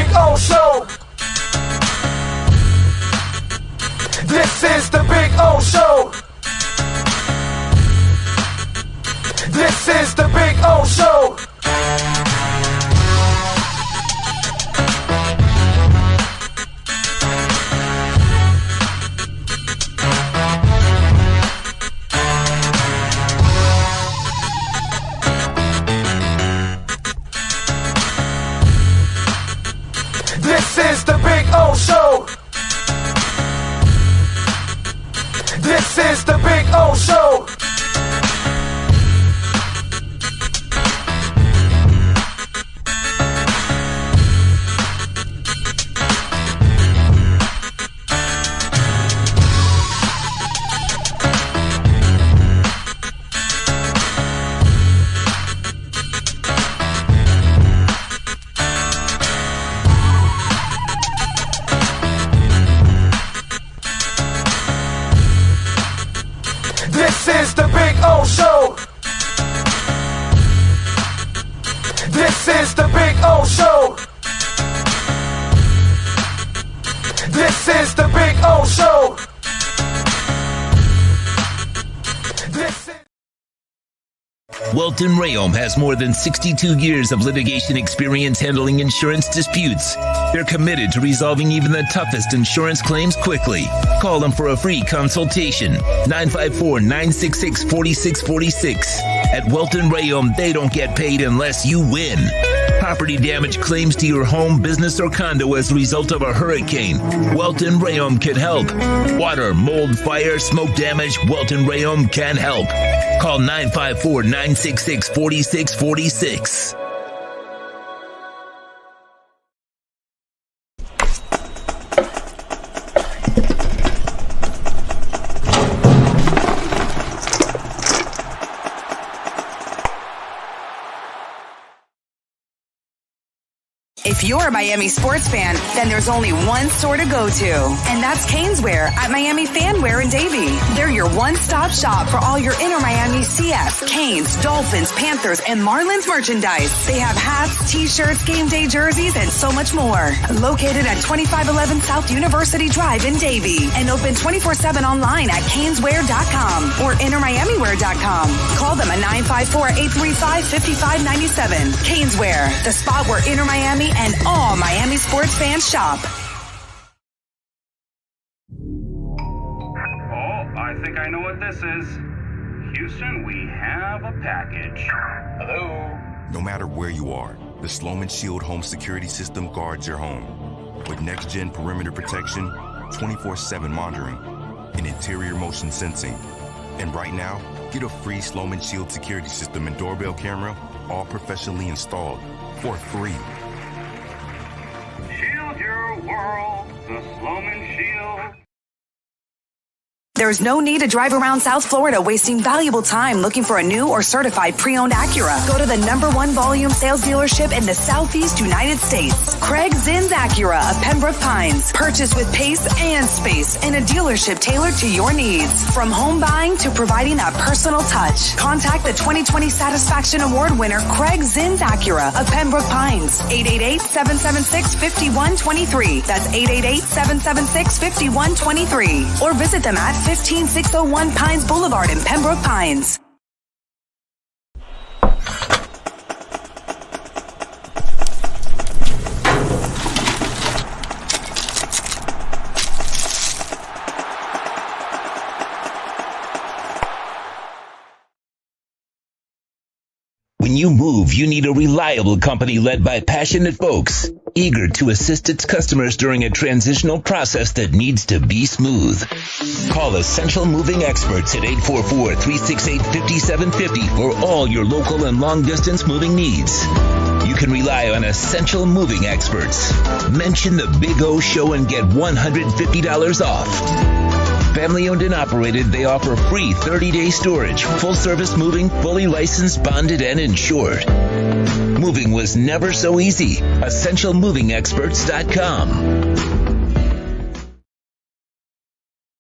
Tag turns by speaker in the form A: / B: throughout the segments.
A: Big O Show. This is the Big O Show. This is the Big O Show. This is the Big O Show. This is the Big O Show. This is the Big O Show. This is the Big O Show. This is the Big O Show. This is
B: Welton Rayom has more than 62 years of litigation experience handling insurance disputes. They're committed to resolving even the toughest insurance claims quickly. Call them for a free consultation. 954-966-4646. At Welton Rayom, they don't get paid unless you win. Property damage claims to your home, business, or condo as a result of a hurricane. Welton Rayom can help. Water, mold, fire, smoke damage, Welton Rayom can help. Call 954-966-4646.
C: If you're a Miami sports fan, then there's only one store to go to, and that's Caneswear at Miami Fanwear in Davie. They're your one-stop shop for all your Inter Miami CF, Canes, Dolphins, Panthers, and Marlins merchandise. They have hats, t-shirts, game day jerseys, and so much more. Located at 2511 South University Drive in Davie, and open 24/7 online at caneswear.com or intermiamiwear.com. Call them at 954-835-5597. Caneswear, the spot where Inter Miami and all Miami sports fans shop.
D: Oh, I think I know what this is. Houston, we have a package. Hello?
E: No matter where you are, the Sloman Shield home security system guards your home. With next-gen perimeter protection, 24/7 monitoring, and interior motion sensing. And right now, get a free Sloman Shield security system and doorbell camera, all professionally installed, for free.
D: Shield your world, the Sloman Shield.
C: There's no need to drive around South Florida wasting valuable time looking for a new or certified pre-owned Acura. Go to the #1 volume sales dealership in the Southeast United States. Craig Zinn's Acura of Pembroke Pines. Purchase with pace and space in a dealership tailored to your needs. From home buying to providing that personal touch. Contact the 2020 Satisfaction Award winner Craig Zinn's Acura of Pembroke Pines. 888-776-5123. That's 888-776-5123. Or visit them at 15601 Pines Boulevard in Pembroke Pines.
B: When you move, you need a reliable company led by passionate folks, eager to assist its customers during a transitional process that needs to be smooth. Call Essential Moving Experts at 844-368-5750 for all your local and long-distance moving needs. You can rely on Essential Moving Experts. Mention the Big O Show and get $150 off. Family owned and operated, they offer free 30-day storage, full-service moving, fully licensed, bonded, and insured. Moving was never so easy. EssentialMovingExperts.com.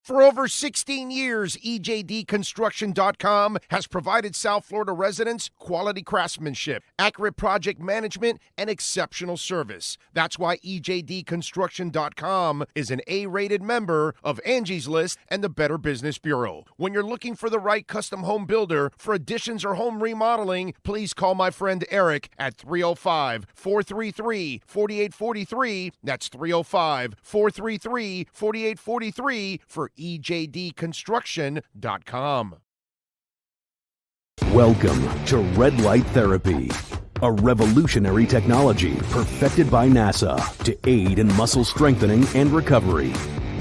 F: For over 16 years, EJDConstruction.com has provided South Florida residents quality craftsmanship, accurate project management, and exceptional service. That's why EJDConstruction.com is an A-rated member of Angie's List and the Better Business Bureau. When you're looking for the right custom home builder for additions or home remodeling, please call my friend Eric at 305-433-4843. That's 305-433-4843 for EJDConstruction.com.
G: Welcome to Red Light Therapy, a revolutionary technology perfected by NASA to aid in muscle strengthening and recovery.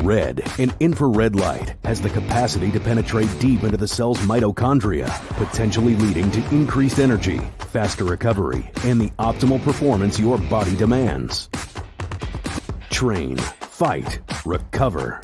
G: Red and infrared light has the capacity to penetrate deep into the cell's mitochondria, potentially leading to increased energy, faster recovery, and the optimal performance your body demands. Train, fight, recover.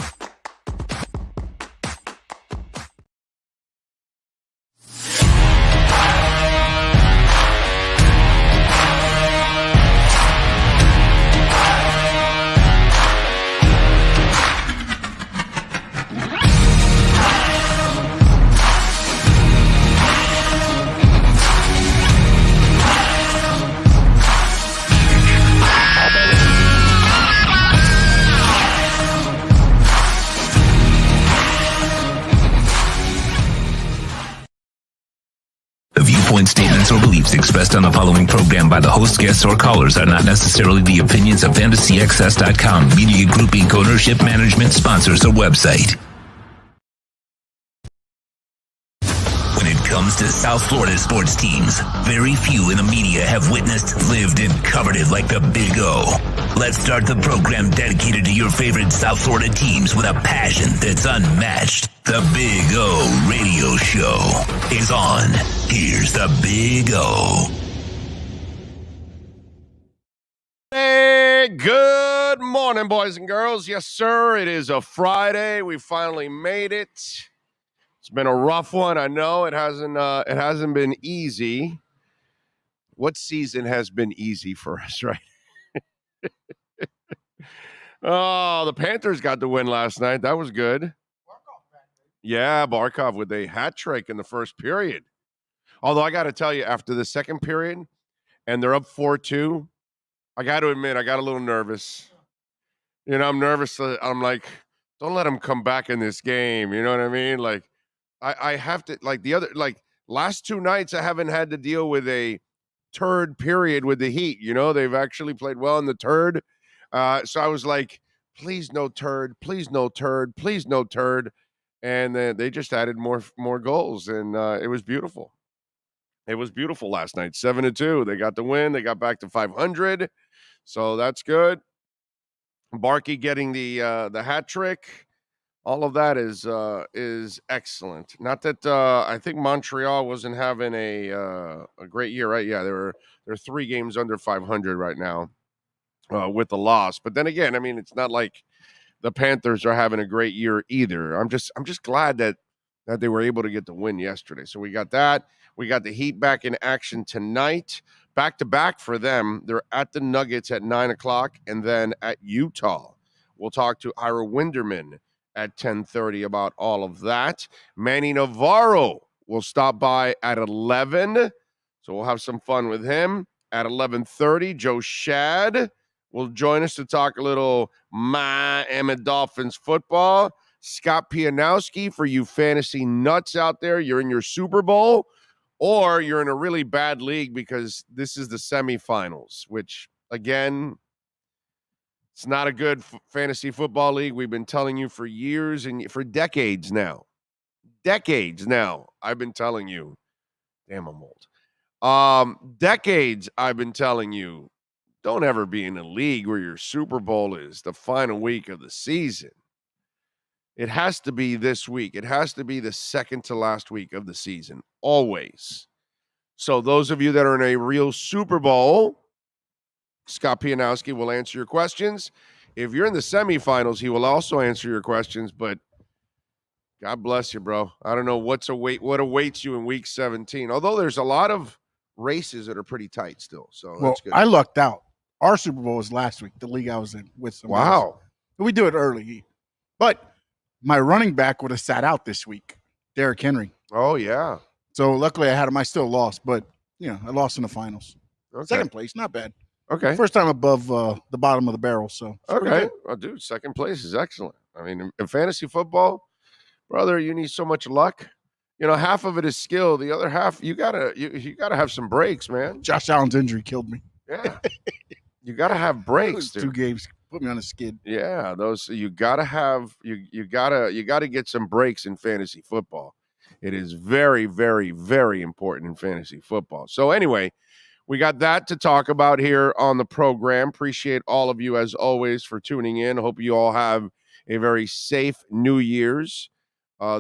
B: Statements or beliefs expressed on the following program by the host, guests, or callers are not necessarily the opinions of FantasyXS.com, Media Group Inc. ownership, management, sponsors, or website. When it comes to South Florida sports teams, very few in the media have witnessed, lived, and covered it like the Big O. Let's start the program dedicated to your favorite South Florida teams with a passion that's unmatched. The Big O Radio Show is on. Here's the Big O.
F: Hey, good morning, boys and girls. Yes, sir. It is a Friday. We finally made it. It's been a rough one. I know it hasn't been easy. What season has been easy for us, right? Oh, the Panthers got the win last night. That was good. Yeah, Barkov with a hat trick in the first period. Although I got to tell you, after the second period, and they're up 4-2, I got to admit, I got a little nervous. You know, I'm nervous. I'm like, don't let them come back in this game. You know what I mean? Like, I have to, like, last two nights, I haven't had to deal with a turd period with the Heat. You know, they've actually played well in the turd. So I was like, please no turd, please no turd, please no turd. And they just added more goals, and it was beautiful. It was beautiful last night, 7-2. They got the win. They got back to 500, so that's good. Barkey getting the hat trick. All of that is excellent. Not that I think Montreal wasn't having a great year, right? Yeah, they're 3 games under 500 right now with the loss. But then again, I mean, it's not like the Panthers are having a great year either. I'm just glad that they were able to get the win yesterday. So we got that. We got the Heat back in action tonight. Back-to-back for them. They're at the Nuggets at 9 o'clock and then at Utah. We'll talk to Ira Winderman at 10:30 about all of that. Manny Navarro will stop by at 11. So we'll have some fun with him. At 11:30, Joe Shad will join us to talk a little Miami Dolphins football. Scott Pianowski, for you fantasy nuts out there, you're in your Super Bowl or you're in a really bad league because this is the semifinals, which, again, it's not a good fantasy football league. We've been telling you for years and for decades now. Decades now, I've been telling you. Damn, I'm old. Decades I've been telling you, don't ever be in a league where your Super Bowl is the final week of the season. It has to be this week. It has to be the second to last week of the season, always. So those of you that are in a real Super Bowl, Scott Pianowski will answer your questions. If you're in the semifinals, he will also answer your questions, but God bless you, bro. I don't know what awaits you in week 17, although there's a lot of races that are pretty tight still. So that's good.
H: I lucked out. Our Super Bowl was last week, the league I was in with some guys. We do it early. But My running back would have sat out this week, Derrick Henry.
F: Oh, yeah.
H: So luckily I had him. I still lost, but I lost in the finals.
F: Okay.
H: Second place, not bad.
F: Okay.
H: First time above the bottom of the barrel. So it's pretty
F: Okay.
H: good.
F: Well, dude, second place is excellent. I mean, in fantasy football, brother, you need so much luck. Half of it is skill. The other half, you gotta have some breaks, man.
H: Josh Allen's injury killed me.
F: Yeah. You gotta have breaks,
H: Those
F: dude.
H: 2 games put me on a skid.
F: Yeah, those you gotta have you gotta get some breaks in fantasy football. It is very, very, very important in fantasy football. So anyway, we got that to talk about here on the program. Appreciate all of you as always for tuning in. Hope you all have a very safe New Year's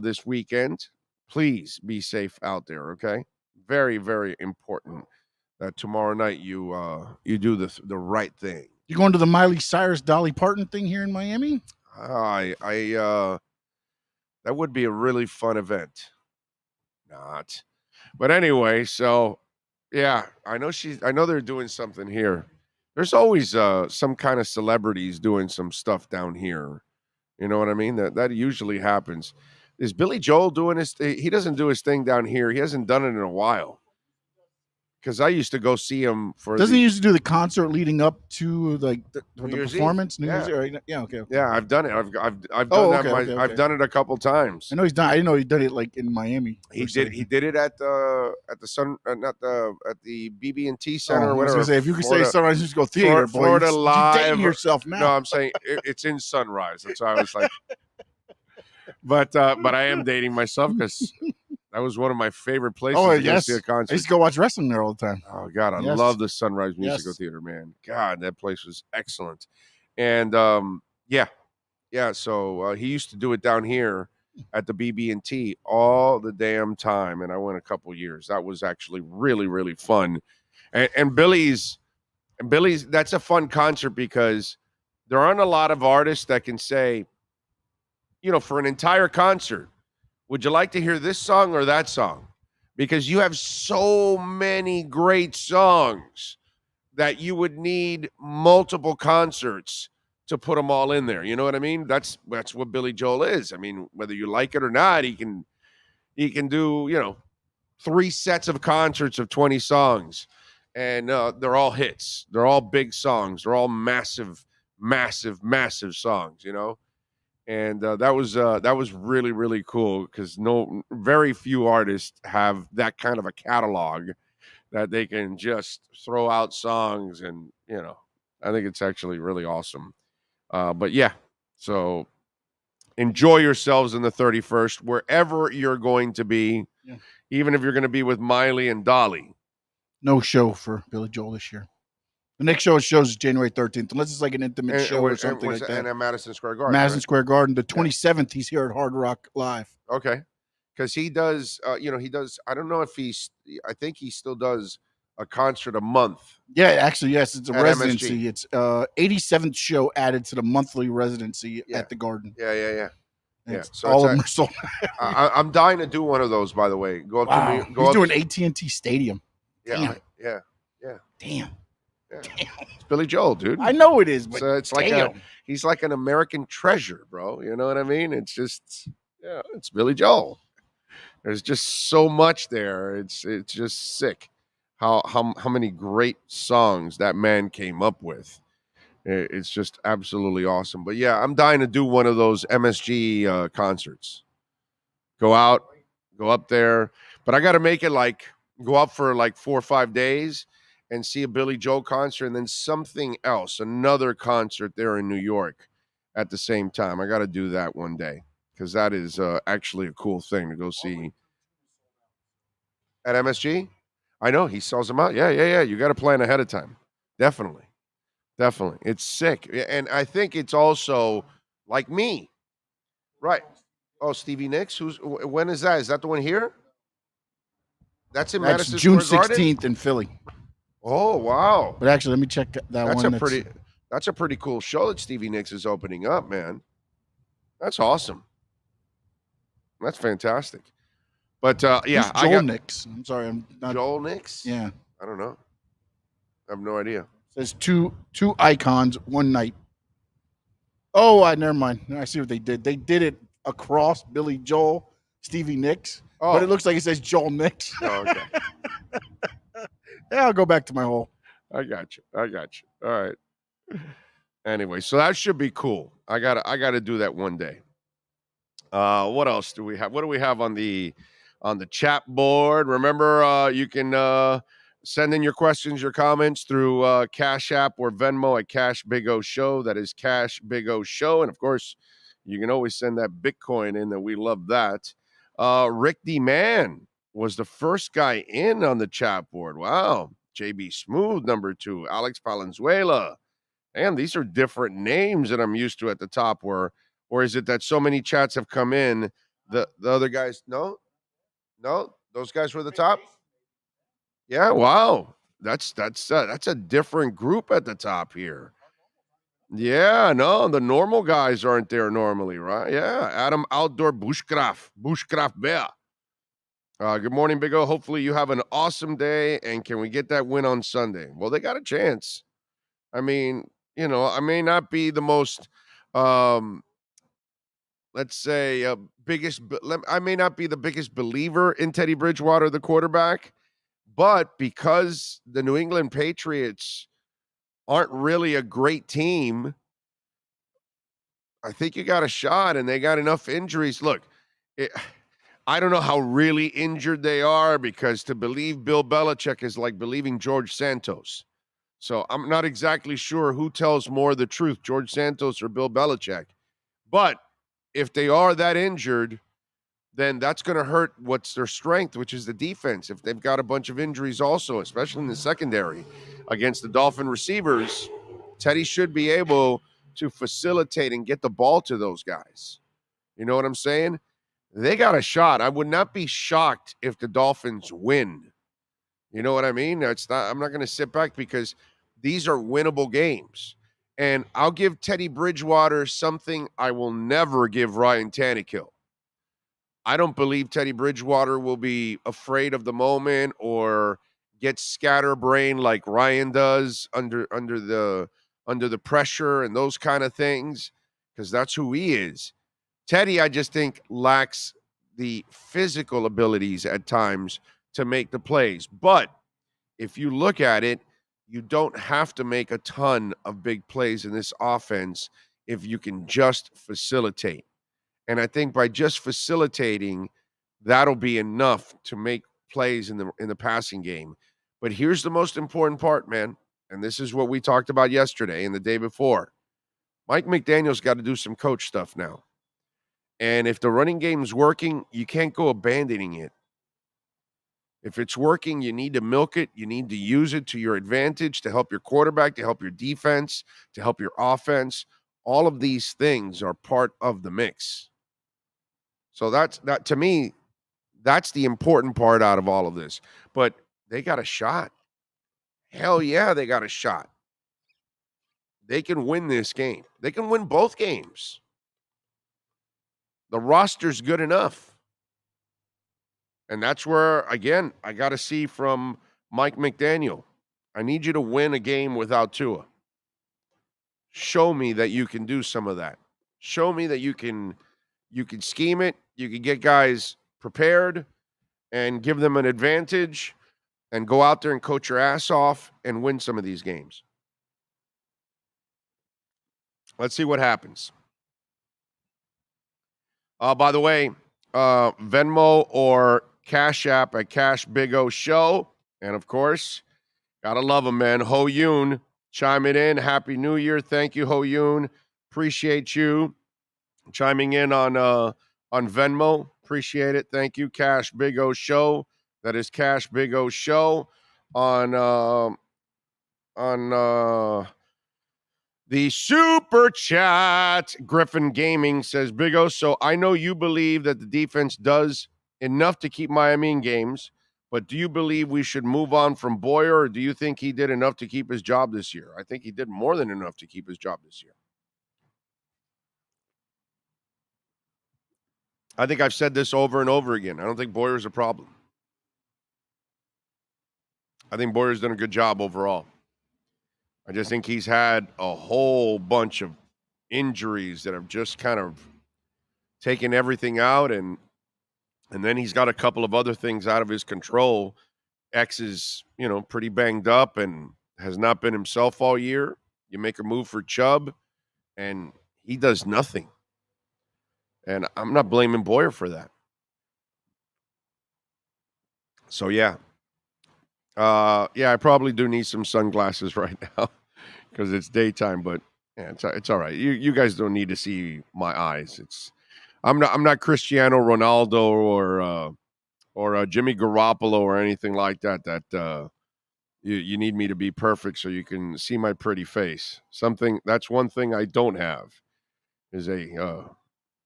F: this weekend. Please be safe out there, okay? Very, very important that tomorrow night you do the right thing.
H: You going to the Miley Cyrus Dolly Parton thing here in Miami?
F: That would be a really fun event. Not. But anyway, so yeah, I know they're doing something here. There's always some kind of celebrities doing some stuff down here. You know what I mean? That usually happens. Is Billy Joel doing his thing? He doesn't do his thing down here. He hasn't done it in a while. Because I used to go see him for.
H: Doesn't he used to do the concert leading up to the
F: New Year's
H: performance?
F: Eve?
H: New Year's Eve? Yeah, okay.
F: Yeah, I've done it. I've done that.
H: Okay.
F: I've done it a couple times.
H: I know he's done. I didn't know he did it like in Miami.
F: He did it at the BB&T Center or
H: I was
F: whatever.
H: gonna say, if you could say Sunrise Musical Theater, boy,
F: Florida
H: you're
F: Live.
H: dating yourself now.
F: No, I'm saying it's in Sunrise. That's why I was like. But I am dating myself because that was one of my favorite places to go see a concert.
H: I used to go watch wrestling there all the time.
F: Oh God, I love the Sunrise Musical Theater, man. God, that place was excellent. And so he used to do it down here at the BB&T all the damn time, and I went a couple years. That was actually really, really fun. And Billy's that's a fun concert because there aren't a lot of artists that can say, for an entire concert, would you like to hear this song or that song? Because you have so many great songs that you would need multiple concerts to put them all in there. You know what I mean? That's what Billy Joel is. I mean, whether you like it or not, he can do, 3 sets of concerts of 20 songs. And they're all hits. They're all big songs. They're all massive, massive, massive songs, And that was really, really cool because very few artists have that kind of a catalog that they can just throw out songs, and I think it's actually really awesome. But yeah, so enjoy yourselves on the 31st wherever you're going to be, even if you're going to be with Miley and Dolly.
H: No show for Billy Joel this year. The next show is January 13th, unless it's like an intimate show or something like that.
F: And at Madison Square Garden.
H: Madison Square Garden. The 27th, he's here at Hard Rock Live.
F: Okay. Because he does, he does, I don't know if I think he still does a concert a month.
H: Yeah, actually, yes. It's a residency.
F: MSG.
H: It's 87th show added to the monthly residency at the Garden.
F: Yeah.
H: So all of them are sold.
F: I'm dying to do one of those, by the way. Go up
H: Wow.
F: to me.
H: He's doing AT&T Stadium.
F: Yeah.
H: Damn.
F: It's Billy Joel, dude.
H: I know it is, but
F: so it's like he's like an American treasure, bro. You know what I mean? It's just, it's Billy Joel. There's just so much there. It's just sick how many great songs that man came up with. It's just absolutely awesome. But yeah, I'm dying to do one of those MSG concerts. Go out, go up there, but I got to make it go up for 4 or 5 days and see a Billy Joel concert and then something else, another concert there in New York at the same time. I got to do that one day because that is actually a cool thing to go see. At MSG? I know, he sells them out. Yeah. You got to plan ahead of time. Definitely. It's sick. And I think it's also like me. Right. Oh, Stevie Nicks? When is that? Is that the one here? That's in Madison
H: June
F: Square
H: 16th
F: Garden?
H: in Philly.
F: Oh, wow.
H: But actually, let me check that
F: That's
H: one.
F: That's a pretty cool show that Stevie Nicks is opening up, man. That's awesome. That's fantastic. But
H: Who's Joel Nicks? I'm sorry, I'm not.
F: Joel Nicks?
H: Yeah.
F: I don't know. I have no idea.
H: Says two icons, one night. Oh, never mind. I see what they did. They did it across Billy Joel, Stevie Nicks,
F: Oh.
H: but it looks like it says Joel Nicks.
F: Oh, okay.
H: Yeah, I'll go back to my hole.
F: I got you. All right. Anyway, so that should be cool. I gotta do that one day. What else do we have? What do we have on the chat board? Remember, you can send in your questions, your comments through Cash App or Venmo at Cash Big O Show. That is Cash Big O Show, and of course, you can always send that Bitcoin in. That we love that. Rick D. Man was the first guy in on the chat board. Wow. JB Smooth, number 2. Alex Valenzuela. And these are different names that I'm used to at the top. Or is it that so many chats have come in? The other guys, no, those guys were at the top. Yeah, wow, that's a different group at the top here. Yeah, no, the normal guys aren't there normally, right? Yeah, Adam Outdoor Bushcraft Bear. Good morning, Big O. Hopefully you have an awesome day, and can we get that win on Sunday? Well, they got a chance. I mean, I may not be the most, let's say, I may not be the biggest believer in Teddy Bridgewater, the quarterback, but because the New England Patriots aren't really a great team, I think you got a shot, and they got enough injuries. Look, I don't know how really injured they are, because to believe Bill Belichick is like believing George Santos. So I'm not exactly sure who tells more the truth, George Santos or Bill Belichick. But if they are that injured, then that's going to hurt what's their strength, which is the defense. If they've got a bunch of injuries also, especially in the secondary against the Dolphin receivers, Teddy should be able to facilitate and get the ball to those guys. You know what I'm saying? They got a shot. I would not be shocked if the Dolphins win. You know what I mean? I'm not going to sit back, because these are winnable games. And I'll give Teddy Bridgewater something I will never give Ryan Tannehill. I don't believe Teddy Bridgewater will be afraid of the moment or get scatterbrained like Ryan does under the pressure and those kind of things, because that's who he is. Teddy, I just think, lacks the physical abilities at times to make the plays. But if you look at it, you don't have to make a ton of big plays in this offense if you can just facilitate. And I think by just facilitating, that'll be enough to make plays in the passing game. But here's the most important part, man, and this is what we talked about yesterday and the day before. Mike McDaniel's got to do some coach stuff now. And if the running game's working, you can't go abandoning it. If it's working, you need to milk it. You need to use it to your advantage to help your quarterback, to help your defense, to help your offense. All of these things are part of the mix. So that to me, that's the important part out of all of this. But they got a shot. Hell yeah, they got a shot. They can win this game. They can win both games. The roster's good enough. And that's where, again, I got to see from Mike McDaniel. I need you to win a game without Tua. Show me that you can do some of that. Show me that you can scheme it. You can get guys prepared and give them an advantage and go out there and coach your ass off and win some of these games. Let's see what happens. By the way, Venmo or Cash App at Cash Big O Show. And of course, gotta love him, man. Ho Yoon chiming in. Happy New Year. Thank you, Ho Yoon. Appreciate you chiming in on Venmo. Appreciate it. Thank you, Cash Big O Show. That is Cash Big O Show on the super chat. Griffin Gaming says, Big O, so I know you believe that the defense does enough to keep Miami in games, but do you believe we should move on from Boyer, or do you think he did enough to keep his job this year? I think he did more than enough to keep his job this year. I think I've said this over and over again. I don't think Boyer's a problem. I think Boyer's done a good job overall. I just think he's had a whole bunch of injuries that have just kind of taking everything out, and then he's got a couple of other things out of his control. X is, pretty banged up and has not been himself all year. You make a move for Chubb, and he does nothing. And I'm not blaming Boyer for that. So, yeah. I probably do need some sunglasses right now because it's daytime, but it's all right. You guys don't need to see my eyes. I'm not Cristiano Ronaldo or Jimmy Garoppolo or anything like that. You need me to be perfect so you can see my pretty face. That's one thing I don't have is a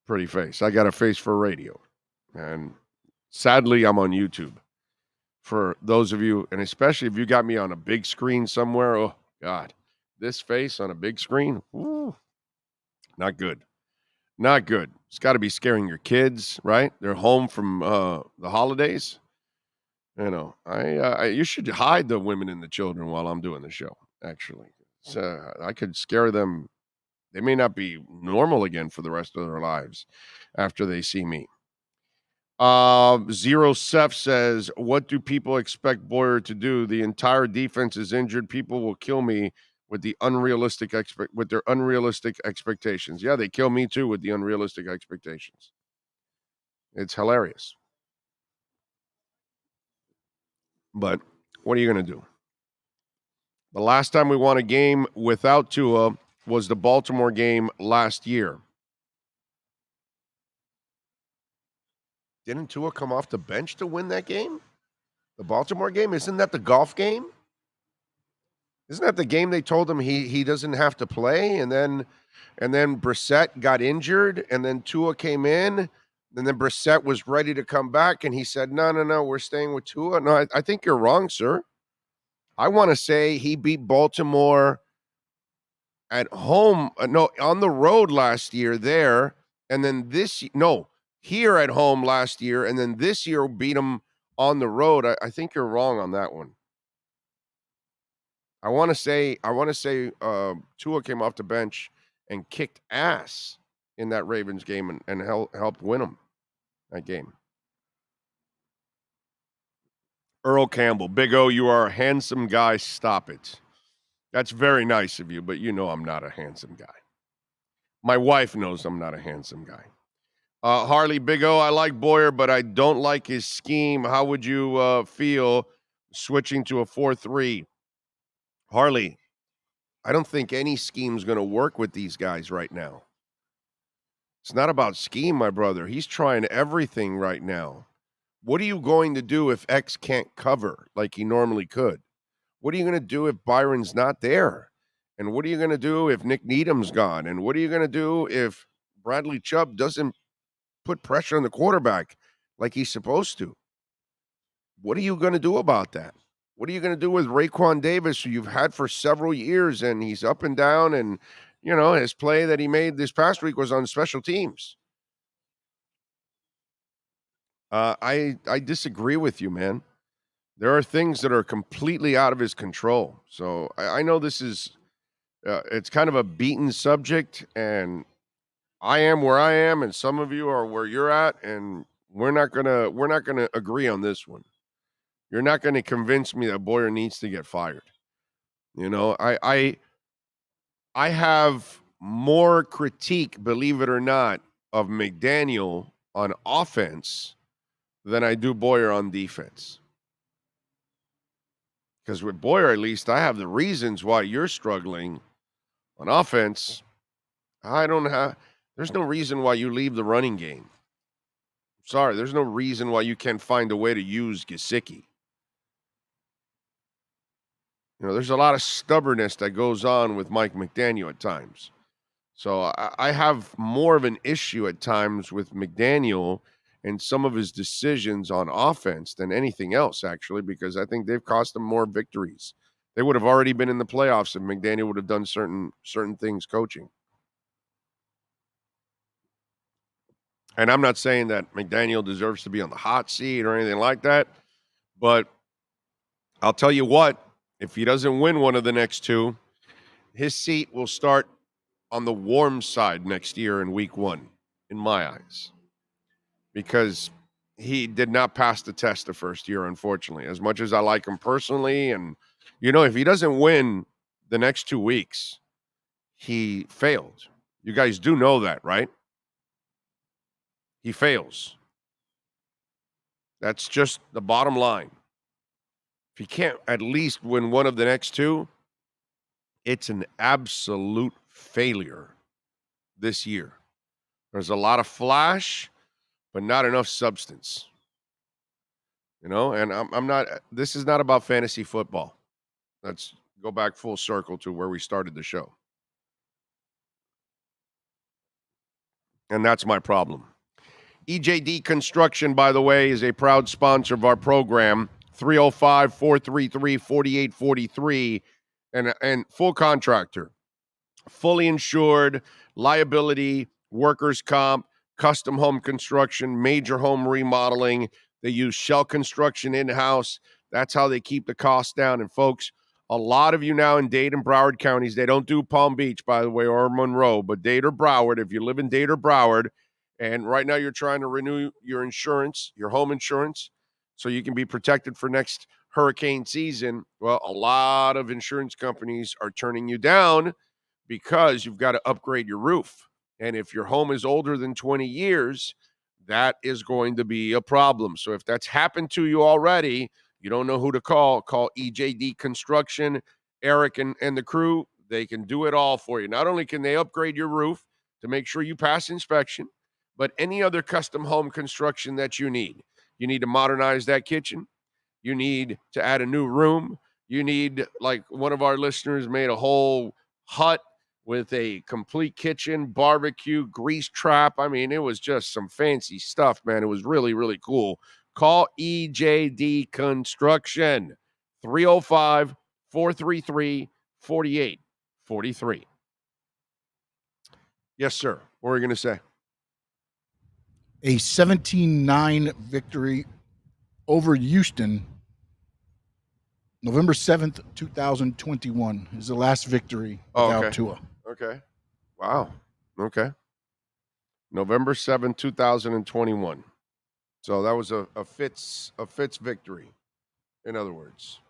F: pretty face. I got a face for radio, and sadly, I'm on YouTube. For those of you, and especially if you got me on a big screen somewhere, oh God, this face on a big screen, not good. Not good. It's got to be scaring your kids, right? They're home from the holidays. You should hide the women and the children while I'm doing the show, actually. So I could scare them. They may not be normal again for the rest of their lives after they see me. Zero Seth says, what do people expect Boyer to do? The entire defense is injured. People will kill me with their unrealistic expectations. Yeah, they kill me too with the unrealistic expectations. It's hilarious. But what are you going to do? The last time we won a game without Tua was the Baltimore game last year. Didn't Tua come off the bench to win that game? The Baltimore game? Isn't that the golf game? Isn't that the game they told him he doesn't have to play? And then Brissett got injured, and then Tua came in, and then Brissett was ready to come back, and he said, no, we're staying with Tua. No, I think you're wrong, sir. I want to say he beat Baltimore at home, on the road last year there, and then here at home last year, and then this year beat him on the road. I think you're wrong on that one. I want to say Tua came off the bench and kicked ass in that Ravens game and helped win them that game. Earl Campbell, Big O, you are a handsome guy. Stop it. That's very nice of you, but I'm not a handsome guy. My wife knows I'm not a handsome guy. Harley, Big O, I like Boyer, but I don't like his scheme. How would you feel switching to a 4-3? Harley, I don't think any scheme's going to work with these guys right now. It's not about scheme, my brother. He's trying everything right now. What are you going to do if X can't cover like he normally could? What are you going to do if Byron's not there? And what are you going to do if Nick Needham's gone? And what are you going to do if Bradley Chubb doesn't put pressure on the quarterback like he's supposed to? What are you going to do about that? What are you going to do with Raekwon Davis, who you've had for several years, and he's up and down, and, his play that he made this past week was on special teams? I disagree with you, man. There are things that are completely out of his control. So I know this is it's kind of a beaten subject, and I am where I am, and some of you are where you're at, and we're not gonna agree on this one. You're not going to convince me that Boyer needs to get fired. I have more critique, believe it or not, of McDaniel on offense than I do Boyer on defense. Because with Boyer, at least, I have the reasons why you're struggling. On offense, there's no reason why you leave the running game. Sorry, there's no reason why you can't find a way to use Gesicki. There's a lot of stubbornness that goes on with Mike McDaniel at times. So I have more of an issue at times with McDaniel and some of his decisions on offense than anything else, actually, because I think they've cost him more victories. They would have already been in the playoffs if McDaniel would have done certain things coaching. And I'm not saying that McDaniel deserves to be on the hot seat or anything like that, but I'll tell you what, if he doesn't win one of the next two, his seat will start on the warm side next year in week 1. in my eyes, because he did not pass the test the first year, unfortunately. As much as I like him personally, and, if he doesn't win the next 2 weeks, he failed. You guys do know that, right? He fails. That's just the bottom line. If he can't at least win one of the next 2, it's an absolute failure this year. There's a lot of flash, but not enough substance. And I'm not, this is not about fantasy football. Let's go back full circle to where we started the show. And that's my problem. EJD Construction, by the way, is a proud sponsor of our program. 305-433-4843, and full contractor, fully insured, liability, workers' comp, custom home construction, major home remodeling. They use shell construction in-house. That's how they keep the costs down. And folks, a lot of you now in Dade and Broward counties, they don't do Palm Beach, by the way, or Monroe, but Dade or Broward, if you live in Dade or Broward, and right now you're trying to renew your insurance, your home insurance, so you can be protected for next hurricane season, well, a lot of insurance companies are turning you down because you've got to upgrade your roof. And if your home is older than 20 years, that is going to be a problem. So if that's happened to you already, you don't know who to call EJD Construction. Eric and the crew, they can do it all for you. Not only can they upgrade your roof to make sure you pass inspection, but any other custom home construction that you need. You need to modernize that kitchen. You need to add a new room. You need, like one of our listeners made a whole hut with a complete kitchen, barbecue, grease trap. I mean, it was just some fancy stuff, man. It was really, really cool. Call EJD Construction, 305-433-4843. Yes, sir. What are you going to say?
H: A 17-9 victory over Houston, November 7th, 2021 is the last victory without Tua.
F: Okay. Wow. Okay. November 7th, 2021. So that was a Fitz victory, in other words.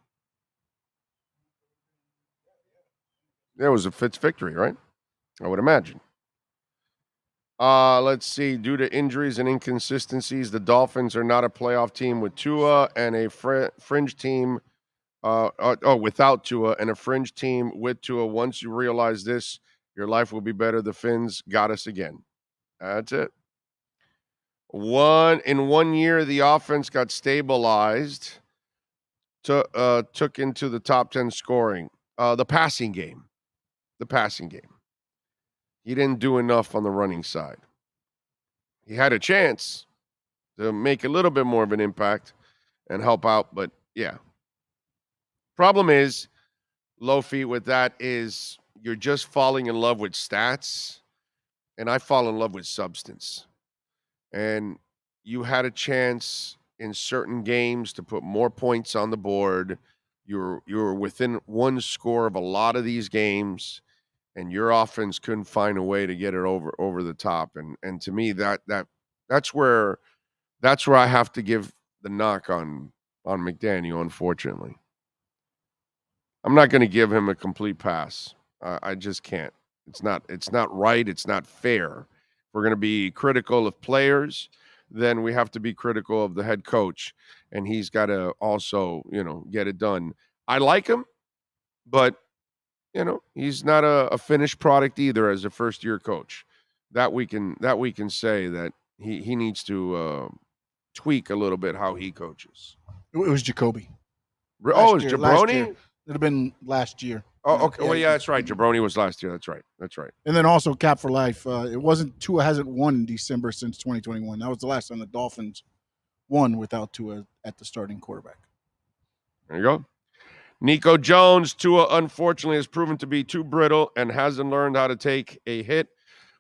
F: It was a Fitz victory, right? I would imagine. Let's see. Due to injuries and inconsistencies, the Dolphins are not a playoff team with Tua and a fringe team without Tua and a fringe team with Tua. Once you realize this, your life will be better. The Fins got us again. That's it. In 1 year, the offense got stabilized, took into the top 10 scoring. The passing game. He didn't do enough on the running side. He had a chance to make a little bit more of an impact and help out, but yeah. Problem is, Lofi, with that is you're just falling in love with stats, and I fall in love with substance. And you had a chance in certain games to put more points on the board. You were within one score of a lot of these games, and your offense couldn't find a way to get it over the top. And to me, that's where I have to give the knock on McDaniel, unfortunately. I'm not going to give him a complete pass. I just can't. It's not right. It's not fair. If we're going to be critical of players, then we have to be critical of the head coach, and he's got to also, get it done. I like him, but he's not a finished product either as a first-year coach. That we can say that he needs to tweak a little bit how he coaches.
H: It was Jacoby.
F: It was Jabroni?
H: It would have been last year.
F: Oh, okay. Well, yeah, that's right. Jabroni was last year. That's right.
H: And then also Cap for Life. It wasn't Tua hasn't won in December since 2021. That was the last time the Dolphins won without Tua at the starting quarterback.
F: There you go. Nico Jones, Tua, unfortunately, has proven to be too brittle and hasn't learned how to take a hit.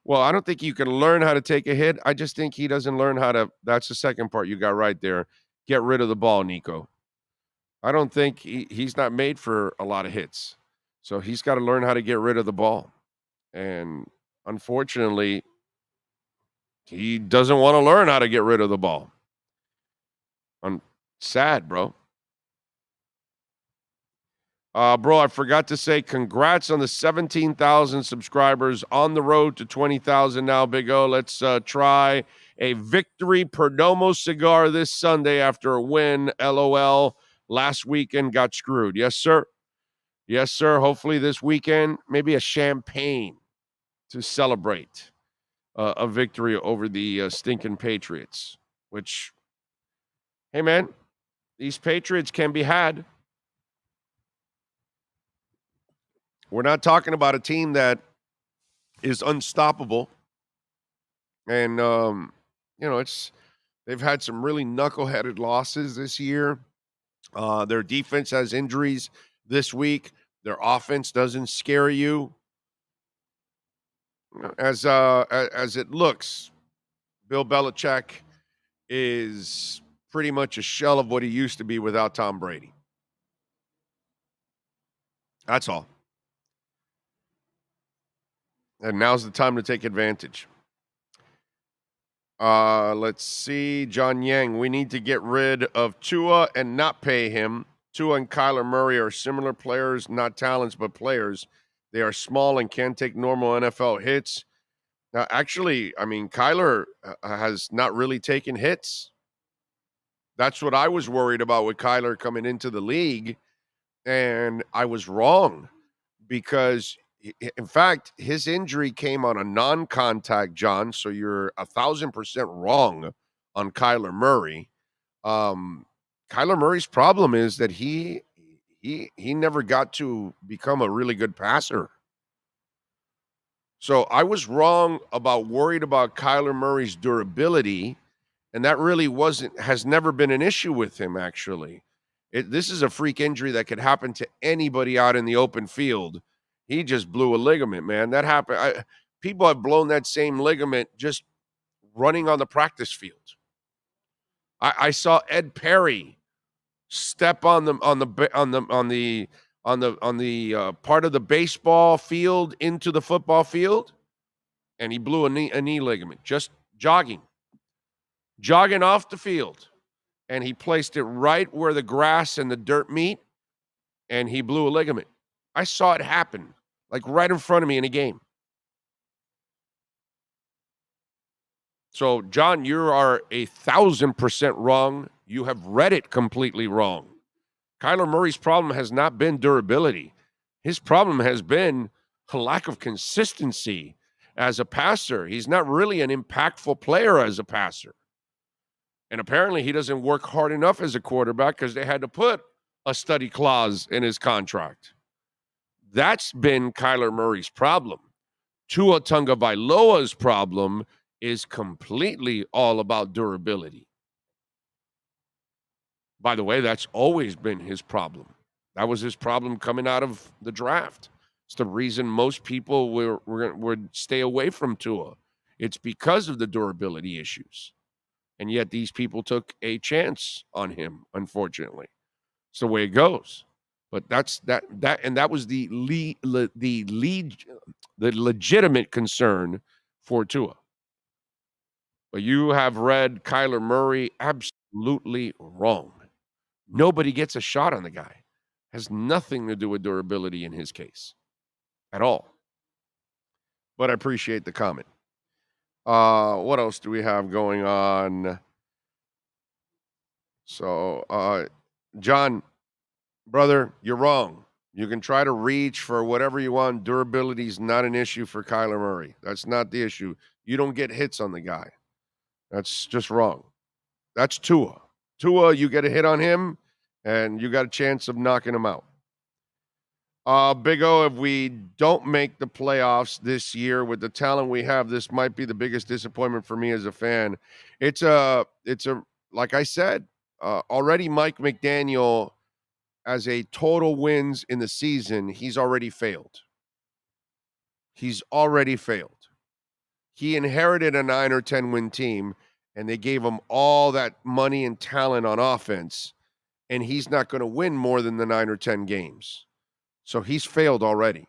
F: Well, I don't think you can learn how to take a hit. I just think he doesn't learn how to. That's the second part you got right there. Get rid of the ball, Nico. I don't think he's not made for a lot of hits. So he's got to learn how to get rid of the ball. And unfortunately, He doesn't want to learn how to get rid of the ball. I'm sad, bro. Bro, I forgot to say congrats on the 17,000 subscribers, on the road to 20,000 now, Big O. Let's try a victory Perdomo cigar this Sunday after a win. LOL. Last weekend got screwed. Yes, sir. Yes, sir. Hopefully this weekend, maybe a champagne to celebrate a victory over the stinking Patriots, which, hey, man, these Patriots can be had. We're not talking about a team that is unstoppable. And, they've had some really knuckleheaded losses this year. Their defense has injuries this week. Their offense doesn't scare you. As it looks, Bill Belichick is pretty much a shell of what he used to be without Tom Brady. That's all. And now's the time to take advantage. Let's see. John Yang, we need to get rid of Tua and not pay him. Tua and Kyler Murray are similar players, not talents, but players. They are small and can't take normal NFL hits. Now, actually, I mean, Kyler has not really taken hits. That's what I was worried about with Kyler coming into the league. And I was wrong because, in fact, his injury came on a non-contact, John. So you're 1,000% wrong on Kyler Murray. Kyler Murray's problem is that he never got to become a really good passer. So I was wrong worried about Kyler Murray's durability, and that really has never been an issue with him, actually. This is a freak injury that could happen to anybody out in the open field. He just blew a ligament, man. That happened. People have blown that same ligament just running on the practice field. I saw Ed Perry step on the part of the baseball field into the football field, and he blew a knee ligament just jogging off the field, and he placed it right where the grass and the dirt meet, and he blew a ligament. I saw it happen, like right in front of me in a game. So, John, you are 1,000% wrong. You have read it completely wrong. Kyler Murray's problem has not been durability. His problem has been a lack of consistency as a passer. He's not really an impactful player as a passer. And apparently he doesn't work hard enough as a quarterback because they had to put a study clause in his contract. That's been Kyler Murray's problem. Tua Tagovailoa's problem is completely all about durability. By the way, that's always been his problem. That was his problem coming out of the draft. It's the reason most people would stay away from Tua. It's because of the durability issues. And yet these people took a chance on him, unfortunately. It's the way it goes. But that was the legitimate concern for Tua. But you have read Kyler Murray absolutely wrong. Nobody gets a shot on the guy. Has nothing to do with durability in his case at all. But I appreciate the comment. What else do we have going on? So, John, brother, you're wrong. You can try to reach for whatever you want. Durability is not an issue for Kyler Murray. That's not the issue. You don't get hits on the guy. That's just wrong. That's Tua. Tua, you get a hit on him, and you got a chance of knocking him out. Big O, if we don't make the playoffs this year with the talent we have, this might be the biggest disappointment for me as a fan. It's a like I said, already Mike McDaniel, as a total wins in the season, he's already failed. He's already failed. He inherited a 9 or 10 win team, and they gave him all that money and talent on offense, and he's not going to win more than the 9 or 10 games. So he's failed already.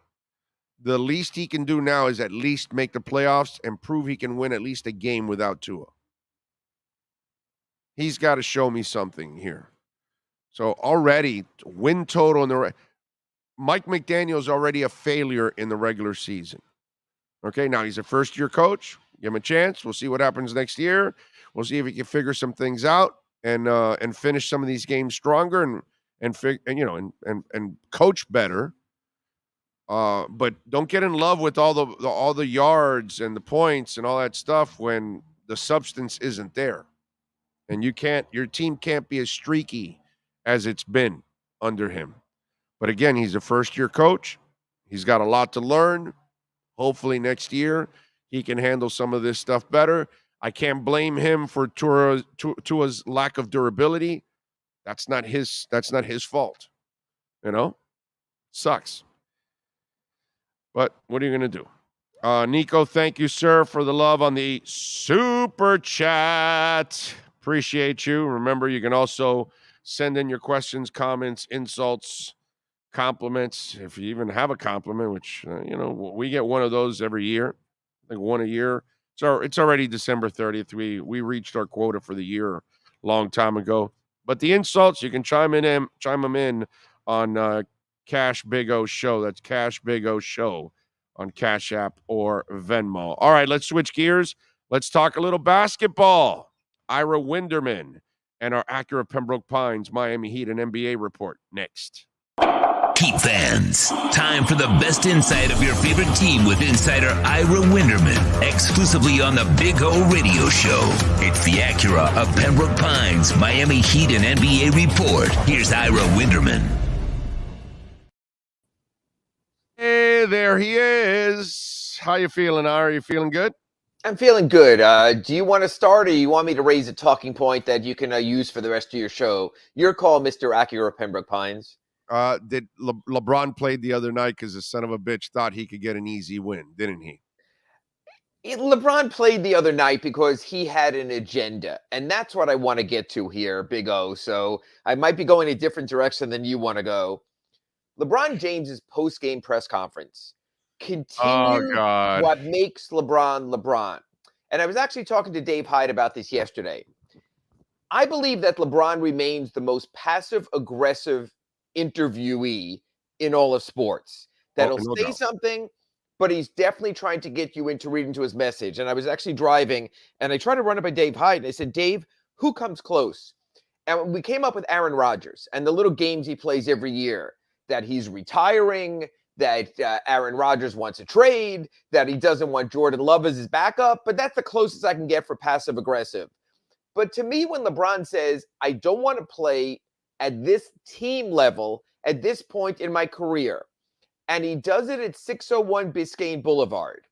F: the least he can do now is at least make the playoffs and prove he can win at least a game without Tua. He's got to show me something here. So already, win total in the Mike McDaniel's already a failure in the regular season. Okay, now he's a first-year coach. Give him a chance. We'll see what happens next year. We'll see if he can figure some things out and finish some of these games stronger and coach better. But don't get in love with all the yards and the points and all that stuff when the substance isn't there. And your team can't be as streaky as it's been under him. But again, he's a first-year coach. He's got a lot to learn. Hopefully next year he can handle some of this stuff better. I can't blame him for Tua's lack of durability. That's not his fault. Sucks. But what are you going to do? Nico, thank you, sir, for the love on the super chat. Appreciate you. Remember, you can also send in your questions, comments, insults, compliments. If you even have a compliment, which, we get one of those every year. I think one a year. So it's already December 30th. We reached our quota for the year a long time ago. But the insults, you can chime them in on Cash Big O Show. That's Cash Big O Show on Cash App or Venmo. All right, let's switch gears. Let's talk a little basketball. Ira Winderman and our Acura Pembroke Pines Miami Heat and NBA report next.
B: Heat fans, time for the best insight of your favorite team with insider Ira Winderman, exclusively on the Big O Radio Show. It's the Acura of Pembroke Pines Miami Heat and NBA report. Here's Ira Winderman.
F: Hey, there he is. How you feeling, Ira? You feeling good?
I: I'm feeling good. Do you want to start, or you want me to raise a talking point that you can use for the rest of your show? Your call, Mr. Acura Pembroke Pines.
F: Did LeBron played the other night because the son of a bitch thought he could get an easy win, didn't he?
I: LeBron played the other night because he had an agenda, and that's what I want to get to here, Big O. So I might be going a different direction than you want to go. LeBron James's post-game press conference continued what makes LeBron LeBron. And I was actually talking to Dave Hyde about this yesterday. I believe that LeBron remains the most passive-aggressive interviewee in all of sports. That'll say something, but he's definitely trying to get you into reading to his message. And I was actually driving, and I tried to run it by Dave Hyde, and I said, Dave, who comes close? And we came up with Aaron Rodgers and the little games he plays every year, that he's retiring, that Aaron Rodgers wants a trade, that he doesn't want Jordan Love as his backup, but that's the closest I can get for passive-aggressive. But to me, when LeBron says, I don't want to play at this team level at this point in my career, and he does it at 601 Biscayne Boulevard,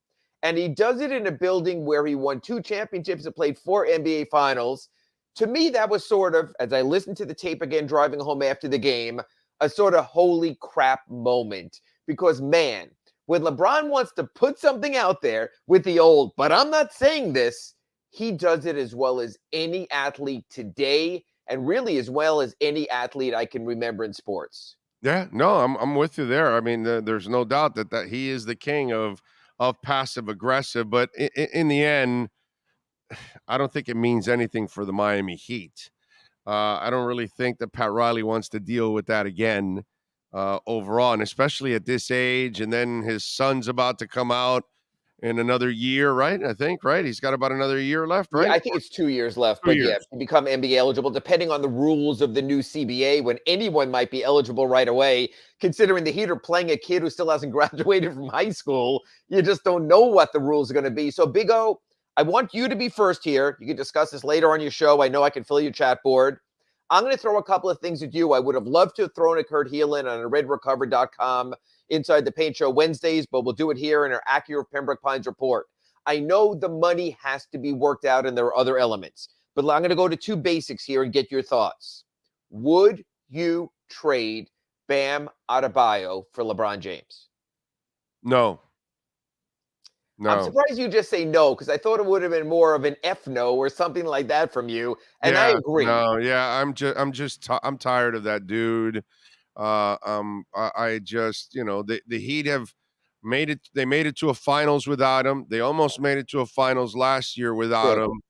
I: and he does it in a building where he won 2 championships and played 4 NBA finals, to me, that was sort of, as I listened to the tape again driving home after the game, a sort of holy crap moment. Because, man, when LeBron wants to put something out there with the old, but I'm not saying this, he does it as well as any athlete today, and really as well as any athlete I can remember in sports.
F: Yeah, no, I'm with you there. I mean, there's no doubt that he is the king of passive aggressive, but in the end, I don't think it means anything for the Miami Heat. I don't really think that Pat Riley wants to deal with that again overall, and especially at this age. And then his son's about to come out in another year, right? I think, right? He's got about another year left, right?
I: Yeah, I think it's 2 years left. But yeah, to become NBA eligible, depending on the rules of the new CBA, when anyone might be eligible right away, considering the Heat are playing a kid who still hasn't graduated from high school, you just don't know what the rules are going to be. So, Big O, I want you to be first here. You can discuss this later on your show. I know I can fill your chat board. I'm going to throw a couple of things at you. I would have loved to have thrown at Kurt Heelan on redrecover.com Inside the Paint Show Wednesdays, but we'll do it here in our Acura Pembroke Pines report. I know the money has to be worked out and there are other elements, but I'm going to go to 2 basics here and get your thoughts. Would you trade Bam Adebayo for LeBron James?
F: No.
I: I'm surprised you just say no, because I thought it would have been more of an F no or something like that from you. And I agree.
F: No, yeah, I'm tired of that dude. I just, the Heat have They made it to a finals without him. They almost made it to a finals last year without him.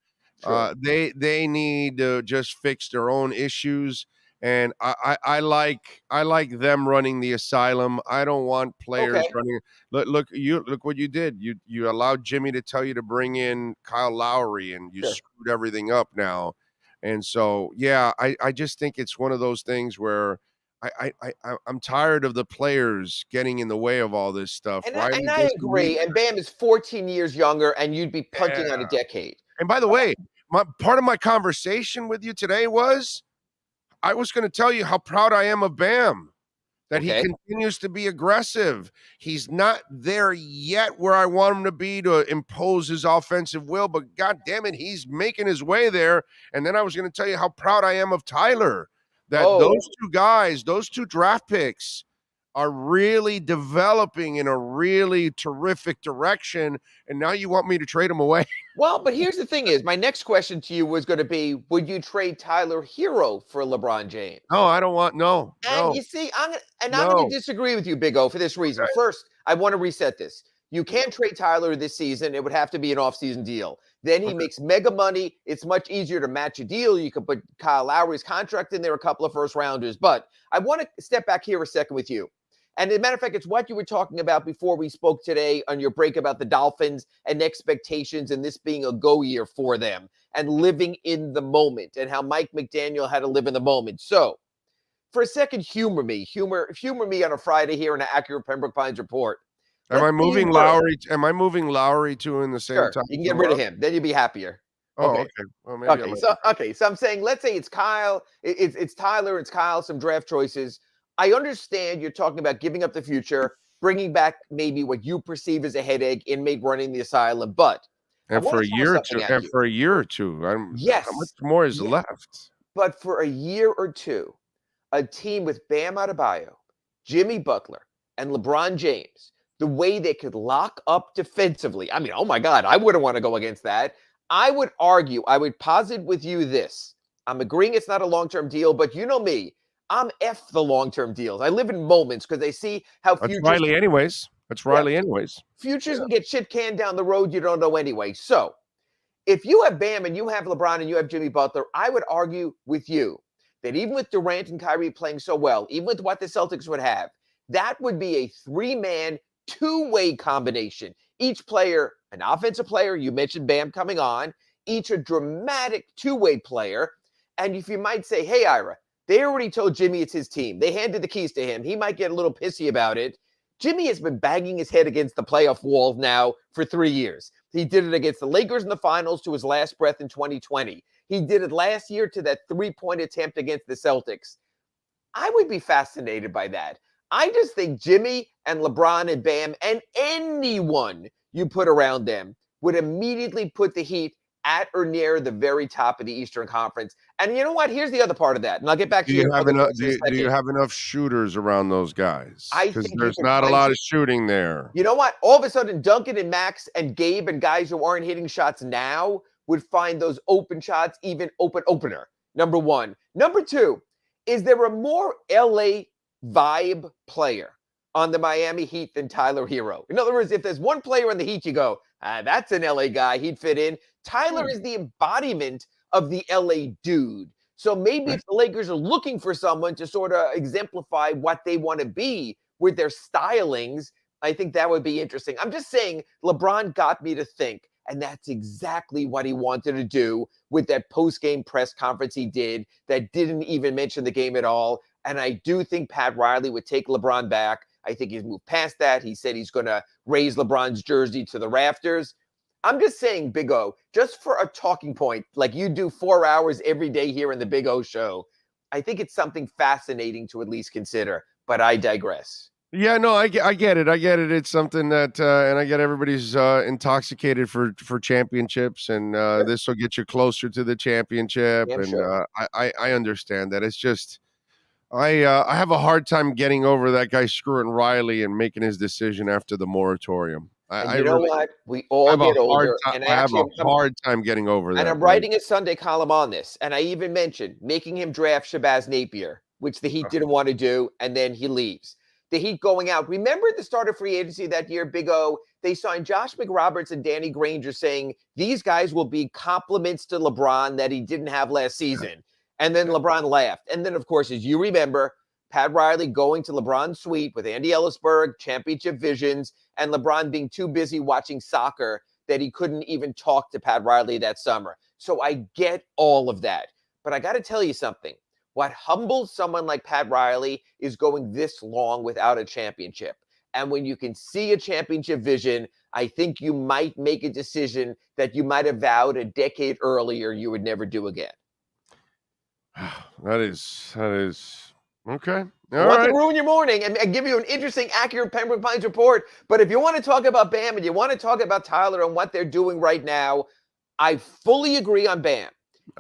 F: They need to just fix their own issues. And I like them running the asylum. I don't want players running. Look what you did. You allowed Jimmy to tell you to bring in Kyle Lowry, and you screwed everything up now. And so, yeah, I just think it's one of those things where I'm tired of the players getting in the way of all this stuff.
I: And I agree. And Bam is 14 years younger, and you'd be punting on a decade.
F: And by the way, part of my conversation with you today was I was going to tell you how proud I am of Bam, that he continues to be aggressive. He's not there yet where I want him to be to impose his offensive will, but God damn it, he's making his way there. And then I was going to tell you how proud I am of Tyler, that those two guys, those two draft picks are really developing in a really terrific direction. And now you want me to trade them away?
I: Well, but here's the thing is, my next question to you was going to be, would you trade Tyler Hero for LeBron James?
F: No, I don't want, no.
I: You see, I'm going to disagree with you, Big O, for this reason. Okay. First, I want to reset this. You can't trade Tyler this season. It would have to be an offseason deal. Then he makes mega money. It's much easier to match a deal. You could put Kyle Lowry's contract in there, a couple of first-rounders. But I want to step back here a second with you. And as a matter of fact, it's what you were talking about before we spoke today on your break about the Dolphins and expectations and this being a go year for them and living in the moment and how Mike McDaniel had to live in the moment. So for a second, humor me on a Friday here in an accurate Pembroke Pines report.
F: Am I moving Lowry to in the same time?
I: You can get rid of him. Then you'll be happier.
F: Oh, okay. Well, maybe
I: so I'm saying, let's say it's Kyle, it's Tyler, it's Kyle, some draft choices. I understand you're talking about giving up the future, bringing back maybe what you perceive as a headache, inmate running the asylum, but
F: for a year or two, how much more is left?
I: But for a year or two, a team with Bam Adebayo, Jimmy Butler, and LeBron James, the way they could lock up defensively. I mean, oh my God, I wouldn't want to go against that. I would posit with you this. I'm agreeing it's not a long-term deal, but you know me. I'm F the long-term deals. I live in moments because they see how
F: futures. That's Riley anyways.
I: Futures can get shit canned down the road you don't know anyway. So if you have Bam and you have LeBron and you have Jimmy Butler, I would argue with you that even with Durant and Kyrie playing so well, even with what the Celtics would have, that would be a three-man, two-way combination. Each player, an offensive player, you mentioned Bam coming on, each a dramatic two-way player. And if you might say, hey, Ira, they already told Jimmy it's his team. They handed the keys to him. He might get a little pissy about it. Jimmy has been banging his head against the playoff wall now for 3 years. He did it against the Lakers in the finals to his last breath in 2020. He did it last year to that three-point attempt against the Celtics. I would be fascinated by that. I just think Jimmy and LeBron and Bam and anyone you put around them would immediately put the Heat at or near the very top of the Eastern Conference. And you know what? Here's the other part of that. And I'll get back to you.
F: Do you have enough shooters around those guys? Because there's not a lot of shooting there.
I: You know what? All of a sudden, Duncan and Max and Gabe and guys who aren't hitting shots now would find those open shots even opener. Number one. Number two, is there a more LA vibe player on the Miami Heat than Tyler Hero? In other words, if there's one player on the Heat, you go, that's an LA guy. He'd fit in. Tyler is the embodiment of the LA dude. So maybe if the Lakers are looking for someone to sort of exemplify what they want to be with their stylings, I think that would be interesting. I'm just saying LeBron got me to think, and that's exactly what he wanted to do with that post-game press conference he did that didn't even mention the game at all. And I do think Pat Riley would take LeBron back. I think he's moved past that. He said he's going to raise LeBron's jersey to the rafters. I'm just saying, Big O, just for a talking point, like you do 4 hours every day here in the Big O show, I think it's something fascinating to at least consider, but I digress.
F: Yeah, no, I get it. It's something that, and I get everybody's intoxicated for championships, and this will get you closer to the championship. And sure. I understand that. It's just, I have a hard time getting over that guy screwing Riley and making his decision after the moratorium.
I: You know what? We all get older.
F: And I have a hard time getting over that.
I: And I'm writing a Sunday column on this. And I even mentioned making him draft Shabazz Napier, which the Heat didn't want to do, and then he leaves. the Heat going out. Remember at the start of free agency that year, Big O, they signed Josh McRoberts and Danny Granger saying these guys will be compliments to LeBron that he didn't have last season. And then LeBron laughed. And then, of course, as you remember, Pat Riley going to LeBron's suite with Andy Ellisberg, championship visions, and LeBron being too busy watching soccer that he couldn't even talk to Pat Riley that summer. So I get all of that. But I got to tell you something. What humbles someone like Pat Riley is going this long without a championship. And when you can see a championship vision, I think you might make a decision that you might have vowed a decade earlier you would never do again.
F: That is okay.
I: I want to ruin your morning and give you an interesting, accurate Pembroke Pines report. But if you want to talk about Bam and you want to talk about Tyler and what they're doing right now, I fully agree on Bam.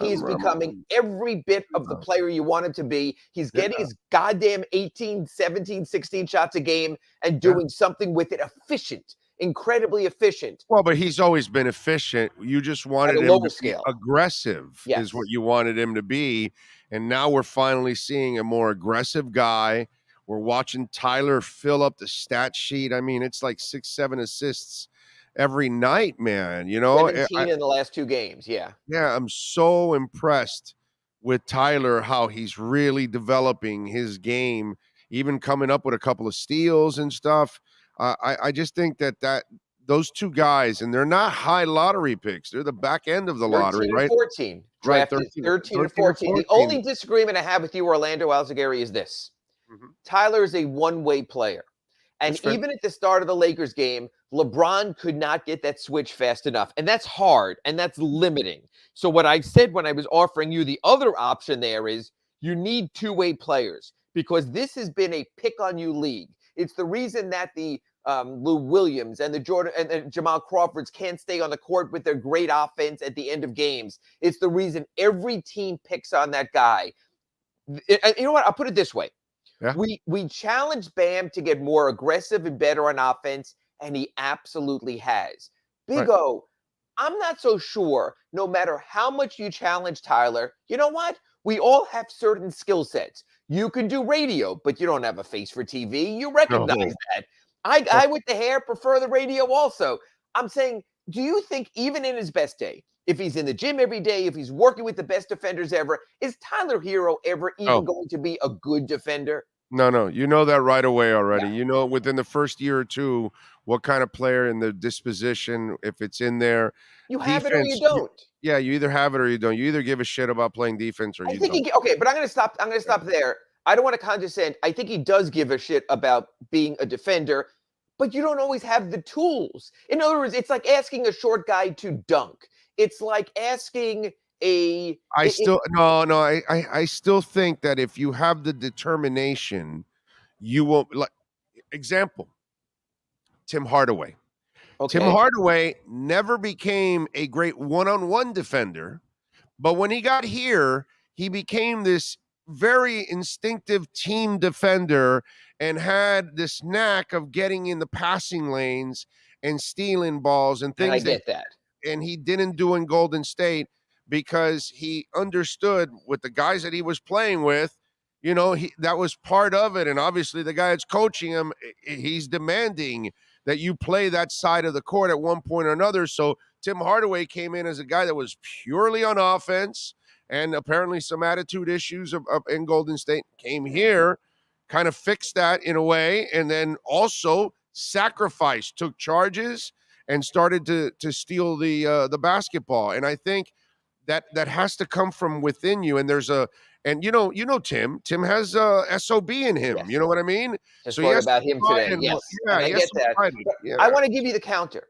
I: He's becoming every bit of the player you want him to be. He's getting his goddamn 18, 17, 16 shots a game and doing something with it efficient, incredibly efficient.
F: Well, but he's always been efficient. You just wanted him to be aggressive is what you wanted him to be. And now we're finally seeing a more aggressive guy. We're watching Tyler fill up the stat sheet. I mean, it's like 6-7 assists every night, man. You know,
I: 17 in the last 2 games. Yeah,
F: I'm so impressed with Tyler, how he's really developing his game, even coming up with a couple of steals and stuff. I just think that those 2 guys, and they're not high lottery picks. They're the back end of the lottery, right?
I: 14. Drafted 13 or 14. The only disagreement I have with you, Orlando Alzagari, is this. Tyler is a one-way player. And even at the start of the Lakers game, LeBron could not get that switch fast enough. And that's hard, and that's limiting. So what I said when I was offering you the other option there is you need two-way players, because this has been a pick-on-you league. It's the reason that the Lou Williams and the Jordan and Jamal Crawfords can't stay on the court with their great offense at the end of games. It's the reason every team picks on that guy. And you know what? I'll put it this way.
F: Yeah.
I: We challenged Bam to get more aggressive and better on offense, and he absolutely has. Big O, I'm not so sure, no matter how much you challenge Tyler, you know what? We all have certain skill sets. You can do radio, but you don't have a face for TV. You recognize that. I with the hair prefer the radio also. I'm saying, do you think even in his best day, if he's in the gym every day, if he's working with the best defenders ever, is Tyler Hero ever even going to be a good defender?
F: No. You know that right away already. Yeah. You know within the first year or two what kind of player and the disposition, if it's in there.
I: You have it or you don't.
F: You either have it or you don't. You either give a shit about playing defense or you don't.
I: Okay, but I'm going to stop there. I don't want to condescend. I think he does give a shit about being a defender, but you don't always have the tools. In other words, it's like asking a short guy to dunk. It's like asking I
F: still think that if you have the determination, you won't. Like, example, Tim Hardaway. Okay. Tim Hardaway never became a great one-on-one defender, but when he got here, he became this very instinctive team defender and had this knack of getting in the passing lanes and stealing balls and things.
I: And I get that.
F: And he didn't do in Golden State because he understood with the guys that he was playing with, you know, that was part of it. And obviously the guy that's coaching him, he's demanding that you play that side of the court at one point or another. So Tim Hardaway came in as a guy that was purely on offense and apparently some attitude issues in Golden State. Came here, kind of fixed that in a way, and then also sacrificed, took charges, and started to steal the basketball. And I think that has to come from within you. And there's you know Tim. Tim has SOB in him. Yes. You know what I mean?
I: Just so about him today. Yes, I get that. Yeah. I want to give you the counter.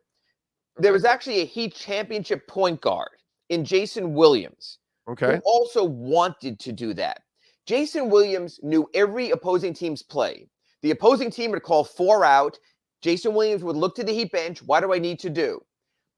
I: There was actually a Heat championship point guard in Jason Williams.
F: Okay.
I: Who also wanted to do that. Jason Williams knew every opposing team's play. The opposing team would call 4 out. Jason Williams would look to the Heat bench. What do I need to do?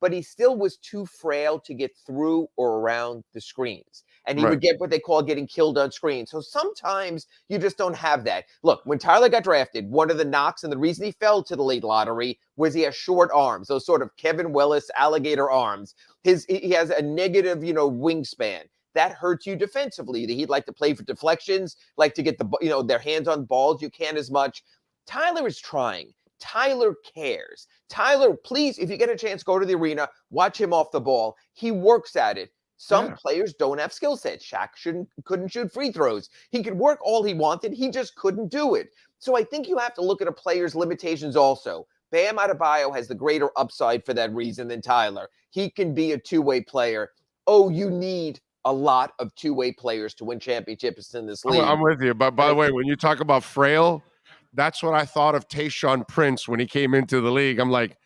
I: But he still was too frail to get through or around the screens. And he would get what they call getting killed on screens. So sometimes you just don't have that. Look, when Tyler got drafted, one of the knocks and the reason he fell to the late lottery was he has short arms, those sort of Kevin Willis alligator arms. He has a negative, wingspan. That hurts you defensively. He'd like to play for deflections, like to get their hands on balls. You can't as much. Tyler is trying. Tyler cares. Tyler, please, if you get a chance, go to the arena, watch him off the ball. He works at it. Some players don't have skill sets. Shaq couldn't shoot free throws. He could work all he wanted. He just couldn't do it. So I think you have to look at a player's limitations also. Bam Adebayo has the greater upside for that reason than Tyler. He can be a two-way player. Oh, you need a lot of two-way players to win championships in this league.
F: I'm with you. But by the way, when you talk about frail, that's what I thought of Tayshaun Prince when he came into the league. I'm like,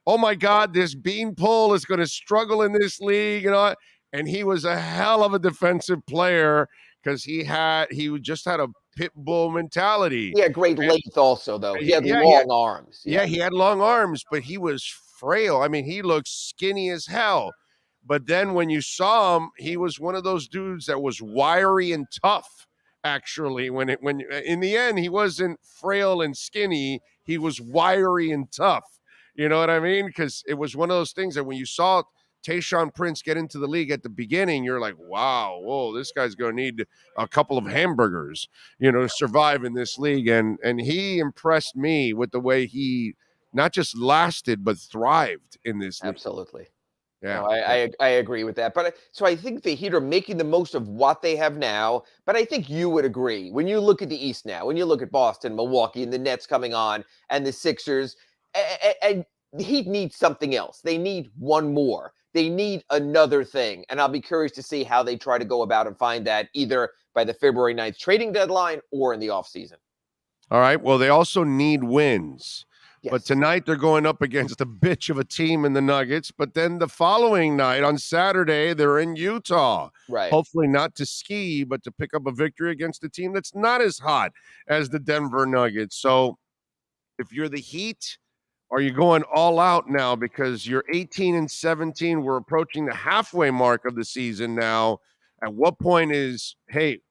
F: oh my God, this beanpole is going to struggle in this league, you know. And he was a hell of a defensive player because he just had a pit bull mentality.
I: He had great length also, though. He had long arms.
F: Yeah, he had long arms, but he was frail. I mean, he looked skinny as hell. But then when you saw him, he was one of those dudes that was wiry and tough. Actually, when in the end, he wasn't frail and skinny. He was wiry and tough. You know what I mean? Because it was one of those things that when you saw Tayshaun Prince get into the league at the beginning, you're like, wow, whoa, this guy's going to need a couple of hamburgers, you know, to survive in this league. And he impressed me with the way he not just lasted, but thrived in this league.
I: Absolutely.
F: Yeah,
I: no, I agree with that. But so I think the Heat are making the most of what they have now. But I think you would agree when you look at the East now, when you look at Boston, Milwaukee, and the Nets coming on, and the Sixers, and the Heat need something else. They need one more. They need another thing. And I'll be curious to see how they try to go about and find that either by the February 9th trading deadline or in the offseason.
F: All right. Well, they also need wins.
I: Yes.
F: But tonight they're going up against a bitch of a team in the Nuggets. But then the following night on Saturday, they're in Utah.
I: Right.
F: Hopefully not to ski, but to pick up a victory against a team that's not as hot as the Denver Nuggets. So if you're the Heat, are you going all out now because you're 18-17? We're approaching the halfway mark of the season now. At what point is, hey,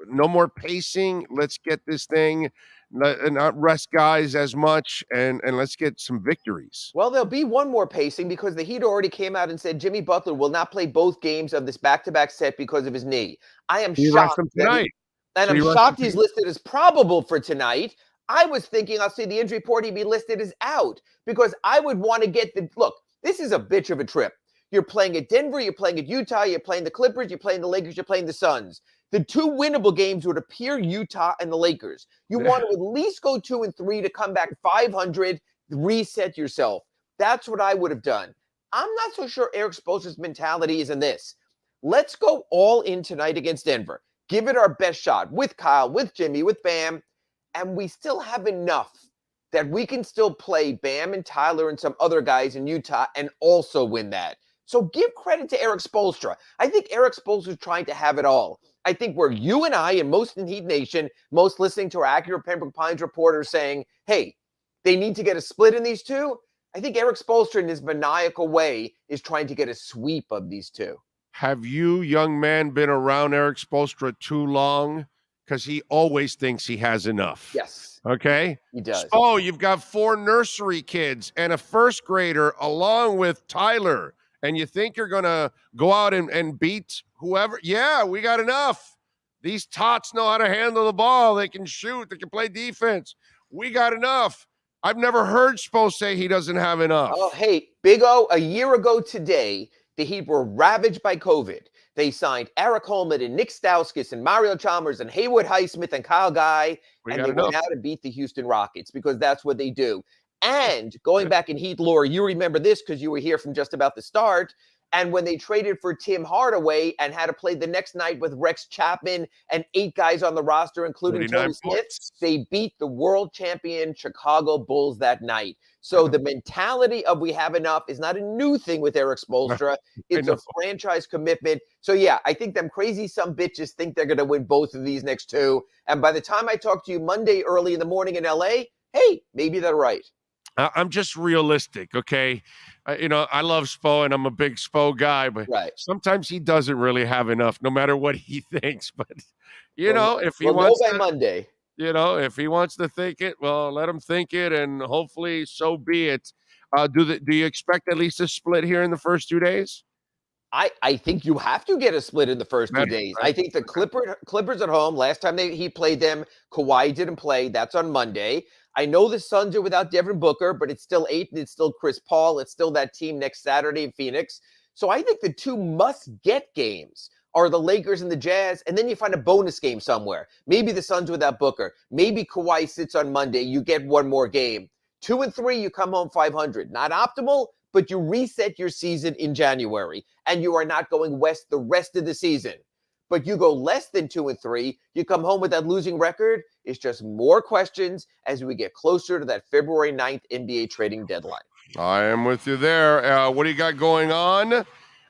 F: no more pacing. Let's get this thing, not rest guys as much, and let's get some victories.
I: Well, there'll be one more pacing because the Heat already came out and said Jimmy Butler will not play both games of this back-to-back set because of his knee. I am shocked. I'm shocked he's listed as probable for tonight. I was thinking, I'll see the injury report, he'd be listed as out because I would want to get look, this is a bitch of a trip. You're playing at Denver, you're playing at Utah, you're playing the Clippers, you're playing the Lakers, you're playing the Suns. The two winnable games would appear Utah and the Lakers. You want to at least go 2-3 to come back 500, reset yourself. That's what I would have done. I'm not so sure Eric Spoelstra's mentality is in this. Let's go all in tonight against Denver. Give it our best shot with Kyle, with Jimmy, with Bam. And we still have enough that we can still play Bam and Tyler and some other guys in Utah and also win that. So give credit to Eric Spoelstra. I think Eric Spoelstra is trying to have it all. I think where you and I and most in Heat Nation, most listening to our accurate Pembroke Pines reporters saying, hey, they need to get a split in these two. I think Eric Spoelstra in his maniacal way is trying to get a sweep of these two.
F: Have you, young man, been around Eric Spoelstra too long? Because he always thinks he has enough.
I: Yes.
F: Okay?
I: He does.
F: Oh, you've got 4 nursery kids and a first grader along with Tyler. And you think you're going to go out and beat whoever? Yeah, we got enough. These tots know how to handle the ball. They can shoot. They can play defense. We got enough. I've never heard Spo say he doesn't have enough.
I: Oh, hey, Big O, a year ago today, the Heat were ravaged by COVID. They signed Eric Holman and Nick Stauskas and Mario Chalmers and Haywood Highsmith and Kyle Guy, and they went out and beat the Houston Rockets because that's what they do. And going back in Heat lore, you remember this because you were here from just about the start. And when they traded for Tim Hardaway and had to play the next night with Rex Chapman and 8 guys on the roster, including Tony Smith, they beat the world champion Chicago Bulls that night. So the mentality of we have enough is not a new thing with Eric Spoelstra. It's a franchise commitment. So, yeah, I think them crazy some bitches think they're going to win both of these next 2. And by the time I talk to you Monday early in the morning in L.A., hey, maybe they're right.
F: I'm just realistic, okay? I love Spo, and I'm a big Spo guy, but sometimes he doesn't really have enough, no matter what he thinks. But, if he wants
I: by Monday.
F: If he wants to think it, well, let him think it, and hopefully so be it. Do you expect at least a split here in the first 2 days?
I: I think you have to get a split in the first 2 days. I think the Clippers at home, last time he played them, Kawhi didn't play. That's on Monday. I know the Suns are without Devin Booker, but it's still Ayton, it's still Chris Paul, it's still that team next Saturday in Phoenix. So I think the two must-get games are the Lakers and the Jazz, and then you find a bonus game somewhere. Maybe the Suns without Booker. Maybe Kawhi sits on Monday. You get one more game. 2 and 3, you come home 500. Not optimal, but you reset your season in January, and you are not going west the rest of the season. But you go less than 2 and 3, you come home with that losing record. It's just more questions as we get closer to that February 9th NBA trading deadline.
F: I am with you there. What do you got going on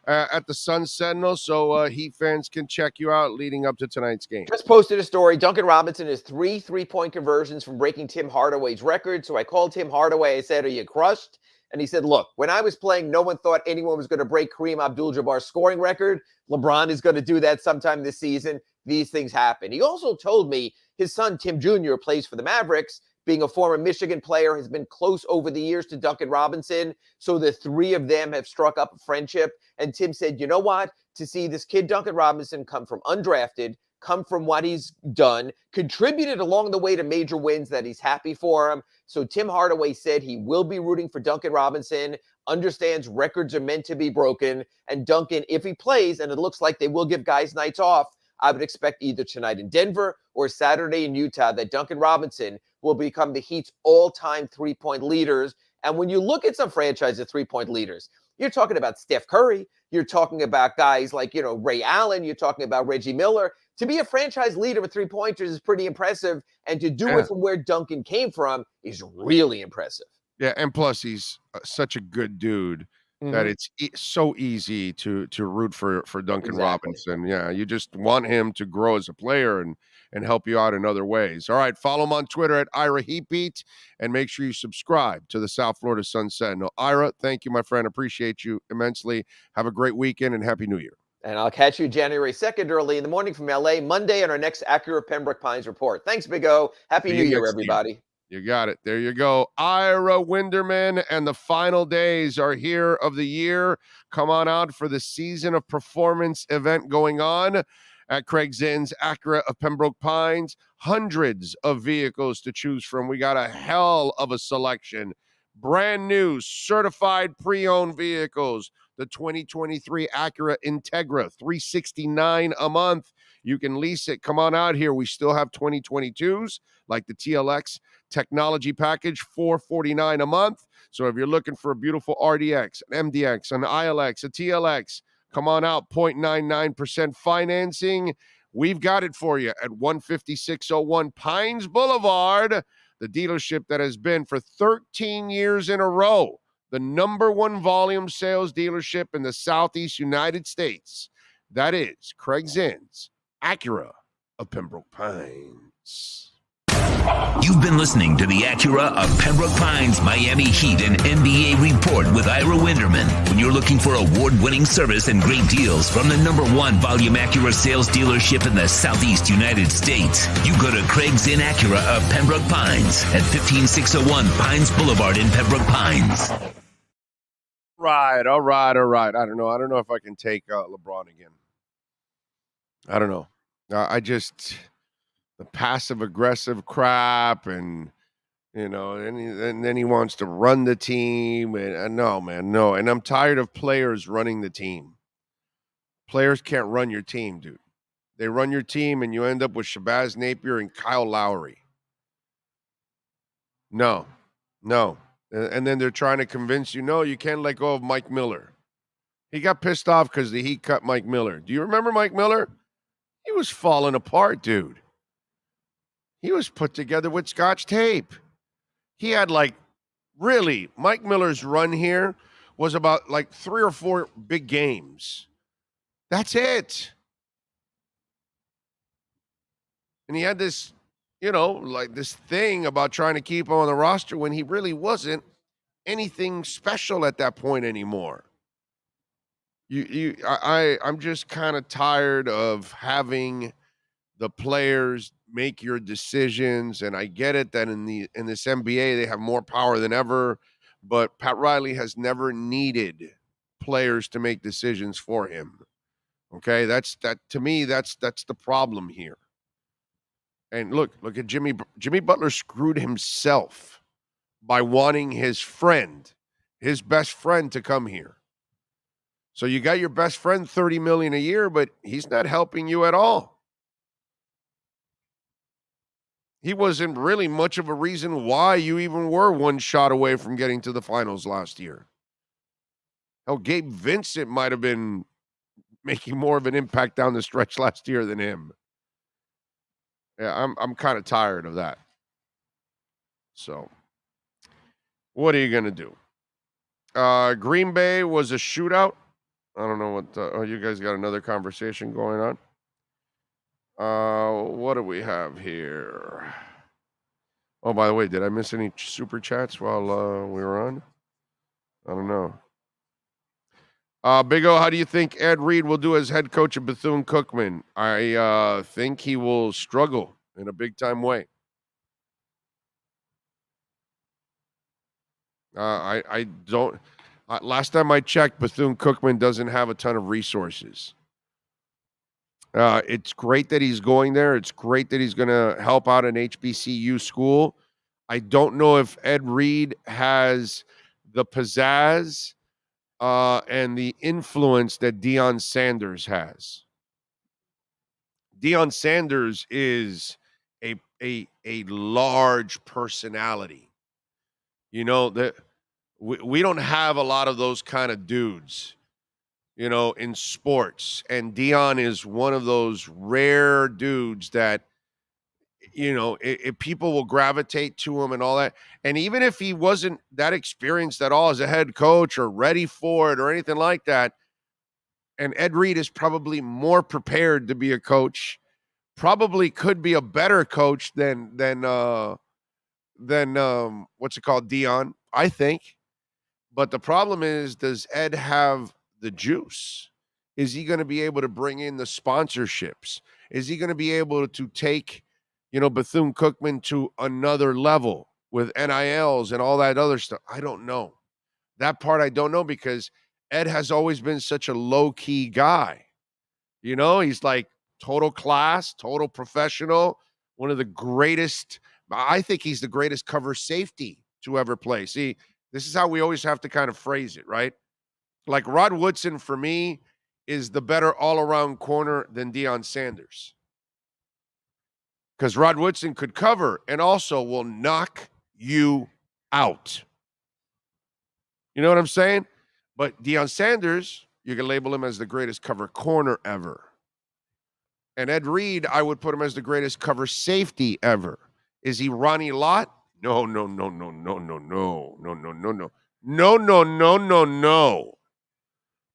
F: at the Sun Sentinel so Heat fans can check you out leading up to tonight's game?
I: Just posted a story. Duncan Robinson has 3 3-point conversions from breaking Tim Hardaway's record. So I called Tim Hardaway. I said, are you crushed? And he said, look, when I was playing, no one thought anyone was going to break Kareem Abdul-Jabbar's scoring record. LeBron is going to do that sometime this season. These things happen. He also told me his son, Tim Jr., plays for the Mavericks. Being a former Michigan player, has been close over the years to Duncan Robinson. So the three of them have struck up a friendship. And Tim said, you know what? To see this kid, Duncan Robinson, come from undrafted, come from what he's done, contributed along the way to major wins, that he's happy for him. So Tim Hardaway said he will be rooting for Duncan Robinson, understands records are meant to be broken. And Duncan, if he plays, and it looks like they will give guys nights off, I would expect either tonight in Denver or Saturday in Utah that Duncan Robinson will become the Heat's all-time three-point leaders. And when you look at some franchises three-point leaders, you're talking about Steph Curry, you're talking about guys like, Ray Allen, you're talking about Reggie Miller. To be a franchise leader with three-pointers is pretty impressive, and to do it from where Duncan came from is really impressive.
F: Yeah, and plus he's such a good dude that it's so easy to root for Duncan Robinson. Yeah, you just want him to grow as a player and help you out in other ways. All right, follow him on Twitter at Ira Heatbeat, and make sure you subscribe to the South Florida Sun Sentinel. Ira, thank you, my friend. Appreciate you immensely. Have a great weekend and Happy New Year.
I: And I'll catch you January 2nd early in the morning from LA, Monday on our next Acura Pembroke Pines report. Thanks, Big O. Happy New Year, everybody.
F: You got it. There you go. Ira Winderman, and the final days are here of the year. Come on out for the Season of Performance event going on at Craig Zinn's Acura of Pembroke Pines. Hundreds of vehicles to choose from. We got a hell of a selection. Brand new, certified pre-owned vehicles. The 2023 Acura Integra, $369 a month. You can lease it. Come on out here. We still have 2022s, like the TLX Technology Package, $449 a month. So if you're looking for a beautiful RDX, an MDX, an ILX, a TLX, come on out. 0.99% financing. We've got it for you at 15601 Pines Boulevard, the dealership that has been for 13 years in a row the #1 volume sales dealership in the Southeast United States. That is Craig Zinn's Acura of Pembroke Pines.
B: You've been listening to the Acura of Pembroke Pines Miami Heat and NBA Report with Ira Winderman. When you're looking for award-winning service and great deals from the #1 volume Acura sales dealership in the Southeast United States, you go to Craig Zinn Acura of Pembroke Pines at 15601 Pines Boulevard in Pembroke Pines.
F: Right, all right. I don't know if I can take LeBron again. I don't know. The passive-aggressive crap, and and then he wants to run the team, and no, man, no. And I'm tired of players running the team. Players can't run your team, dude. They run your team, and you end up with Shabazz Napier and Kyle Lowry. No. And then they're trying to convince you, no, you can't let go of Mike Miller. He got pissed off because the Heat cut Mike Miller. Do you remember Mike Miller? He was falling apart, dude. He was put together with Scotch tape. He had Mike Miller's run here was about 3 or 4 big games. That's it. And he had this, this thing about trying to keep him on the roster when he really wasn't anything special at that point anymore. I'm just kind of tired of having the players make your decisions, and I get it that in this NBA they have more power than ever, but Pat Riley has never needed players to make decisions for him. Okay, to me that's the problem here. And look at Jimmy. Jimmy Butler screwed himself by wanting his best friend, to come here. So you got your best friend $30 million a year, but he's not helping you at all. He wasn't really much of a reason why you even were one shot away from getting to the finals last year. Hell, Gabe Vincent might have been making more of an impact down the stretch last year than him. Yeah, I'm kind of tired of that. So, what are you going to do? Green Bay was a shootout. I don't know what. You guys got another conversation going on. What do we have here? Oh, by the way, did I miss any super chats while we were on? I don't know. Big O, how do you think Ed Reed will do as head coach of Bethune-Cookman? I think he will struggle in a big-time way. I don't. Last time I checked, Bethune-Cookman doesn't have a ton of resources. It's great that he's going there. It's great that he's going to help out an HBCU school. I don't know if Ed Reed has the pizzazz and the influence that Deion Sanders has. Deion Sanders is a large personality. You know, that we don't have a lot of those kind of dudes, you know, in sports. And Deion is one of those rare dudes that, you know, people will gravitate to him and all that. And even if he wasn't that experienced at all as a head coach or ready for it or anything like that, and Ed Reed is probably more prepared to be a coach, probably could be a better coach than what's it called, Deion, I think. But the problem is, does Ed have the juice? Is he going to be able to bring in the sponsorships? Is he going to be able to take, you know, Bethune-Cookman to another level with NILs and all that other stuff? I don't know. That part I don't know, because Ed has always been such a low-key guy. You know, he's like total class, total professional, one of the greatest. I think he's the greatest cover safety to ever play. See, this is how we always have to kind of phrase it, right? Like Rod Woodson, for me, is the better all-around corner than Deion Sanders. Because Rod Woodson could cover and also will knock you out. You know what I'm saying? But Deion Sanders, you can label him as the greatest cover corner ever. And Ed Reed, I would put him as the greatest cover safety ever. Is he Ronnie Lott? No.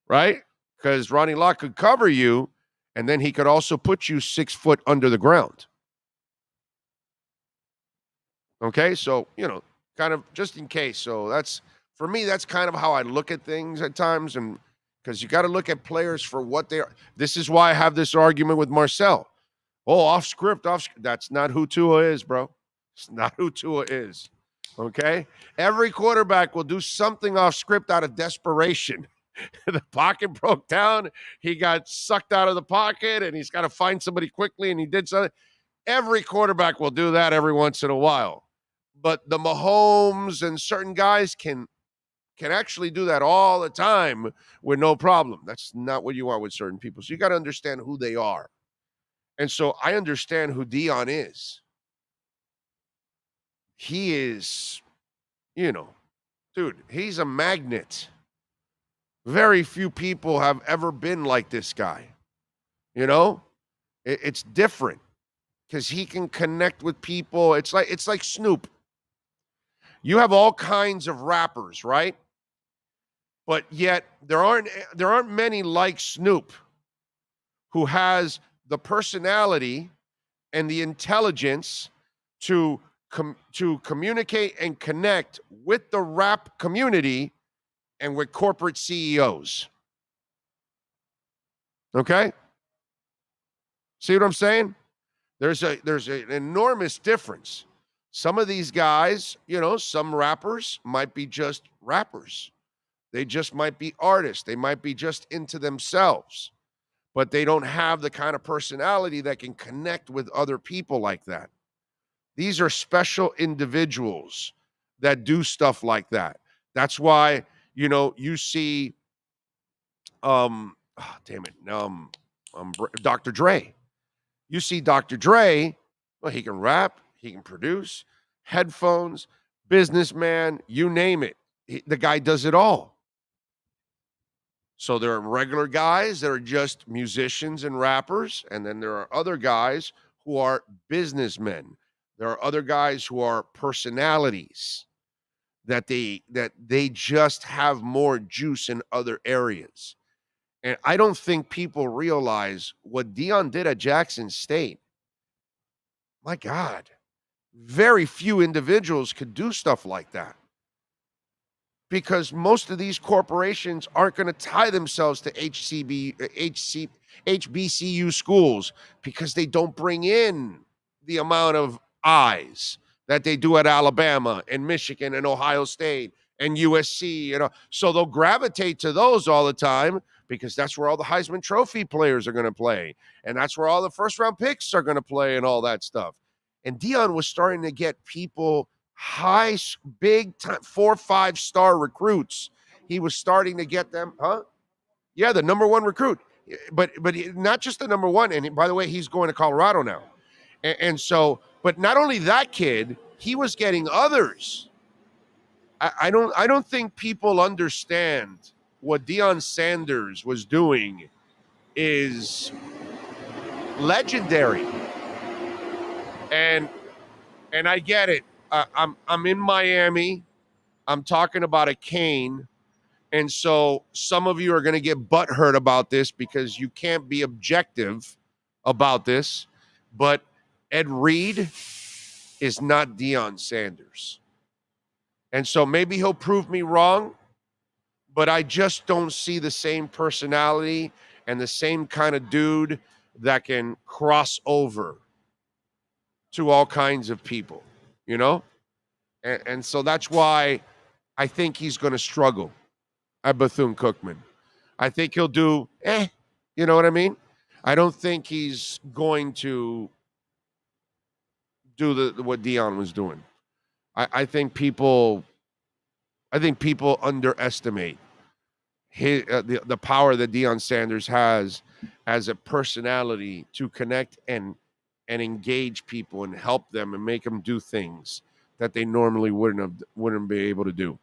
F: Right? Because Ronnie Lott could cover you, and then he could also put you 6 foot under the ground. Okay, so, you know, kind of just in case. So that's, for me, that's kind of how I look at things at times, and because you got to look at players for what they are. This is why I have this argument with Marcel. Oh, off script. That's not who Tua is, bro. It's not who Tua is. Okay? Every quarterback will do something off script out of desperation. The pocket broke down. He got sucked out of the pocket, and he's got to find somebody quickly, and he did something. Every quarterback will do that every once in a while. But the Mahomes and certain guys can actually do that all the time with no problem. That's not what you want with certain people. So you got to understand who they are. And so I understand who Deion is. He is, you know, dude, he's a magnet. Very few people have ever been like this guy. You know, it's different because he can connect with people. It's like Snoop. You have all kinds of rappers, right? But yet there aren't many like Snoop who has the personality and the intelligence to communicate and connect with the rap community and with corporate CEOs. Okay? See what I'm saying? There's an enormous difference. Some of these guys, you know, some rappers might be just rappers. They just might be artists. They might be just into themselves. but they don't have the kind of personality that can connect with other people like that. These are special individuals that do stuff like that. That's why, you see, Dr. Dre. You see Dr. Dre, well, he can rap, he can produce, headphones, businessman, you name it. The guy does it all. So there are regular guys that are just musicians and rappers, and then there are other guys who are businessmen. There are other guys who are personalities that they just have more juice in other areas. And I don't think people realize what Deion did at Jackson State. My God, very few individuals could do stuff like that, because most of these corporations aren't going to tie themselves to HBCU schools because they don't bring in the amount of eyes that they do at Alabama and Michigan and Ohio State and USC. So they'll gravitate to those all the time because that's where all the Heisman Trophy players are going to play, and that's where all the first-round picks are going to play and all that stuff. And Deion was starting to get people high, big time, 4 or 5-star recruits. He was starting to get them, Yeah, the number one recruit, but not just the number one. And by the way, he's going to Colorado now, and so. But not only that kid, he was getting others. I don't think people understand what Deion Sanders was doing is legendary. And I get it. I'm in Miami. I'm talking about a cane. And so some of you are going to get butthurt about this because you can't be objective about this. But Ed Reed is not Deion Sanders. And so maybe he'll prove me wrong, but I just don't see the same personality and the same kind of dude that can cross over to all kinds of people, And so that's why I think he's going to struggle at Bethune-Cookman. I think he'll do, you know what I mean? I don't think he's going to do what Deion was doing. I think people underestimate the power that Deion Sanders has as a personality to connect and engage people and help them and make them do things that they normally wouldn't be able to do.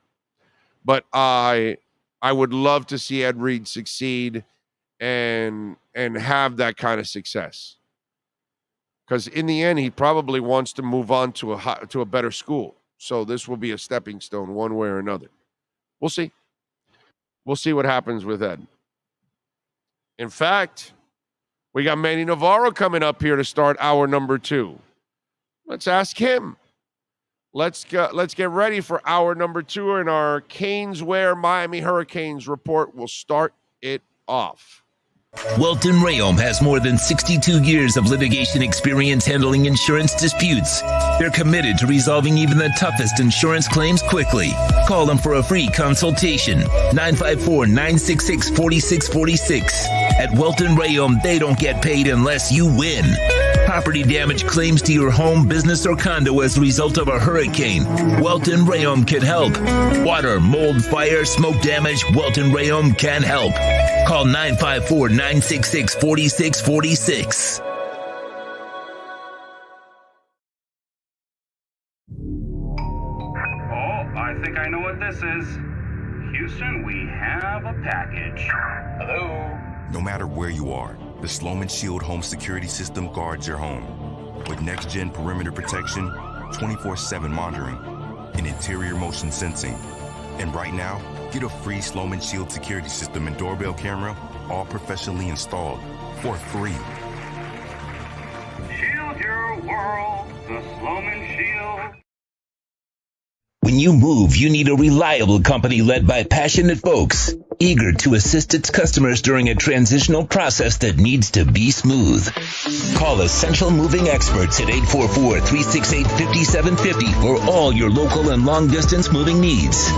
F: But I would love to see Ed Reed succeed and have that kind of success. Because in the end, he probably wants to move on to a better school. So this will be a stepping stone one way or another. We'll see. We'll see what happens with Ed. In fact, we got Manny Navarro coming up here to start hour number 2. Let's ask him. Let's get ready for hour number 2, and our Caneswear Miami Hurricanes report will start it off.
B: Welton Rayom has more than 62 years of litigation experience handling insurance disputes. They're committed to resolving even the toughest insurance claims quickly. Call them for a free consultation. 954-966-4646. At Welton Rayom, they don't get paid unless you win. Property damage claims to your home, business, or condo as a result of a hurricane. Welton Rayom can help. Water, mold, fire, smoke damage, Welton Rayom can help. Call 954-966-4646.
D: I think I know what this is. Houston, we have a package. Hello?
E: No matter where you are, the Sloman Shield home security system guards your home. With next-gen perimeter protection, 24/7 monitoring, and interior motion sensing. And right now, get a free Sloman Shield security system and doorbell camera, all professionally installed, for free.
D: Shield your world, the Sloman Shield.
B: When you move, you need a reliable company led by passionate folks, eager to assist its customers during a transitional process that needs to be smooth. Call Essential Moving Experts at 844-368-5750 for all your local and long-distance moving needs.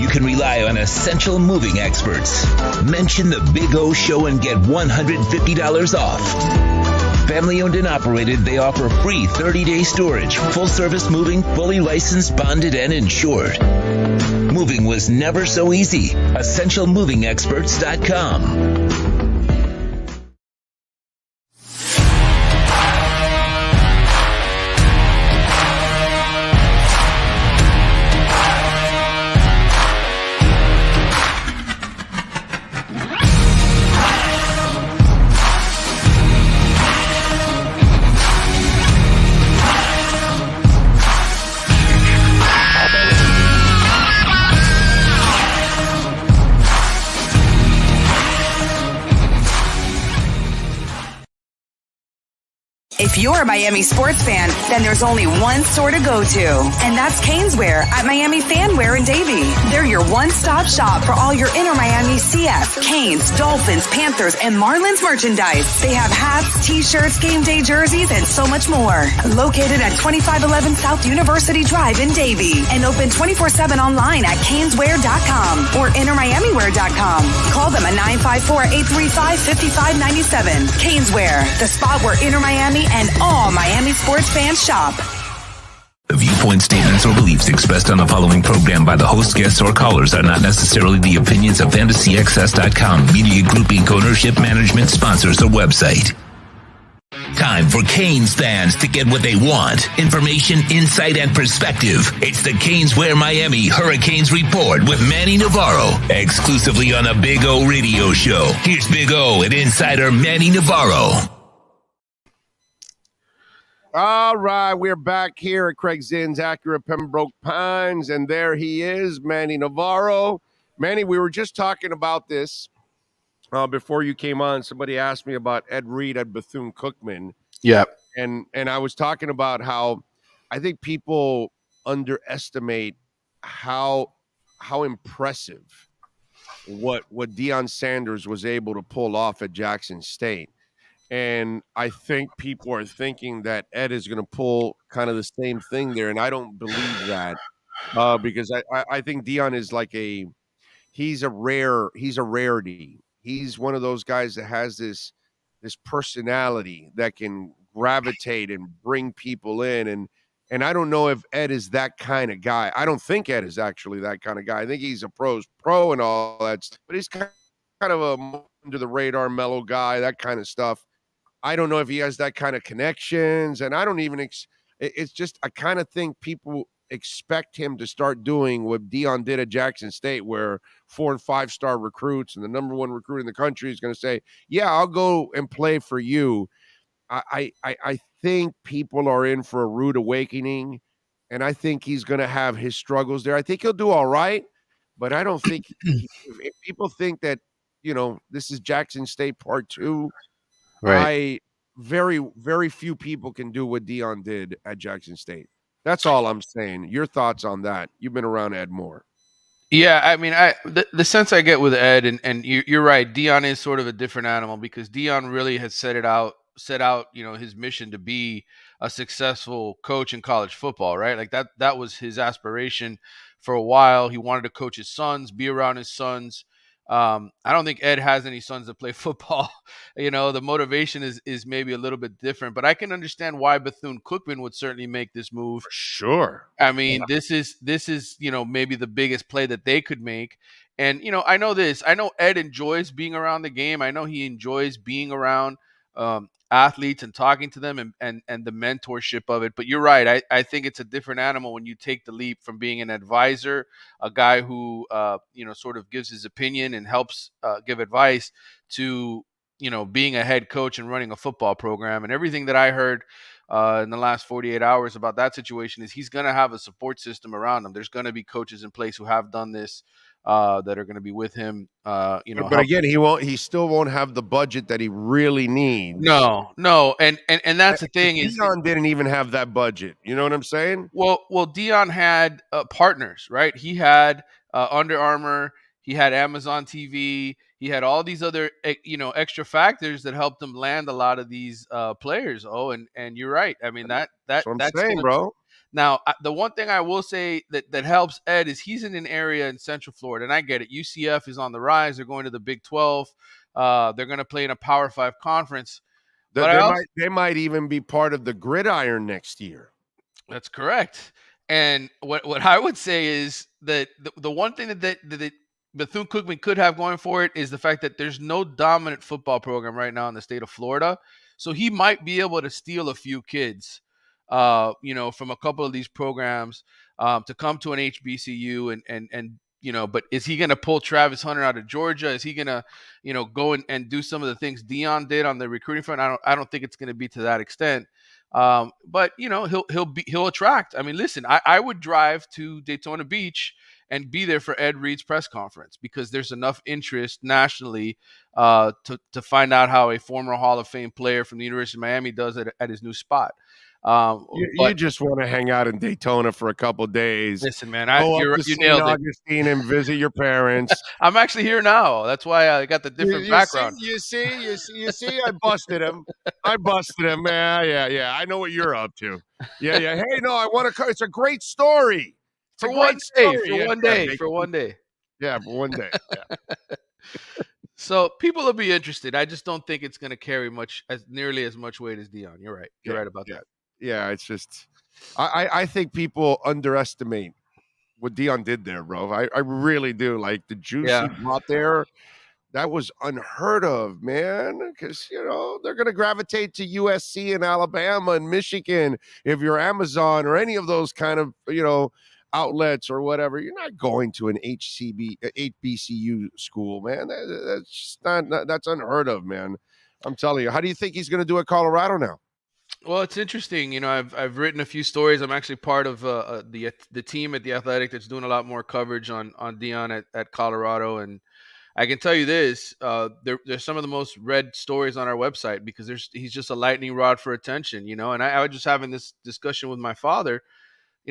B: You can rely on essential moving experts. Mention the Big O Show and get $150 off. Family owned and operated, they offer free 30-day storage, full service moving, fully licensed, bonded, and insured. Moving was never so easy. EssentialMovingExperts.com.
C: If you're a Miami sports fan, then there's only one store to go to, and that's Caneswear at Miami Fanwear in Davie. They're your one-stop shop for all your inner Miami CF, Canes, Dolphins, Panthers, and Marlins merchandise. They have hats, t-shirts, game day jerseys, and so much more. Located at 2511 South University Drive in Davie, and open 24/7 online at caneswear.com or innermiamiwear.com. Call them at 954-835-5597. Caneswear, the spot where Inner Miami and all Miami sports fans shop.
B: The viewpoints, statements, or beliefs expressed on the following program by the host, guests, or callers are not necessarily the opinions of FantasyXS.com, Media Group Inc. ownership, management, sponsors, or website. Time for Canes fans to get what they want. Information, insight, and perspective. It's the Caneswear Miami Hurricanes Report with Manny Navarro, exclusively on the Big O Radio Show. Here's Big O and insider Manny Navarro.
F: All right, we're back here at Craig Zinn's Acura Pembroke Pines, and there he is, Manny Navarro. Manny, we were just talking about this before you came on. Somebody asked me about Ed Reed at Bethune-Cookman.
J: Yeah.
F: And I was talking about how I think people underestimate how impressive what Deion Sanders was able to pull off at Jackson State. And I think people are thinking that Ed is going to pull kind of the same thing there. And I don't believe that because I think Deion is like he's a rarity. He's one of those guys that has this personality that can gravitate and bring people in. And I don't know if Ed is that kind of guy. I don't think Ed is actually that kind of guy. I think he's a pro and all that stuff, but he's kind of a under the radar mellow guy, that kind of stuff. I don't know if he has that kind of connections, and I don't even it's just I kind of think people expect him to start doing what Deion did at Jackson State, where 4- and 5-star recruits and the number one recruit in the country is going to say, yeah, I'll go and play for you. I think people are in for a rude awakening, and I think he's going to have his struggles there. I think he'll do all right, but I don't think if people think that, this is Jackson State Part 2, right. Very, very few people can do what Deion did at Jackson State. That's all I'm saying. Your thoughts on that? You've been around Ed more.
J: Yeah, I mean, the sense I get with Ed, and you're right, Deion is sort of a different animal because Deion really has set out, his mission to be a successful coach in college football, right? Like that was his aspiration for a while. He wanted to coach his sons, be around his sons. I don't think Ed has any sons that play football. The motivation is maybe a little bit different, but I can understand why Bethune-Cookman would certainly make this move.
F: For sure.
J: I mean, this is maybe the biggest play that they could make. And, I know this. I know Ed enjoys being around the game. I know he enjoys being around athletes and talking to them and the mentorship of it. But you're right. I think it's a different animal when you take the leap from being an advisor, a guy who, sort of gives his opinion and helps give advice, to, being a head coach and running a football program. And everything that I heard in the last 48 hours about that situation is he's going to have a support system around him. There's going to be coaches in place who have done this, that are going to be with him. But
F: again, he still won't have the budget that he really needs.
J: No. And that's the thing.
F: Deion didn't even have that budget. You know what I'm saying?
J: Well, Deion had partners, right? He had Under Armour. He had Amazon TV. He had all these other, extra factors that helped him land a lot of these players. Oh, and you're right. I mean, that's what I'm saying,
F: bro.
J: Now, the one thing I will say that helps Ed is he's in an area in Central Florida, and I get it. UCF is on the rise. They're going to the Big 12. They're going to play in a Power 5 conference. But
F: they might even be part of the gridiron next year.
J: That's correct. And what I would say is that the one thing that Bethune-Cookman could have going for it is the fact that there's no dominant football program right now in the state of Florida. So he might be able to steal a few kids, from a couple of these programs to come to an HBCU and but is he going to pull Travis Hunter out of Georgia? Is he going to, go and do some of the things Deion did on the recruiting front? I don't think it's going to be to that extent. But he'll attract. I mean, listen, I would drive to Daytona Beach and be there for Ed Reed's press conference because there's enough interest nationally to find out how a former Hall of Fame player from the University of Miami does it at his new spot.
F: You just want to hang out in Daytona for a couple days.
J: Listen, man,
F: you nailed Augustine and visit your parents.
J: I'm actually here now. That's why I got the different background.
F: You see, I busted him. Yeah. I know what you're up to. Yeah. Hey, no, I want to. It's a great story.
J: For one day. For one day.
F: Yeah, for one day. Yeah.
J: So people will be interested. I just don't think it's going to carry nearly as much weight as Deion. You're right. You're right about that.
F: Yeah, it's just I think people underestimate what Deion did there, bro. I really do. Like the juice he brought there, that was unheard of, man. Because they're gonna gravitate to USC and Alabama and Michigan if you're Amazon or any of those kind of outlets or whatever. You're not going to an HBCU school, man. That's just not that's unheard of, man. I'm telling you. How do you think he's gonna do at Colorado now?
J: Well, it's interesting. I've written a few stories. I'm actually part of the team at The Athletic that's doing a lot more coverage on Deion at Colorado. And I can tell you this, there's some of the most read stories on our website because he's just a lightning rod for attention, And I was just having this discussion with my father.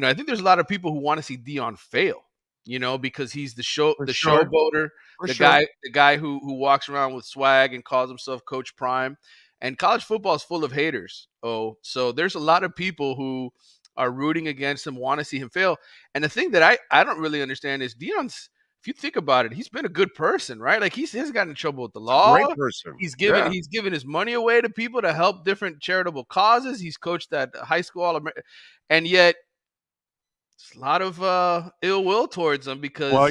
J: I think there's a lot of people who want to see Deion fail, because he's the showboater, the guy who walks around with swag and calls himself Coach Prime. And college football is full of haters. So there's a lot of people who are rooting against him, want to see him fail. And the thing that I don't really understand is Deion's, if you think about it, he's been a good person, right? Like he hasn't gotten in trouble with the law.
F: Great person.
J: He's given his money away to people to help different charitable causes. He's coached at high school, and yet there's a lot of ill will towards him because.
F: Well,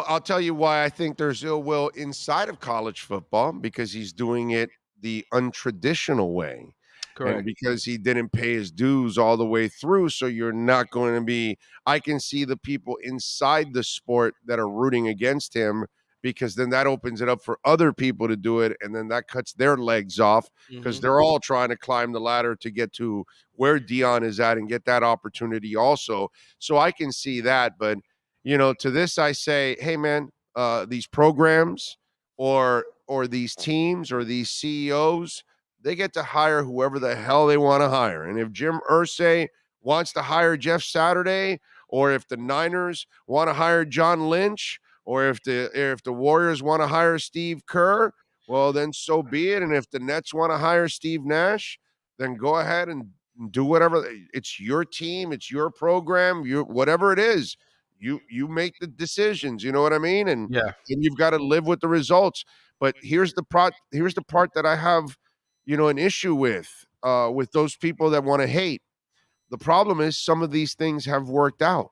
F: I'll tell you why I think there's ill will inside of college football because he's doing it the untraditional way.
J: Correct.
F: And because he didn't pay his dues all the way through. So you're not going to be, I can see the people inside the sport that are rooting against him because then that opens it up for other people to do it. And then that cuts their legs off because they're all trying to climb the ladder to get to where Deion is at and get that opportunity also. So I can see that. But, to this, I say, hey, man, these programs or these teams or these CEOs, they get to hire whoever the hell they want to hire. And if Jim Irsay wants to hire Jeff Saturday, or if the Niners want to hire John Lynch, or if the Warriors want to hire Steve Kerr, well, then so be it. And if the Nets want to hire Steve Nash, then go ahead and do whatever. It's your team. It's your program. Whatever it is, you make the decisions. You know what I mean? And you've got to live with the results. But here's the part that I have, an issue with those people that want to hate. The problem is some of these things have worked out.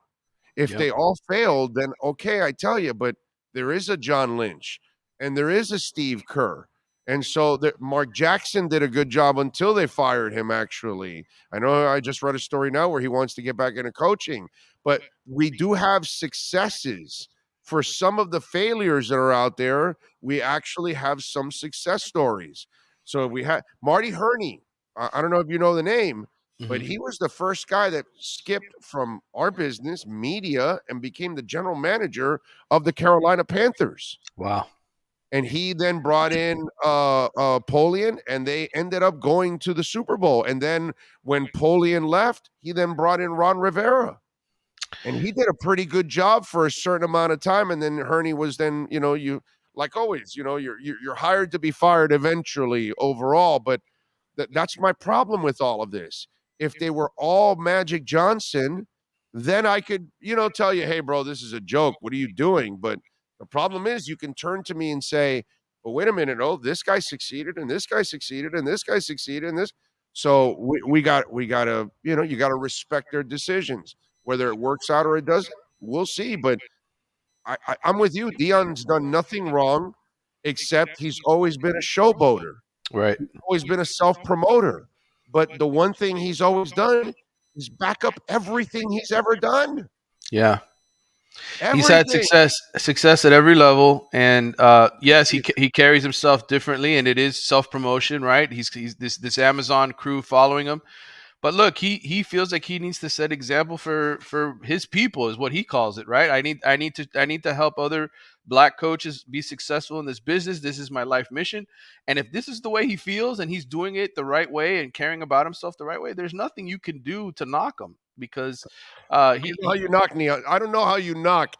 F: If they all failed, then okay, I tell you, but there is a John Lynch and there is a Steve Kerr. And so Mark Jackson did a good job until they fired him, actually. I know I just read a story now where he wants to get back into coaching. But we do have successes. For some of the failures that are out there, we actually have some success stories. So we had Marty Herney. I don't know if you know the name, but he was the first guy that skipped from our business, media, and became the general manager of the Carolina Panthers.
J: Wow.
F: And he then brought in Polian, and they ended up going to the Super Bowl. And then when Polian left, he then brought in Ron Rivera. And he did a pretty good job for a certain amount of time. And then Herney was then, you like always, you're hired to be fired eventually overall. But that's my problem with all of this If they were all Magic Johnson, then I could, tell you, hey, bro, this is a joke. What are you doing? But the problem is you can turn to me and say, well, wait a minute. Oh, this guy succeeded and this guy succeeded and this guy succeeded and this. So we got to, you got to respect their decisions, whether it works out or it doesn't. We'll see. But I'm with you. Deion's done nothing wrong, except he's always been a showboater.
J: Right.
F: Always been a self-promoter. But the one thing he's always done is back up everything he's ever done.
J: Yeah.
F: Everything.
J: He's had success at every level, and yes, he carries himself differently, and it is self-promotion, right? He's this Amazon crew following him. But look, he feels like he needs to set example for his people, is what he calls it, right? I need to help other black coaches be successful in this business. This is my life mission. And if this is the way he feels and he's doing it the right way and caring about himself the right way, there's nothing you can do to knock him, because
F: I don't know how you knock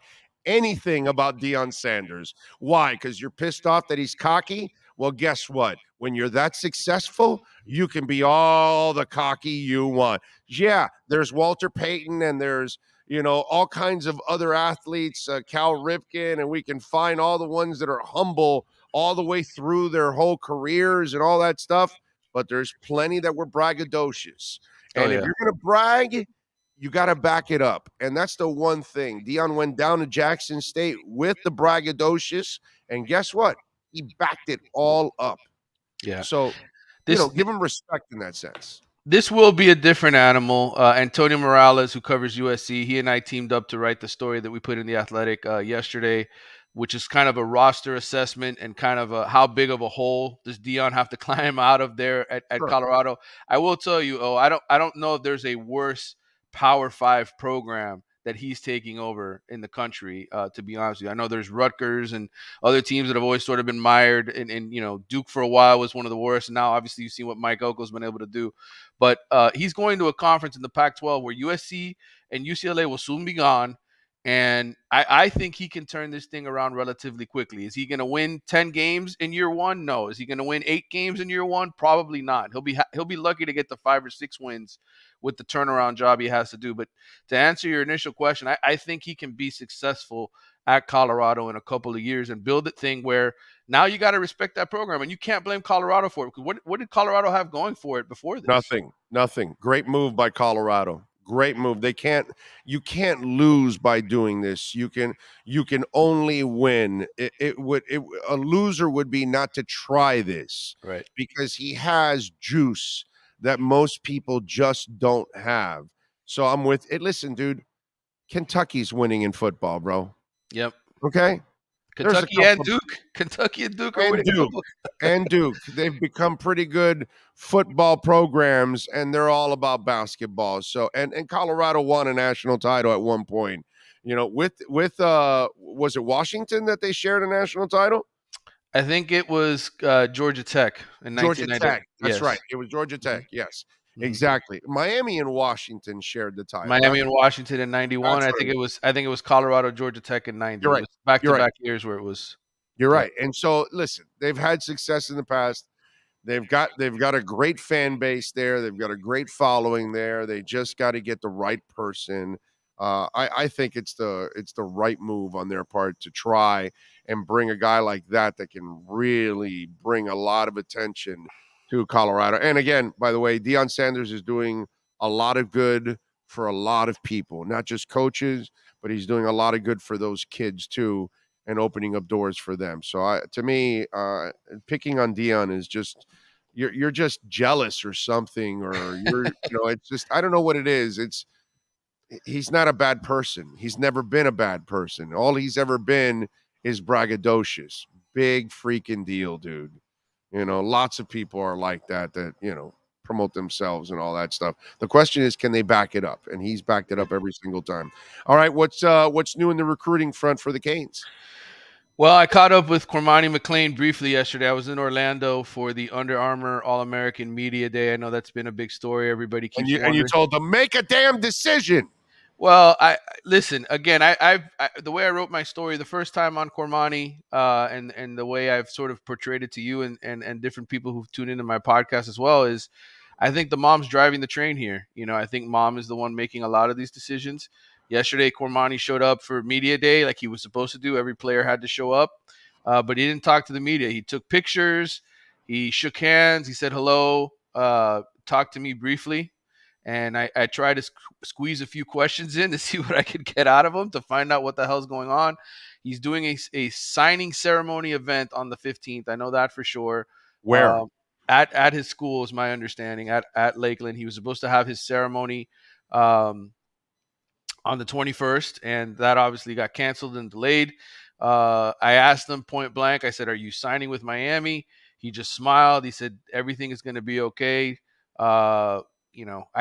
F: anything about Deion Sanders. Why? Because you're pissed off that he's cocky? Well, guess what? When you're that successful, you can be all the cocky you want. Yeah, there's Walter Payton and there's, all kinds of other athletes, Cal Ripken, and we can find all the ones that are humble all the way through their whole careers and all that stuff. But there's plenty that were braggadocious. And if you're going to brag, you got to back it up. And that's the one thing. Deion went down to Jackson State with the braggadocious, and guess what? He backed it all up.
J: Yeah.
F: So, give him respect in that sense.
J: This will be a different animal. Antonio Morales, who covers USC, he and I teamed up to write the story that we put in The Athletic yesterday, which is kind of a roster assessment and kind of how big of a hole does Deion have to climb out of there at
F: Sure.
J: Colorado. I will tell you, I don't know if there's a worse Power 5 program that he's taking over in the country, to be honest with you. I know there's Rutgers and other teams that have always sort of been mired, and Duke for a while was one of the worst. And now, obviously, you've seen what Mike Elko's been able to do. But he's going to a conference in the Pac-12 where USC and UCLA will soon be gone. And I think he can turn this thing around relatively quickly. Is he going to win 10 games in year one? No. Is he going to win 8 games in year one? Probably not. He'll be lucky to get the 5 or 6 wins with the turnaround job he has to do. But to answer your initial question, I think he can be successful at Colorado in a couple of years and build a thing where now you got to respect that program, and you can't blame Colorado for it. Because what did Colorado have going for it before this?
F: Nothing. Great move by Colorado. Great move. You can't lose by doing this. You can only win. A loser would be not to try this,
J: right?
F: Because he has juice that most people just don't have. So I'm with it. Listen, dude, Kentucky's winning in football, bro.
J: Yep.
F: Okay.
J: Kentucky and Duke
F: and Duke. They've become pretty good football programs, and they're all about basketball. So, and Colorado won a national title at one point. With was it Washington that they shared a national title?
J: I think it was Georgia Tech in 1990.
F: Georgia Tech. That's
J: yes.
F: right. It was Georgia Tech. Yes. Exactly. Miami and Washington shared the title.
J: Miami and Washington in 91.
F: That's
J: I think it was Colorado, Georgia Tech in 90.
F: You're right.
J: Back-to-back years where it was.
F: You're right. And so listen, they've had success in the past. They've got a great fan base there. They've got a great following there. They just got to get the right person. I think it's the right move on their part to try and bring a guy like that can really bring a lot of attention to Colorado. And again, by the way, Deion Sanders is doing a lot of good for a lot of people, not just coaches, but he's doing a lot of good for those kids too, and opening up doors for them. So to me, picking on Deion is just you're just jealous or something, or it's just, I don't know what it is. He's not a bad person. He's never been a bad person. All he's ever been is braggadocious. Big freaking deal, dude. Lots of people are like that, promote themselves and all that stuff. The question is, can they back it up? And he's backed it up every single time. All right, what's new in the recruiting front for the Canes?
J: Well, I caught up with Cormani McClain briefly yesterday. I was in Orlando for the Under Armour All-American Media Day. I know that's been a big story. Everybody keeps wondering.
F: And you told them, make a damn decision.
J: Well, listen again. I the way I wrote my story the first time on Cormani, and the way I've sort of portrayed it to you and different people who've tuned into my podcast as well is, I think the mom's driving the train here. I think mom is the one making a lot of these decisions. Yesterday, Cormani showed up for media day like he was supposed to do. Every player had to show up, but he didn't talk to the media. He took pictures. He shook hands. He said hello, talked to me briefly. And I tried to squeeze a few questions in to see what I could get out of him to find out what the hell's going on. He's doing a signing ceremony event on the 15th. I know that for sure.
F: Where?
J: At his school is my understanding, at Lakeland. He was supposed to have his ceremony on the 21st, and that obviously got canceled and delayed. I asked him point blank. I said, "Are you signing with Miami?" He just smiled. He said, "Everything is going to be okay." I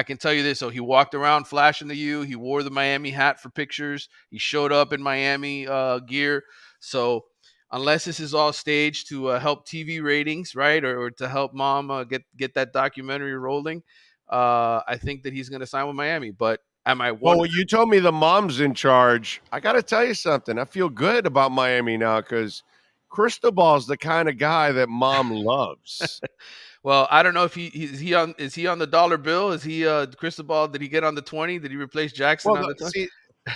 J: can tell you this. So he walked around flashing the U. He wore the Miami hat for pictures. He showed up in Miami gear. So unless this is all staged to help TV ratings, right, or to help mom get that documentary rolling, I think that he's going to sign with Miami. But am I one?
F: Well, you told me the mom's in charge. I got to tell you something. I feel good about Miami now because Cristobal's the kind of guy that mom loves.
J: Well, I don't know if is he on the dollar bill? Is he Cristobal? Did he get on the 20? Did he replace Jackson on the 20?
F: See,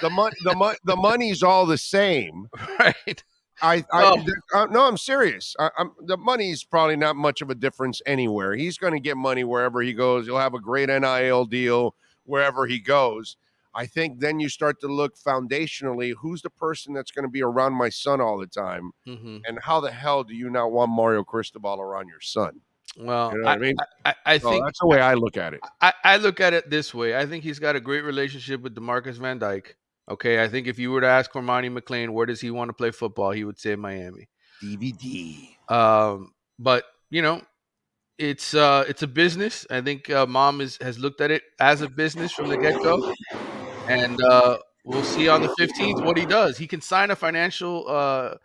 F: the money's all the same,
J: right?
F: No, I'm serious. The money's probably not much of a difference anywhere. He's going to get money wherever he goes. He'll have a great NIL deal wherever he goes. I think then you start to look foundationally, who's the person that's going to be around my son all the time?
J: Mm-hmm.
F: And how the hell do you not want Mario Cristobal around your son?
J: Well,
F: you know what I mean?
J: I think
F: that's the way I look at it.
J: I look at it this way. I think he's got a great relationship with DeMarcus Van Dyke. Okay, I think if you were to ask Cormani McClain where does he want to play football, he would say Miami.
F: DVD.
J: But it's a business. I think mom has looked at it as a business from the get-go, and we'll see on the 15th what he does. He can sign a financial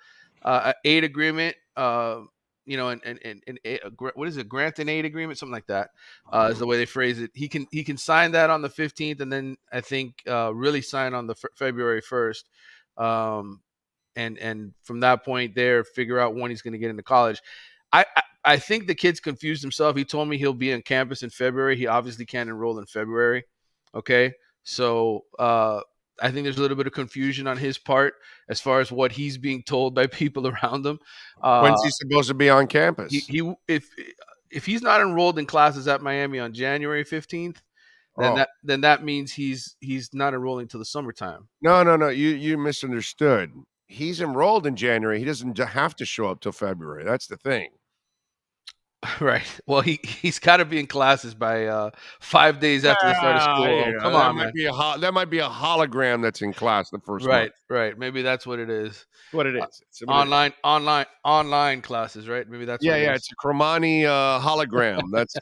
J: aid agreement. What is it? Grant and aid agreement, something like that, is the way they phrase it. He can sign that on the 15th, and then I think really sign on the February 1st, and from that point there, figure out when he's going to get into college. I think the kid's confused himself. He told me he'll be on campus in February. He obviously can't enroll in February. Okay, so I think there's a little bit of confusion on his part as far as what he's being told by people around him.
F: When's he supposed to be on campus?
J: If he's not enrolled in classes at Miami on January 15th, then that means he's not enrolling till the summertime.
F: No. You misunderstood. He's enrolled in January. He doesn't have to show up till February. That's the thing.
J: Right. Well, he's got to be in classes by 5 days after the start of school. Come on, man.
F: That might be a hologram that's in class the first month.
J: Right. Maybe that's what it is.
F: What it is. It's
J: online classes, right? Maybe that's what it is.
F: It's a Cromani hologram. That's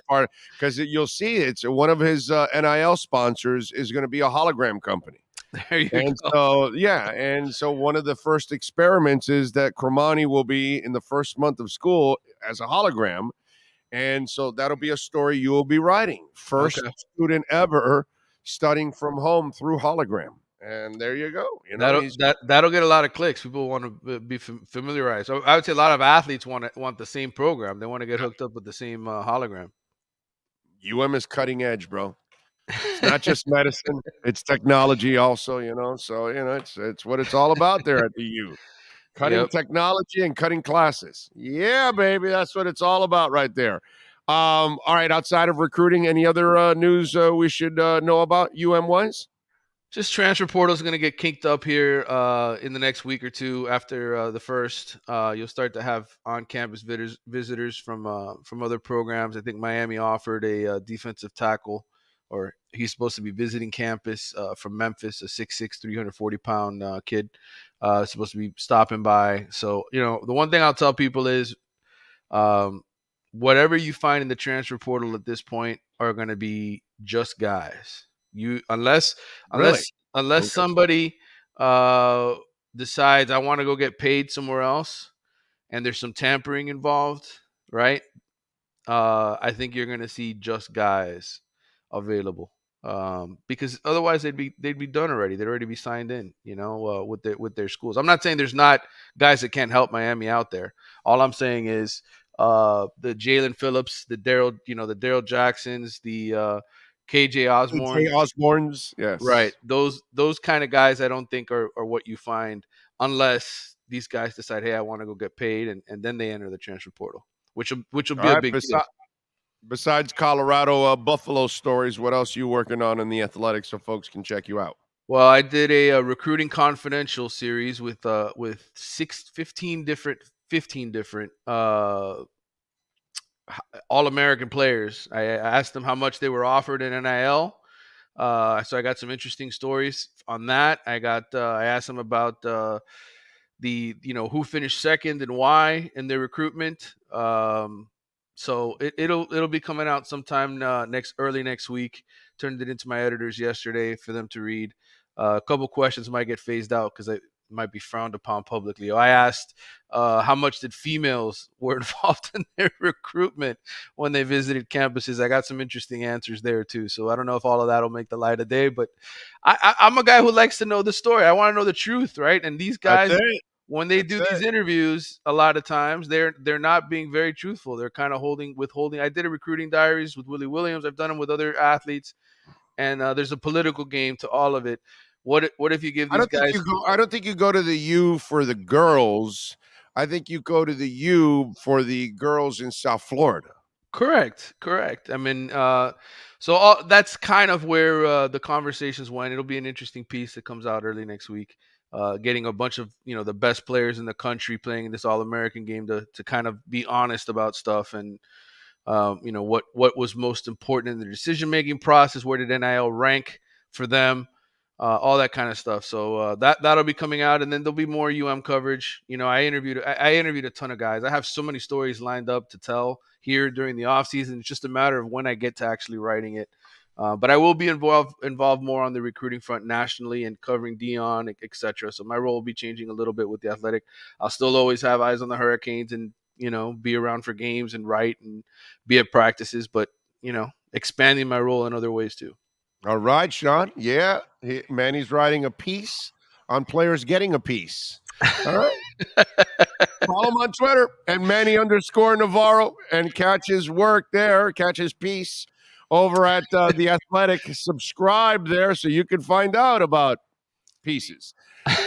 F: part because you'll see it's one of his NIL sponsors is going to be a hologram company.
J: There you go.
F: And so one of the first experiments is that Cromani will be in the first month of school as a hologram. And so that'll be a story you will be writing. First student ever studying from home through hologram. And there you go.
J: That'll get a lot of clicks. People want to be familiarized. So I would say a lot of athletes want the same program. They want to get hooked up with the same hologram.
F: is cutting edge, bro. It's not just medicine; it's technology also. So it's what it's all about there at the U. Cutting technology and cutting classes. Yeah, baby, that's what it's all about right there. All right. Outside of recruiting, any other news we should know about UM-wise?
J: Just transfer portal is going to get kinked up here in the next week or two after the first. You'll start to have on-campus visitors from other programs. I think Miami offered a defensive tackle, or he's supposed to be visiting campus from Memphis, a 6'6", 340-pound kid supposed to be stopping by. So, the one thing I'll tell people is whatever you find in the transfer portal at this point are going to be just guys. Unless somebody decides I want to go get paid somewhere else and there's some tampering involved, right? I think you're going to see just guys available because otherwise they'd be done already. They'd already be signed in, with their schools. I'm not saying there's not guys that can't help Miami out there. All I'm saying is the Jalen Phillips, the Daryl Jacksons, the KJ Osborne.
F: K. Osborne's, yes.
J: Right. Those kind of guys I don't think are what you find unless these guys decide, hey, I want to go get paid, and then they enter the transfer portal, which will be a big deal.
F: Besides Colorado Buffalo stories, what else are you working on in the Athletics so folks can check you out?
J: Well, I did a recruiting confidential series with 15 different All-American players. I asked them how much they were offered in NIL. So I got some interesting stories on that. I asked them about who finished second and why in their recruitment. So it'll be coming out sometime early next week. Turned it into my editors yesterday for them to read. A couple questions might get phased out because it might be frowned upon publicly. I asked how much did females were involved in their recruitment when they visited campuses. I got some interesting answers there too. So I don't know if all of that will make the light of day, but I'm a guy who likes to know the story. I want to know the truth, right? And these guys, when they do these interviews, a lot of times they're not being very truthful. They're kind of withholding. I did a recruiting diaries with Willie Williams. I've done them with other athletes, and there's a political game to all of it. What if you give these guys?
F: I don't think you go to the U for the girls. I think you go to the U for the girls in South Florida.
J: Correct. I mean, that's kind of where the conversations went. It'll be an interesting piece that comes out early next week. Getting a bunch of the best players in the country playing in this All-American game to kind of be honest about stuff and what was most important in the decision-making process. Where did NIL rank for them? All that kind of stuff. So that'll be coming out, and then there'll be more coverage. I interviewed a ton of guys. I have so many stories lined up to tell here during the off season. It's just a matter of when I get to actually writing it. But I will be involved more on the recruiting front nationally and covering Dion, etc. So my role will be changing a little bit with the Athletic. I'll still always have eyes on the Hurricanes and be around for games and write and be at practices, but expanding my role in other ways too.
F: All right, Sean. Yeah, Manny's writing a piece on players getting a piece. All right. Follow him on Twitter and Manny_Navarro and catch his work there, catch his piece over at The Athletic. Subscribe there so you can find out about pieces.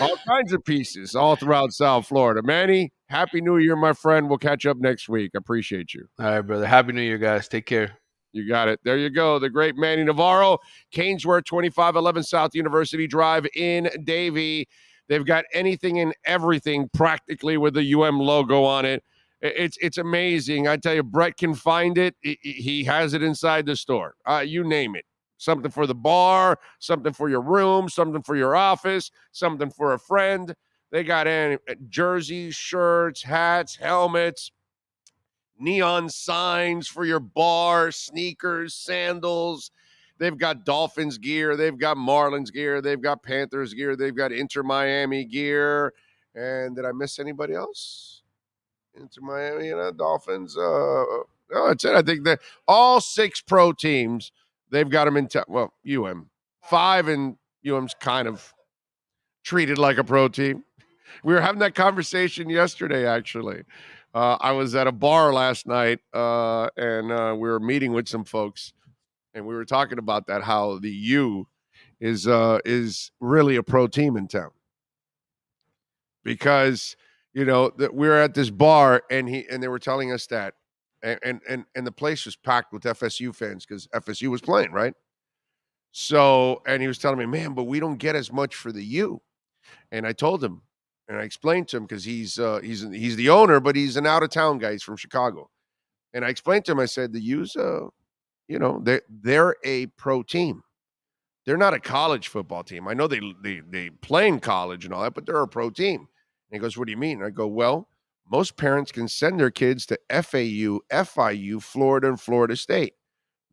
F: All kinds of pieces all throughout South Florida. Manny, Happy New Year, my friend. We'll catch up next week. Appreciate you.
J: All right, brother. Happy New Year, guys. Take care.
F: You got it. There you go. The great Manny Navarro, Canesworth, 2511 South University Drive in Davie. They've got anything and everything practically with the logo on it. It's amazing. I tell you, Brett can find it. He has it inside the store. You name it. Something for the bar, something for your room, something for your office, something for a friend. They got jerseys, shirts, hats, helmets, neon signs for your bar, sneakers, sandals. They've got Dolphins gear. They've got Marlins gear. They've got Panthers gear. They've got Inter Miami gear. And did I miss anybody else? Inter Miami, Dolphins. No, that's it. I think that all 6 pro teams, they've got them in well, UM. 5 and UM's kind of treated like a pro team. We were having that conversation yesterday, actually. I was at a bar last night, and we were meeting with some folks, and we were talking about that, how the U is really a pro team in town. Because, that we were at this bar, and they were telling us that, and the place was packed with FSU fans because FSU was playing, right? So, and he was telling me, man, but we don't get as much for the U. And I told him, and I explained to him because he's the owner, but he's an out-of-town guy. He's from Chicago. And I explained to him, I said, the U's, they're a pro team. They're not a college football team. I know they play in college and all that, but they're a pro team. And he goes, what do you mean? And I go, well, most parents can send their kids to FAU, FIU, Florida, and Florida State.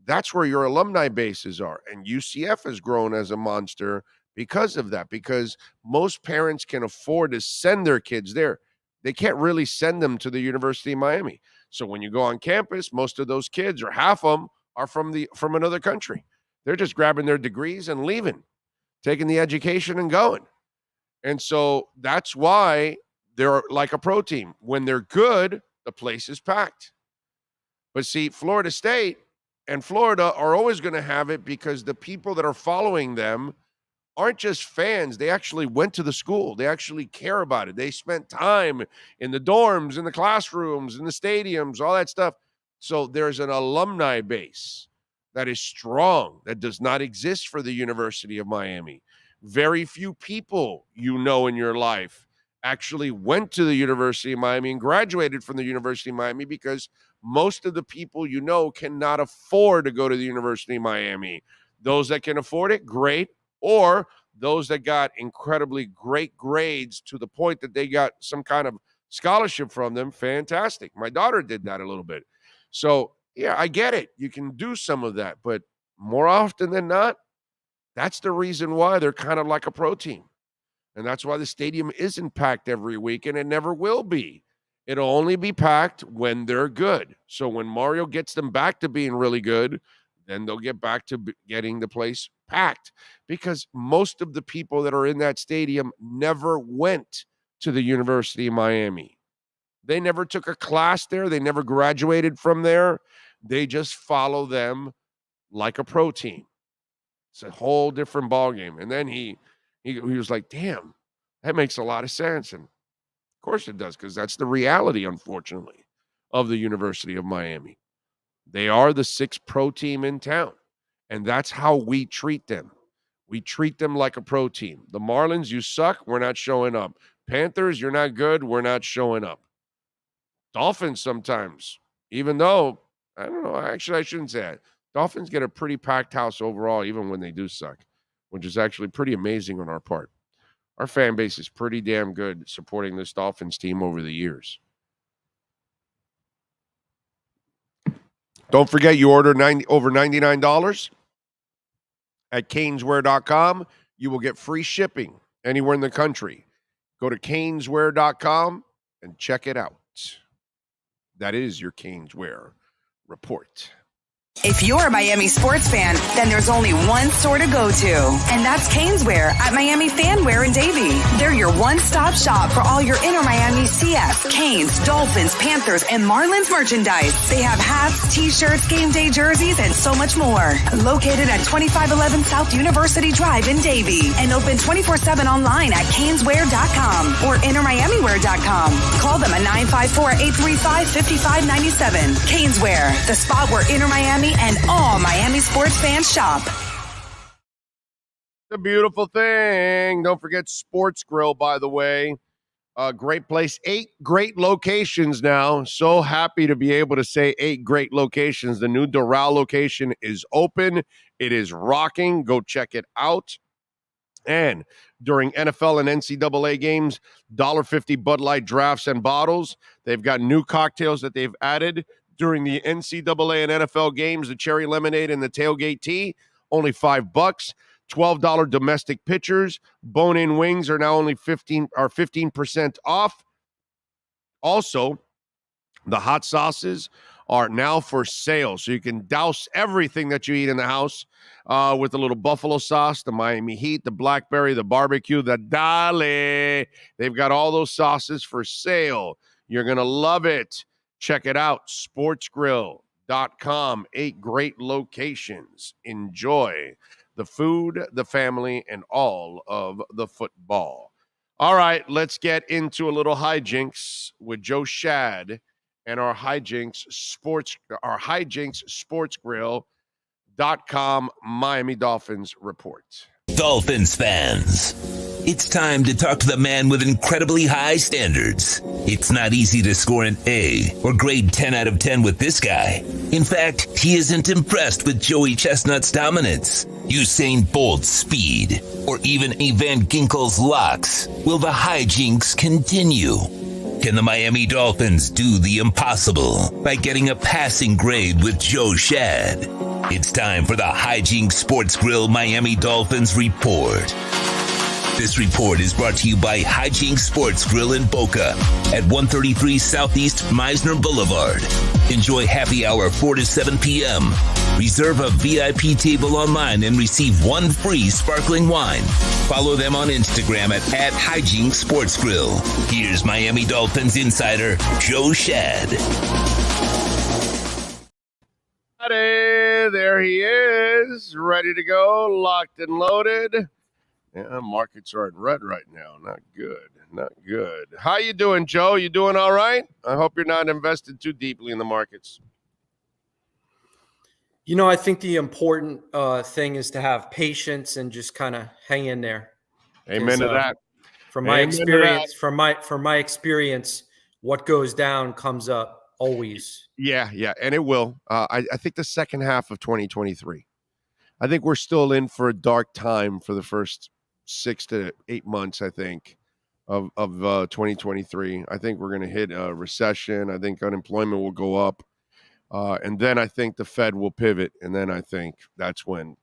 F: That's where your alumni bases are. And UCF has grown as a monster because of that, because most parents can afford to send their kids there. They can't really send them to the University of Miami. So when you go on campus, most of those kids, or half of them, are from another country. They're just grabbing their degrees and leaving, taking the education and going. And so that's why they're like a pro team. When they're good, the place is packed. But see, Florida State and Florida are always going to have it because the people that are following them aren't just fans. They actually went to the school. They actually care about it. They spent time in the dorms, in the classrooms, in the stadiums, all that stuff. So there's an alumni base that is strong, that does not exist for the University of Miami. Very few people you know in your life actually went to the University of Miami and graduated from the University of Miami because most of the people you know cannot afford to go to the University of Miami. Those that can afford it, great. Or those that got incredibly great grades to the point that they got some kind of scholarship from them, fantastic. My daughter did that a little bit. So, yeah, I get it. You can do some of that. But more often than not, that's the reason why they're kind of like a pro team. And that's why the stadium isn't packed every week, and it never will be. It'll only be packed when they're good. So when Mario gets them back to being really good, then they'll get back to getting the place packed, because most of the people that are in that stadium never went to the University of Miami. They never took a class there. They never graduated from there. They just follow them like a pro team. It's a whole different ballgame. And then he was like, damn, that makes a lot of sense. And of course it does, because that's the reality, unfortunately, of the University of Miami. They are the 6th pro team in town, and that's how we treat them. We treat them like a pro team. The Marlins, you suck, we're not showing up. Panthers, you're not good, we're not showing up. Dolphins sometimes, even though, I don't know, actually I shouldn't say that. Dolphins get a pretty packed house overall, even when they do suck, which is actually pretty amazing on our part. Our fan base is pretty damn good supporting this Dolphins team over the years. Don't forget, you order over $99 at caneswear.com. You will get free shipping anywhere in the country. Go to caneswear.com and check it out. That is your Caneswear report.
C: If you're a Miami sports fan, then there's only one store to go to, and that's Caneswear at Miami Fanwear in Davie. They're your one-stop shop for all your Inter Miami CF, Canes, Dolphins, Panthers, and Marlins merchandise. They have hats, t-shirts, game day jerseys, and so much more. Located at 2511 South University Drive in Davie, and open 24/7 online at caneswear.com or intermiamiwear.com. Call them at 954-835-5597. Caneswear, the spot where Inter Miami and all Miami sports fans shop.
F: The beautiful thing. Don't forget Sports Grill, by the way. Great place. 8 great locations now. So happy to be able to say 8 great locations. The new Doral location is open. It is rocking. Go check it out. And during NFL and NCAA games, $1.50 Bud Light drafts and bottles. They've got new cocktails that they've added during the NCAA and NFL games, the cherry lemonade and the tailgate tea, only $5. $12 domestic pitchers. Bone-in wings are now only 15% off. Also, the hot sauces are now for sale, so you can douse everything that you eat in the house with a little buffalo sauce, the Miami Heat, the blackberry, the barbecue, the Dale. They've got all those sauces for sale. You're going to love it. Check it out, sportsgrill.com. 8 great locations. Enjoy the food, the family, and all of the football. All right, let's get into a little hijinks with Joe Shad and our hijinks sportsgrill.com Miami Dolphins report.
B: Dolphins fans, it's time to talk to the man with incredibly high standards. It's not easy to score an A or grade 10 out of 10 with this guy. In fact, he isn't impressed with Joey Chestnut's dominance, Usain Bolt's speed, or even Evan Ginkel's locks. Will the hijinks continue? Can the Miami Dolphins do the impossible by getting a passing grade with Joe Shad? It's time for the Hijinks Sports Grill Miami Dolphins report. This report is brought to you by Hijinks Sports Grill in Boca at 133 Southeast Meisner Boulevard. Enjoy happy hour 4 to 7 p.m. Reserve a VIP table online and receive 1 free sparkling wine. Follow them on Instagram at Hijinks Sports Grill. Here's Miami Dolphins insider Joe Shad.
F: There he is, ready to go, locked and loaded. Yeah, markets are in red right now. Not good. Not good. How you doing, Joe? You doing all right? I hope you're not invested too deeply in the markets.
K: You know, I think the important thing is to have patience and just kind of hang in there.
F: Amen to that.
K: From my experience, from my experience, what goes down comes up always.
F: Yeah, and it will. I think the second half of 2023. I think we're still in for a dark time for the first 6 to 8 months, I think, of 2023. I think we're going to hit a recession. I think unemployment will go up. And then I think the Fed will pivot. And then I think that's when,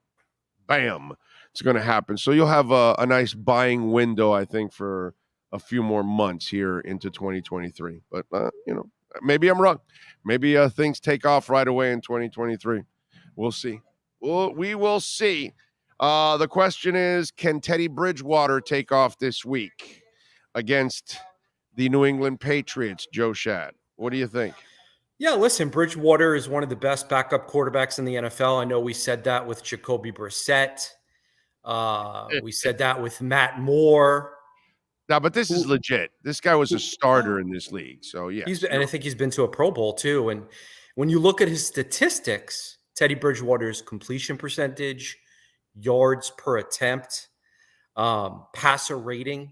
F: bam, it's going to happen. So you'll have a nice buying window, I think, for a few more months here into 2023. But, maybe I'm wrong. Maybe things take off right away in 2023. We'll see. We will see. The question is, can Teddy Bridgewater take off this week against the New England Patriots, Joe Shad? What do you think?
K: Yeah, listen, Bridgewater is one of the best backup quarterbacks in the NFL. I know we said that with Jacoby Brissett. We said that with Matt Moore.
F: No, but this is legit. This guy was a starter in this league. So, yeah.
K: And I think he's been to a Pro Bowl, too. And when you look at his statistics, Teddy Bridgewater's completion percentage, yards per attempt, passer rating,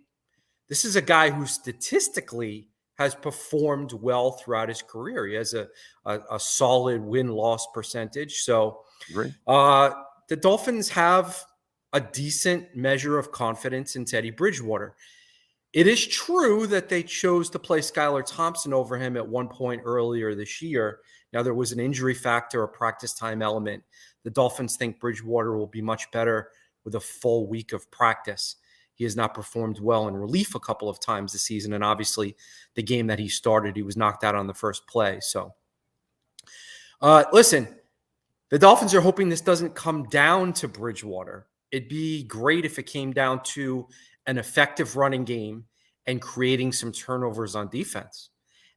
K: this is a guy who statistically has performed well throughout his career. He has a solid win-loss percentage. So the Dolphins have a decent measure of confidence in Teddy Bridgewater. It is true that they chose to play Skylar Thompson over him at one point earlier this year. Now, there was an injury factor, a practice time element. The Dolphins think Bridgewater will be much better with a full week of practice. He has not performed well in relief a couple of times this season. And obviously, the game that he started, he was knocked out on the first play. So, listen, the Dolphins are hoping this doesn't come down to Bridgewater. It'd be great if it came down to an effective running game and creating some turnovers on defense.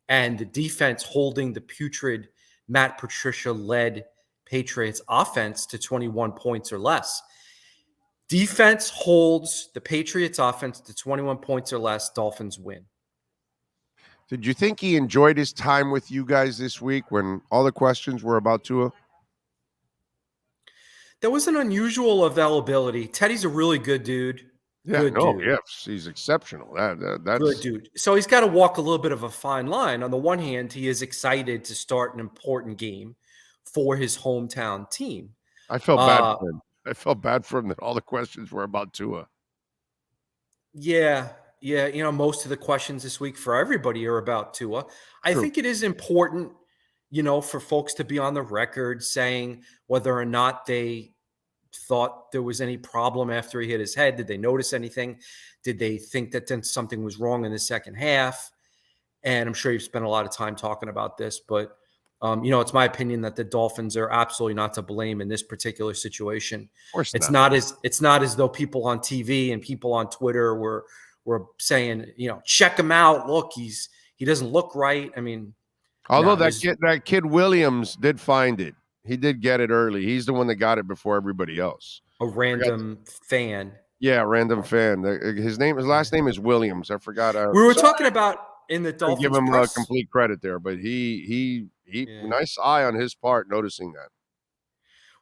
K: And the defense holding the putrid Matt Patricia-led Patriots offense to 21 points or less. Defense holds the Patriots offense to 21 points or less, Dolphins win.
F: Did you think he enjoyed his time with you guys this week when all the questions were about Tua?
K: There was an unusual availability. Teddy's a really good dude.
F: Yeah, yes, he's exceptional. That's
K: good dude. So he's got to walk a little bit of a fine line. On the one hand, he is excited to start an important game for his hometown team.
F: I felt bad for him. I felt bad for him that all the questions were about Tua.
K: Yeah. You know, most of the questions this week for everybody are about Tua. I think it is important, you know, for folks to be on the record saying whether or not they thought there was any problem after he hit his head. Did they notice anything? Did they think that then something was wrong in the second half? And I'm sure you've spent a lot of time talking about this, but you know, it's my opinion that the Dolphins are absolutely not to blame in this particular situation.
F: Of course
K: it's not as though people on TV and people on Twitter were saying, you know, check him out. Look, he doesn't look right. I mean,
F: although that kid Williams did find it. He did get it early. He's the one that got it before everybody else.
K: A random fan.
F: Yeah, random fan. His last name is Williams. I forgot.
K: We were talking about in the Dolphins.
F: Give him complete credit there, but he nice eye on his part noticing that.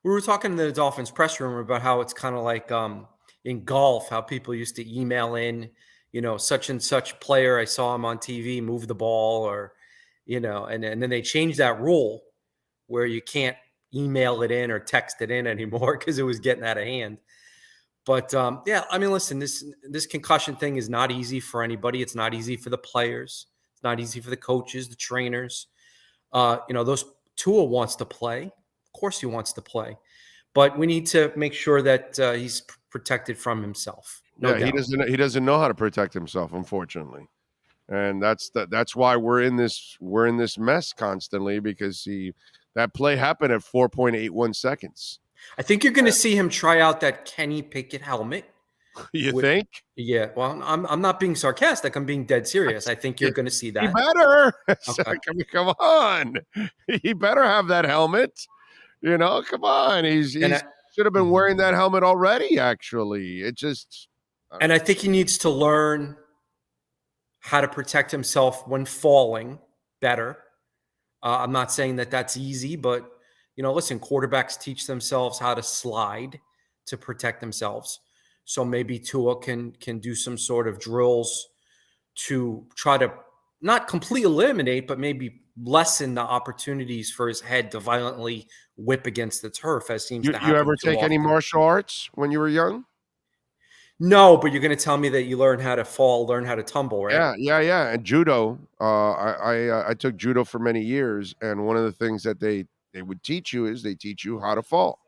K: We were talking in the Dolphins press room about how it's kind of like in golf, how people used to email in, you know, such and such player. I saw him on TV, move the ball, or, you know, and then they changed that rule where you can't email it in or text it in anymore because it was getting out of hand. But yeah, I mean, listen, this concussion thing is not easy for anybody. It's not easy for the players. It's not easy for the coaches, the trainers. You know, Tua wants to play. Of course he wants to play. But we need to make sure that he's protected from himself. No
F: Yeah,
K: doubt.
F: he doesn't know how to protect himself, unfortunately. And that's why we're in this mess constantly, because that play happened at 4.81 seconds.
K: I think you're going to see him try out that Kenny Pickett helmet.
F: You
K: With-
F: think?
K: Yeah. Well, I'm not being sarcastic. I'm being dead serious. I think you're going to see
F: He
K: that.
F: better.
K: Okay.
F: Come on. He better have that helmet. You know, come on. He's should have been wearing that helmet already, actually. It just
K: And I think he needs to learn how to protect himself when falling better. I'm not saying that that's easy, but listen, quarterbacks teach themselves how to slide to protect themselves. So maybe Tua can do some sort of drills to try to not completely eliminate, but maybe lessen the opportunities for his head to violently whip against the turf, as seems to happen.
F: You ever
K: too
F: take any
K: often.
F: martial arts when you were young?
K: No, but you're going to tell me that you learn how to fall, learn how to tumble, right?
F: Yeah. And judo. I took judo for many years, and one of the things that they would teach you is they teach you how to fall.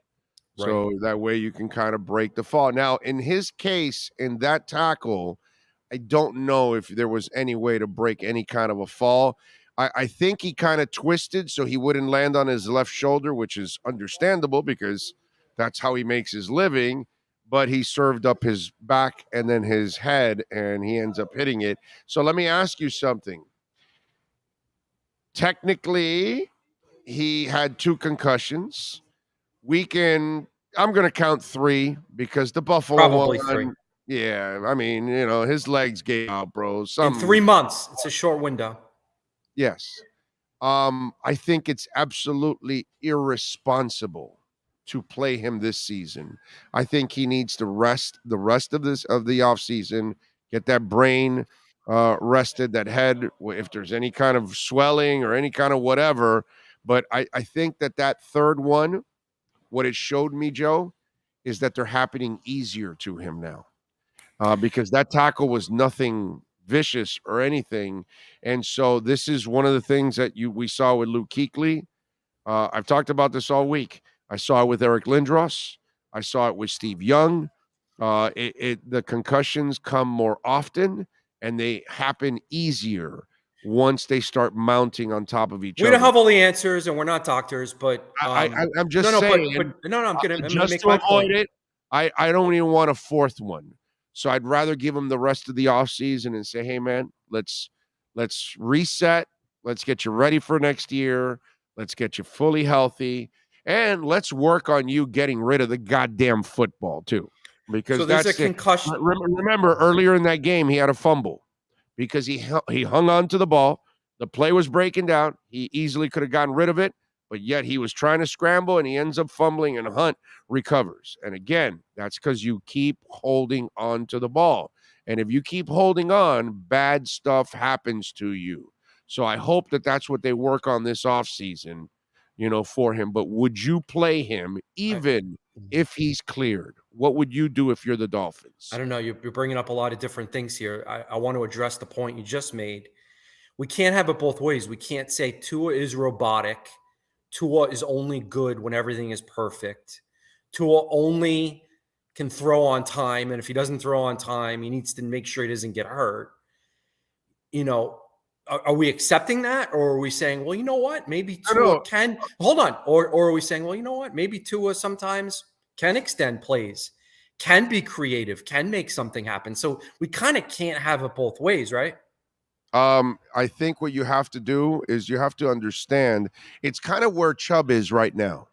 F: So that way you can kind of break the fall. Now, in his case, in that tackle, I don't know if there was any way to break any kind of a fall. I think he kind of twisted so he wouldn't land on his left shoulder, which is understandable because that's how he makes his living. But he served up his back and then his head, and he ends up hitting it. So let me ask you something. Technically, he had 2 concussions. I'm going to count 3 because the Buffalo
K: Probably
F: one.
K: 3.
F: Yeah, I mean, his legs gave out, bro.
K: In 3 months, it's a short window.
F: Yes. I think it's absolutely irresponsible to play him this season. I think he needs to rest the rest of the offseason, get that brain rested, that head, if there's any kind of swelling or any kind of whatever. But I think that third one, what it showed me, Joe, is that they're happening easier to him now. Because that tackle was nothing vicious or anything. And so this is one of the things that we saw with Luke Kuechly. I've talked about this all week. I saw it with Eric Lindros. I saw it with Steve Young. The concussions come more often, and they happen easier once they start mounting on top of each other.
K: We don't have all the answers, and we're not doctors, but
F: I'm just saying.
K: I'm going to make
F: to
K: my
F: avoid
K: point.
F: it. I don't even want a 4th one. So I'd rather give him the rest of the offseason and say, hey, man, let's reset. Let's get you ready for next year. Let's get you fully healthy. And let's work on you getting rid of the goddamn football, too. Because
K: So there's
F: that's
K: a concussion.
F: Remember, earlier in that game, he had a fumble because he hung on to the ball. The play was breaking down. He easily could have gotten rid of it, but yet he was trying to scramble, and he ends up fumbling, and Hunt recovers. And again, that's because you keep holding on to the ball. And if you keep holding on, bad stuff happens to you. So I hope that that's what they work on this offseason, for him. But would you play him even if he's cleared? What would you do if you're the Dolphins?
K: I don't know. You're bringing up a lot of different things here. I want to address the point you just made. We can't have it both ways. We can't say Tua is robotic. Tua is only good when everything is perfect. Tua only can throw on time, and if he doesn't throw on time, he needs to make sure he doesn't get hurt. Are we accepting that, or are we saying, well, you know what, maybe Tua can hold on, or are we saying, well, you know what, maybe Tua sometimes can extend plays, can be creative, can make something happen? So we kind of can't have it both ways, right?
F: I think what you have to do is you have to understand it's kind of where Chubb is right now.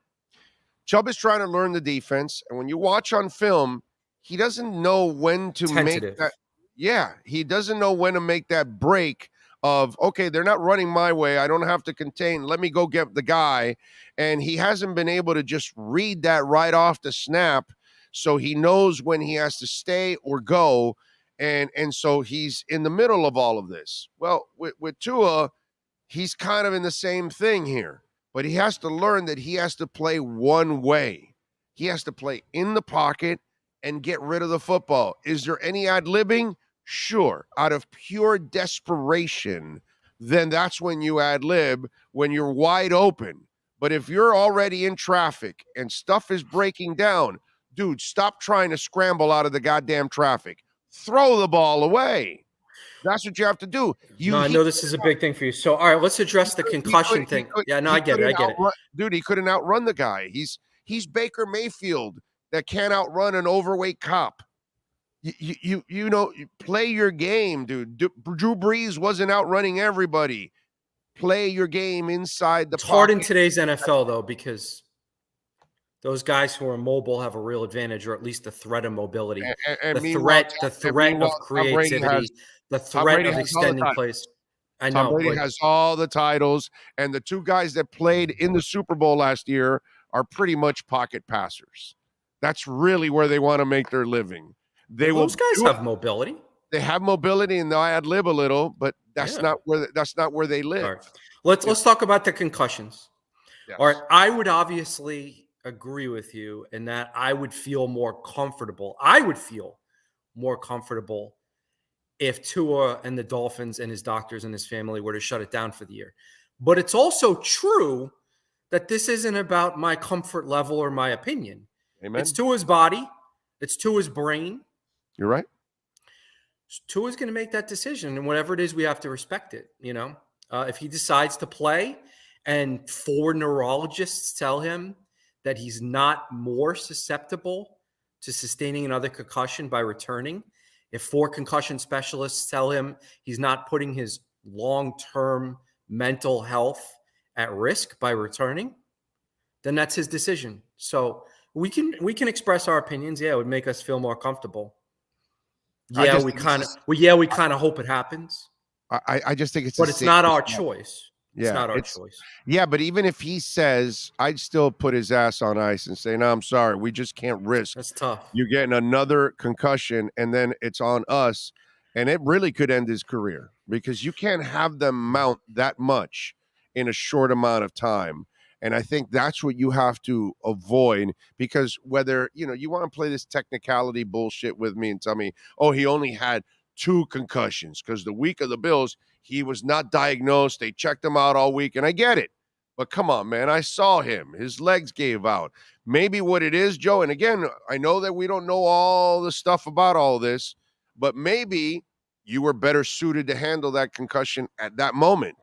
F: Chubb is trying to learn the defense, and when you watch on film, he doesn't know when to make that. Yeah, he doesn't know when to make that break of, okay, they're not running my way. I don't have to contain. Let me go get the guy. And he hasn't been able to just read that right off the snap, so he knows when he has to stay or go. And so he's in the middle of all of this. Well, with Tua, he's kind of in the same thing here, but he has to learn that he has to play one way. He has to play in the pocket and get rid of the football. Is there any ad-libbing? Sure. Out of pure desperation, then that's when you ad-lib, when you're wide open. But if you're already in traffic and stuff is breaking down, dude, stop trying to scramble out of the goddamn traffic. Throw the ball away. That's what you have to do.
K: I know this is a big thing for you. So, all right, let's address the concussion thing. Yeah, no, I get it.
F: Dude, he couldn't outrun the guy. He's Baker Mayfield that can't outrun an overweight cop. You play your game, dude. Drew Brees wasn't outrunning everybody. Play your game inside the pocket.
K: It's hard in today's NFL, though, because those guys who are mobile have a real advantage, or at least the threat of mobility, the threat of creativity, the threat of extending plays. I know.
F: Tom Brady has all the titles, and the two guys that played in the Super Bowl last year are pretty much pocket passers. That's really where they want to make their living.
K: Those guys have mobility.
F: They have mobility, and they'll ad lib a little, but that's not where they live.
K: Right. Let's talk about the concussions.
F: Yes.
K: All right, I would obviously agree with you in that I would feel more comfortable. I would feel more comfortable if Tua and the Dolphins and his doctors and his family were to shut it down for the year. But it's also true that this isn't about my comfort level or my opinion.
F: Amen.
K: It's Tua's body. It's Tua's brain.
F: You're right.
K: Tua's going to make that decision, and whatever it is, we have to respect it. If he decides to play and 4 neurologists tell him that he's not more susceptible to sustaining another concussion by returning, if 4 concussion specialists tell him he's not putting his long-term mental health at risk by returning, then that's his decision. So we can express our opinions. Yeah, it would make us feel more comfortable. Yeah, we kind of hope it happens.
F: I just think it's
K: not our choice. Yeah, it's not our choice.
F: Yeah, but even if he says, I'd still put his ass on ice and say, no, I'm sorry. We just can't risk.
K: That's tough.
F: You getting another concussion, and then it's on us. And it really could end his career because you can't have them mount that much in a short amount of time. And I think that's what you have to avoid, because whether, you want to play this technicality bullshit with me and tell me, oh, he only had 2 concussions because the week of the Bills, he was not diagnosed. They checked him out all week, and I get it. But come on, man, I saw him. His legs gave out. Maybe what it is, Joe, and again, I know that we don't know all the stuff about all this, but maybe you were better suited to handle that concussion at that moment.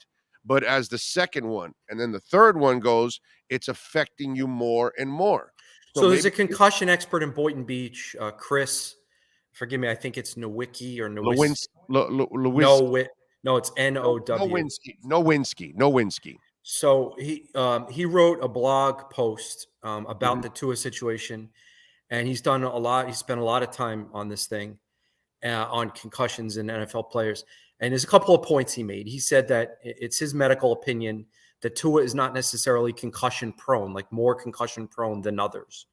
F: But as the second one and then the third one goes, it's affecting you more and more.
K: So there's a concussion expert in Boynton Beach, Chris, forgive me, I think it's Nowicki or Nowinski. No, it's N-O-W.
F: Nowinski.
K: So he wrote a blog post about the Tua situation, and he's done a lot. He spent a lot of time on this thing, on concussions in NFL players. And there's a couple of points he made. He said that it's his medical opinion that Tua is not necessarily concussion prone, like more concussion prone than others.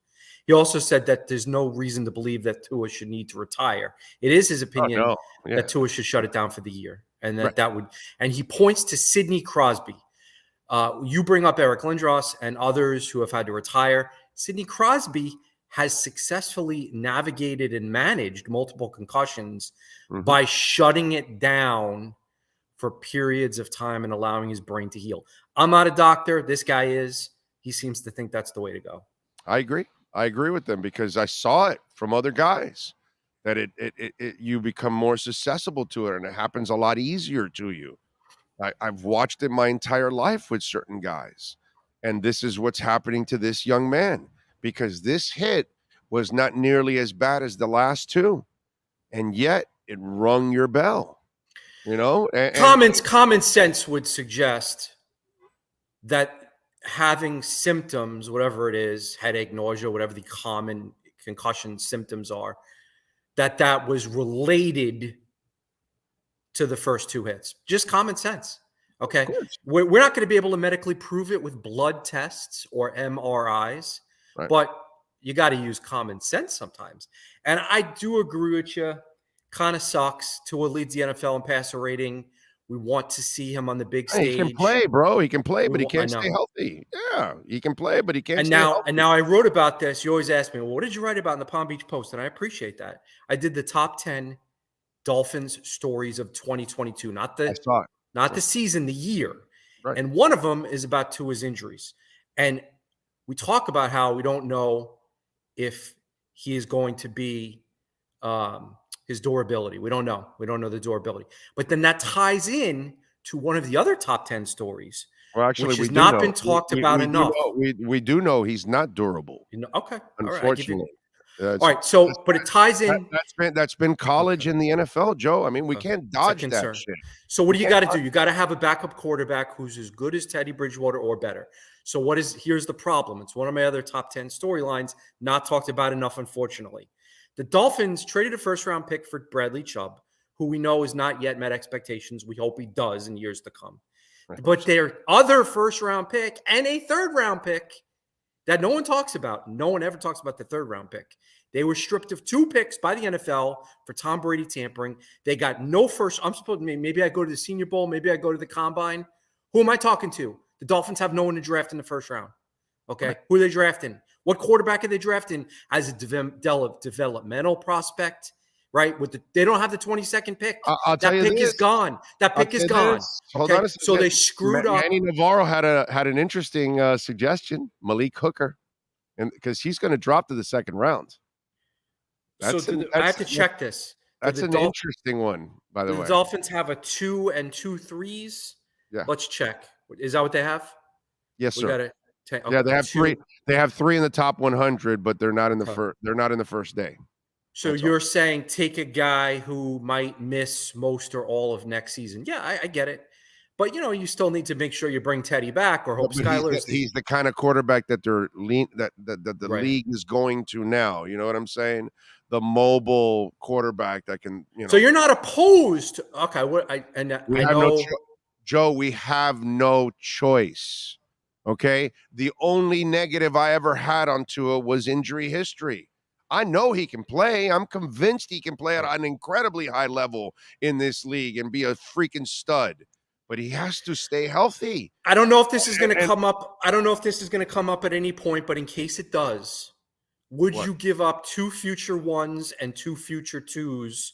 K: He also said that there's no reason to believe that Tua should need to retire. It is his opinion that Tua should shut it down for the year. And that would, and he points to Sidney Crosby. You bring up Eric Lindros and others who have had to retire. Sidney Crosby has successfully navigated and managed multiple concussions by shutting it down for periods of time and allowing his brain to heal. I'm not a doctor. This guy is. He seems to think that's the way to go.
F: I agree with them because I saw it from other guys that you become more susceptible to it, and it happens a lot easier to you. I've watched it my entire life with certain guys, and this is what's happening to this young man because this hit was not nearly as bad as the last 2, and yet it rung your bell.
K: Common sense would suggest that having symptoms, whatever it is, headache, nausea, whatever the common concussion symptoms are, that was related to the first 2 hits. Just common sense. Okay. We're not going to be able to medically prove it with blood tests or MRIs, but you got to use common sense sometimes. And I do agree with you. Kind of sucks. Tua leads the NFL in passer rating. We want to see him on the big stage.
F: He can play, bro. He can play, but he can't stay healthy. Yeah, he can play, but he can't stay healthy.
K: And now I wrote about this. You always ask me, well, what did you write about in the Palm Beach Post? And I appreciate that. I did the top 10 Dolphins stories of 2022, not the season, the year. Right. And one of them is about Tua's injuries. And we talk about how we don't know if he is going to be his durability. We don't know. We don't know the durability. But then that ties in to one of the other top 10 stories,
F: Well, actually,
K: which
F: we
K: has
F: do
K: not
F: know.
K: been talked about enough.
F: We do know he's not durable.
K: Okay.
F: Unfortunately.
K: All right. So, but it ties in.
F: That's been college in the NFL, Joe. I mean, we can't dodge that shit.
K: So what do you got to do? You got to have a backup quarterback who's as good as Teddy Bridgewater or better. So here's the problem. It's one of my other top 10 storylines, not talked about enough, unfortunately. The Dolphins traded a first-round pick for Bradley Chubb, who we know has not yet met expectations. We hope he does in years to come. But their other first-round pick and a third-round pick that no one talks about, no one ever talks about the third-round pick. They were stripped of 2 picks by the NFL for Tom Brady tampering. They got no first. I'm supposed to maybe I go to the Senior Bowl, maybe I go to the Combine. Who am I talking to? The Dolphins have no one to draft in the first round. Okay, Who are they drafting? What quarterback are they drafting as a developmental prospect? Right? They don't have the 22nd pick.
F: I'll tell you
K: that pick
F: this.
K: is gone. That pick is gone.
F: Hold on a second.
K: So they screwed up.
F: Manny Navarro had an interesting suggestion. Malik Hooker, and because he's going to drop to the second round.
K: I have to check this.
F: That's an interesting one, by the way.
K: The Dolphins have a 2 and 2 3s.
F: Yeah.
K: Let's check. Is that what they have?
F: Yes, sir.
K: Okay,
F: they have 3. They have 3 in the top 100, but they're not in the first. They're not in the first day.
K: So you're saying take a guy who might miss most or all of next season. Yeah, I get it. But, you still need to make sure you bring Teddy back or hope Skyler's.
F: He's the kind of quarterback that the league is going to now. You know what I'm saying? The mobile quarterback that can,
K: So you're not opposed. Okay.
F: Joe, we have no choice. Okay. The only negative I ever had on Tua was injury history. I know he can play. I'm convinced he can play at an incredibly high level in this league and be a freaking stud. But he has to stay healthy.
K: I don't know if this is going to come up. I don't know if this is going to come up at any point, but in case it does, would you give up 2 future 1s and 2 future 2s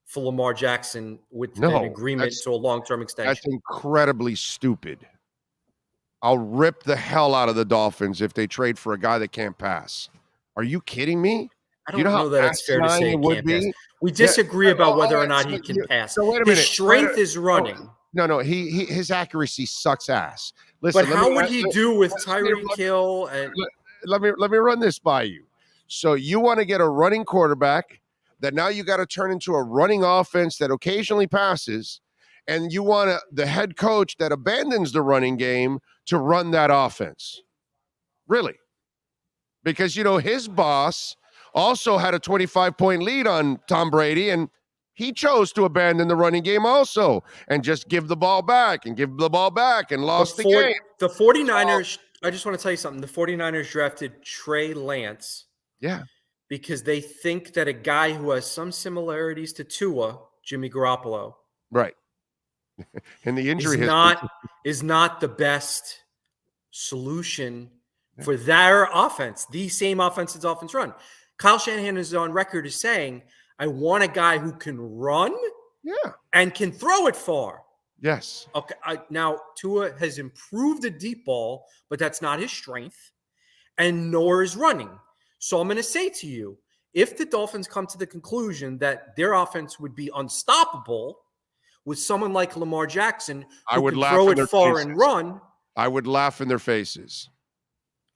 K: for Lamar Jackson with an agreement to a long-term extension?
F: That's incredibly stupid. I'll rip the hell out of the Dolphins if they trade for a guy that can't pass. Are you kidding me?
K: I don't know that it's fair to say he can't pass. We disagree about whether or not he can pass.
F: So wait a minute.
K: His strength is running.
F: No, his accuracy sucks ass. Listen,
K: but how would he do with Tyreek Hill? And
F: let me run this by you. So you want to get a running quarterback that now you got to turn into a running offense that occasionally passes, and you want the head coach that abandons the running game to run that offense. Really? Because, his boss also had a 25-point lead on Tom Brady, and he chose to abandon the running game also and just give the ball back and lost the game.
K: The 49ers, I just want to tell you something. The 49ers drafted Trey Lance.
F: Yeah.
K: Because they think that a guy who has some similarities to Tua, Jimmy Garoppolo.
F: Right. And the injury
K: is not the best solution for their offense, the same offense the Dolphins run. Kyle Shanahan is on record as saying, I want a guy who can run and can throw it far.
F: Yes.
K: Okay. Now, Tua has improved the deep ball, but that's not his strength, and nor is running. So I'm going to say to you, if the Dolphins come to the conclusion that their offense would be unstoppable with someone like Lamar Jackson who can throw it far and run,
F: I would laugh in their faces.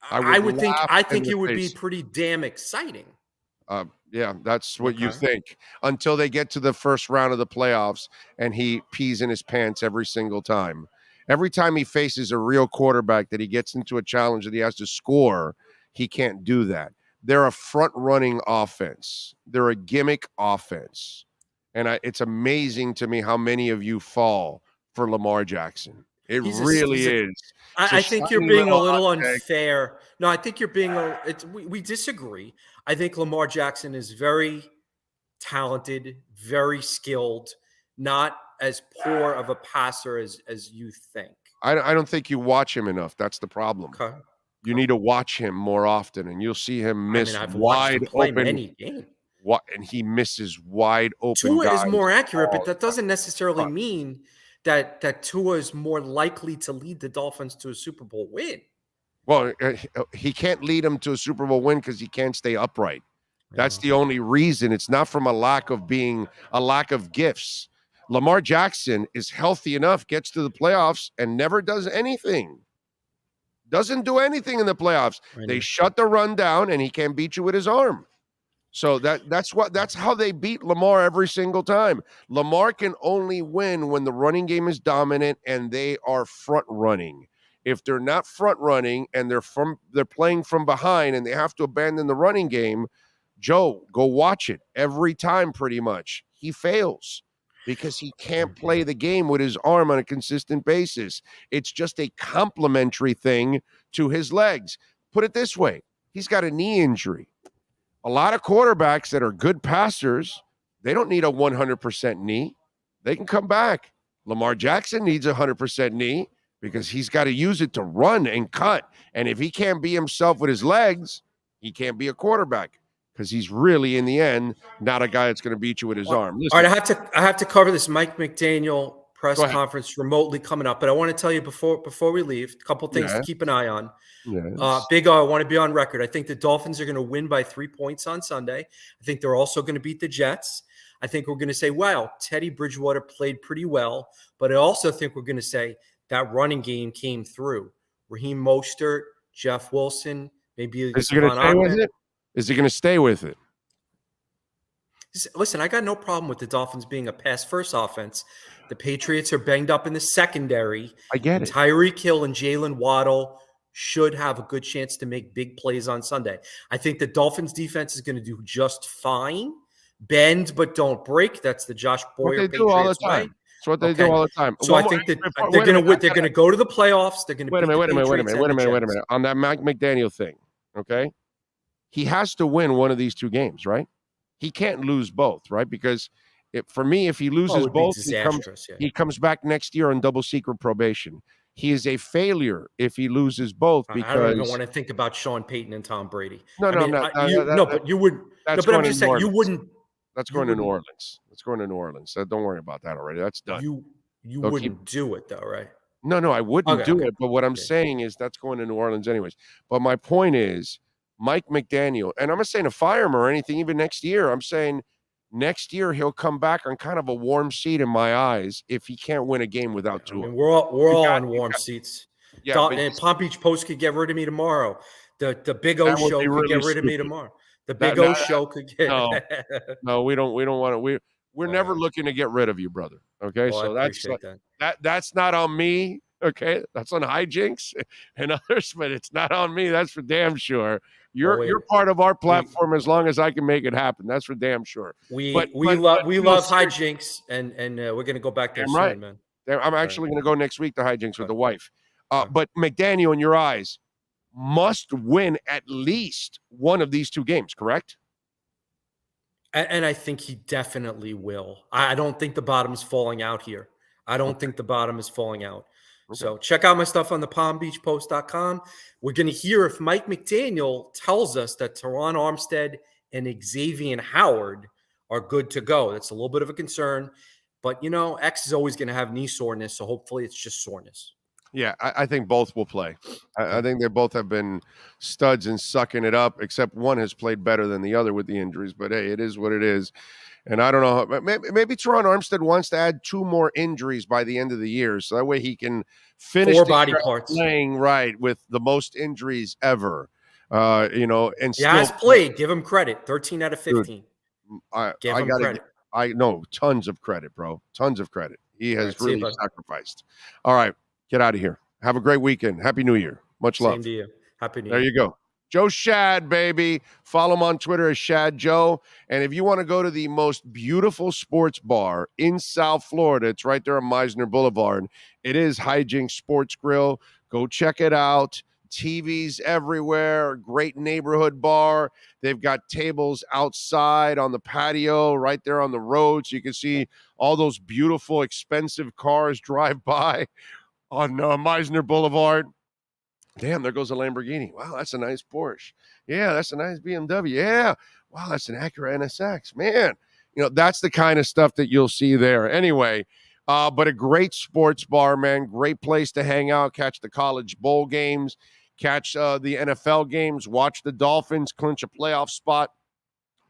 K: I think it would be pretty damn exciting.
F: Yeah, that's what you think until they get to the first round of the playoffs and he pees in his pants every single time. Every time he faces a real quarterback that he gets into a challenge that he has to score, he can't do that. They're a front-running offense. They're a gimmick offense. And it's amazing to me how many of you fall for Lamar Jackson. It really is.
K: I think you're being a little unfair. No, I think you're being we disagree. I think Lamar Jackson is very talented, very skilled, not as poor of a passer as you think.
F: I don't think you watch him enough. That's the problem.
K: Okay.
F: You need to watch him more often, and you'll see him miss wide open.
K: Many games.
F: And he misses wide open.
K: Tua is more accurate, but that doesn't necessarily mean that Tua is more likely to lead the Dolphins to a Super Bowl win.
F: Well, he can't lead them to a Super Bowl win because he can't stay upright. That's the only reason. It's not from a lack of gifts. Lamar Jackson is healthy enough, gets to the playoffs, and never does anything. Doesn't do anything in the playoffs. They shut the run down, and he can't beat you with his arm. So that's how they beat Lamar every single time. Lamar can only win when the running game is dominant and they are front running. If they're not front running and they're playing from behind and they have to abandon the running game, Joe, go watch it every time pretty much. He fails because he can't play the game with his arm on a consistent basis. It's just a complementary thing to his legs. Put it this way, he's got a knee injury. A lot of quarterbacks that are good passers, they don't need a 100% knee. They can come back. Lamar Jackson needs a 100% knee because he's got to use it to run and cut. And if he can't be himself with his legs, he can't be a quarterback because he's really, in the end, not a guy that's going to beat you with his arm. Listen.
K: All right, I have to cover this Mike McDaniel press conference remotely coming up, but I want to tell you before we leave, a couple things to keep an eye on.
F: Yes.
K: Big O, I want to be on record. I think the Dolphins are going to win by 3 points on Sunday. I think they're also going to beat the Jets. I think we're going to say, wow, Teddy Bridgewater played pretty well, but I also think we're going to say that running game came through. Raheem Mostert, Jeff Wilson, maybe
F: Is he going to stay with it? Is he going to stay with it?
K: Listen, I got no problem with the Dolphins being a pass-first offense. The Patriots are banged up in the secondary.
F: I get it.
K: Tyreek Hill and Jalen Waddle should have a good chance to make big plays on Sunday. I think the Dolphins defense is going to do just fine. Bend but don't break. That's the Josh Boyer
F: Patriots do all the time.
K: way.
F: That's what they do all the time.
K: So I think that they're going to go to the playoffs. They're going to
F: wait a minute. On that Mike McDaniel thing, okay? He has to win one of these two games, right? He can't lose both, right? Because for me, if he loses both, he comes back next year on double secret probation. He is a failure if he loses both. Because
K: I don't even want to think about Sean Payton and Tom Brady.
F: But
K: you wouldn't. But I'm just saying you wouldn't.
F: That's going to New Orleans. That's going to New Orleans. So don't worry about that already. That's done.
K: You wouldn't do it though, right?
F: No, I wouldn't do it. But what I'm saying is that's going to New Orleans anyways. But my point is, Mike McDaniel, and I'm not saying to fire him or anything even next year. I'm saying next year he'll come back on kind of a warm seat in my eyes if he can't win a game without Tua.
K: I mean, we're all on warm seats. Yeah, and Palm Beach Post could get rid of me tomorrow. The Big O show could get rid of me tomorrow. The Big O show could get.
F: No, we don't want to. We're never looking to get rid of you, brother. Okay,
K: well,
F: so that's not on me. Okay, that's on Hijinks and others, but it's not on me. That's for damn sure. You're part of our platform as long as I can make it happen. That's for damn sure.
K: We love Hijinks, and we're going to go back there soon, man.
F: I'm actually going to go next week to Hijinks with the wife. But McDaniel, in your eyes, must win at least one of these two games, correct?
K: And I think he definitely will. I don't think the bottom is falling out here. I don't think the bottom is falling out. Okay. So check out my stuff on the PalmBeachPost.com. We're going to hear if Mike McDaniel tells us that Teron Armstead and Xavier Howard are good to go. That's a little bit of a concern. But, X is always going to have knee soreness, so hopefully it's just soreness.
F: Yeah, I think both will play. I think they both have been studs in sucking it up, except one has played better than the other with the injuries. But, hey, it is what it is. And I don't know. Maybe Teron Armstead wants to add 2 more injuries by the end of the year, so that way he can finish
K: 4 body parts
F: playing right with the most injuries ever. And
K: he has played. Give him credit. 13 out of 15.
F: Dude,
K: Give him credit.
F: I know tons of credit, bro. Tons of credit. He has really sacrificed. All right, get out of here. Have a great weekend. Happy New Year. Much love.
K: Same to you. Happy New Year.
F: There you go. Joe Shad, baby. Follow him on Twitter as Shad Joe. And if you want to go to the most beautiful sports bar in South Florida, it's right there on Meisner Boulevard. It is Hijinks Sports Grill. Go check it out. TVs everywhere. Great neighborhood bar. They've got tables outside on the patio, right there on the road, so you can see all those beautiful, expensive cars drive by on Meisner Boulevard. Damn, there goes a Lamborghini. Wow, that's a nice Porsche. Yeah, that's a nice BMW. Yeah. Wow, that's an Acura NSX. Man, that's the kind of stuff that you'll see there. Anyway, but a great sports bar, man. Great place to hang out, catch the college bowl games, catch the NFL games, watch the Dolphins clinch a playoff spot.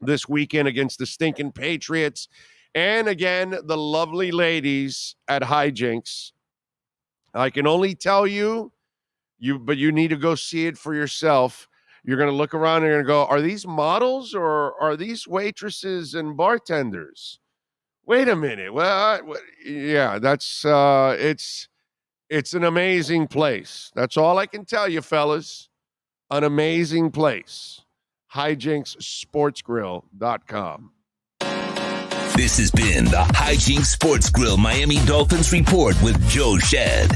F: this weekend against the stinking Patriots. And again, the lovely ladies at Hijinks. I can only tell you, but you need to go see it for yourself. You're going to look around and you're going to go, are these models or are these waitresses and bartenders? Wait a minute. Well, yeah, that's it's an amazing place. That's all I can tell you, fellas. An amazing place. HijinksSportsGrill.com.
B: This has been the Hijinks Sports Grill Miami Dolphins Report with Joe Shad.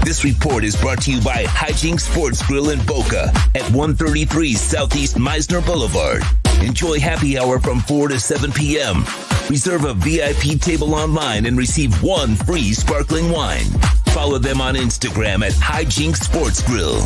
B: This report is brought to you by Hijinks Sports Grill in Boca at 133 Southeast Meisner Boulevard. Enjoy happy hour from 4 to 7 p.m. Reserve a VIP table online and receive 1 free sparkling wine. Follow them on Instagram at Hijinks Sports Grill.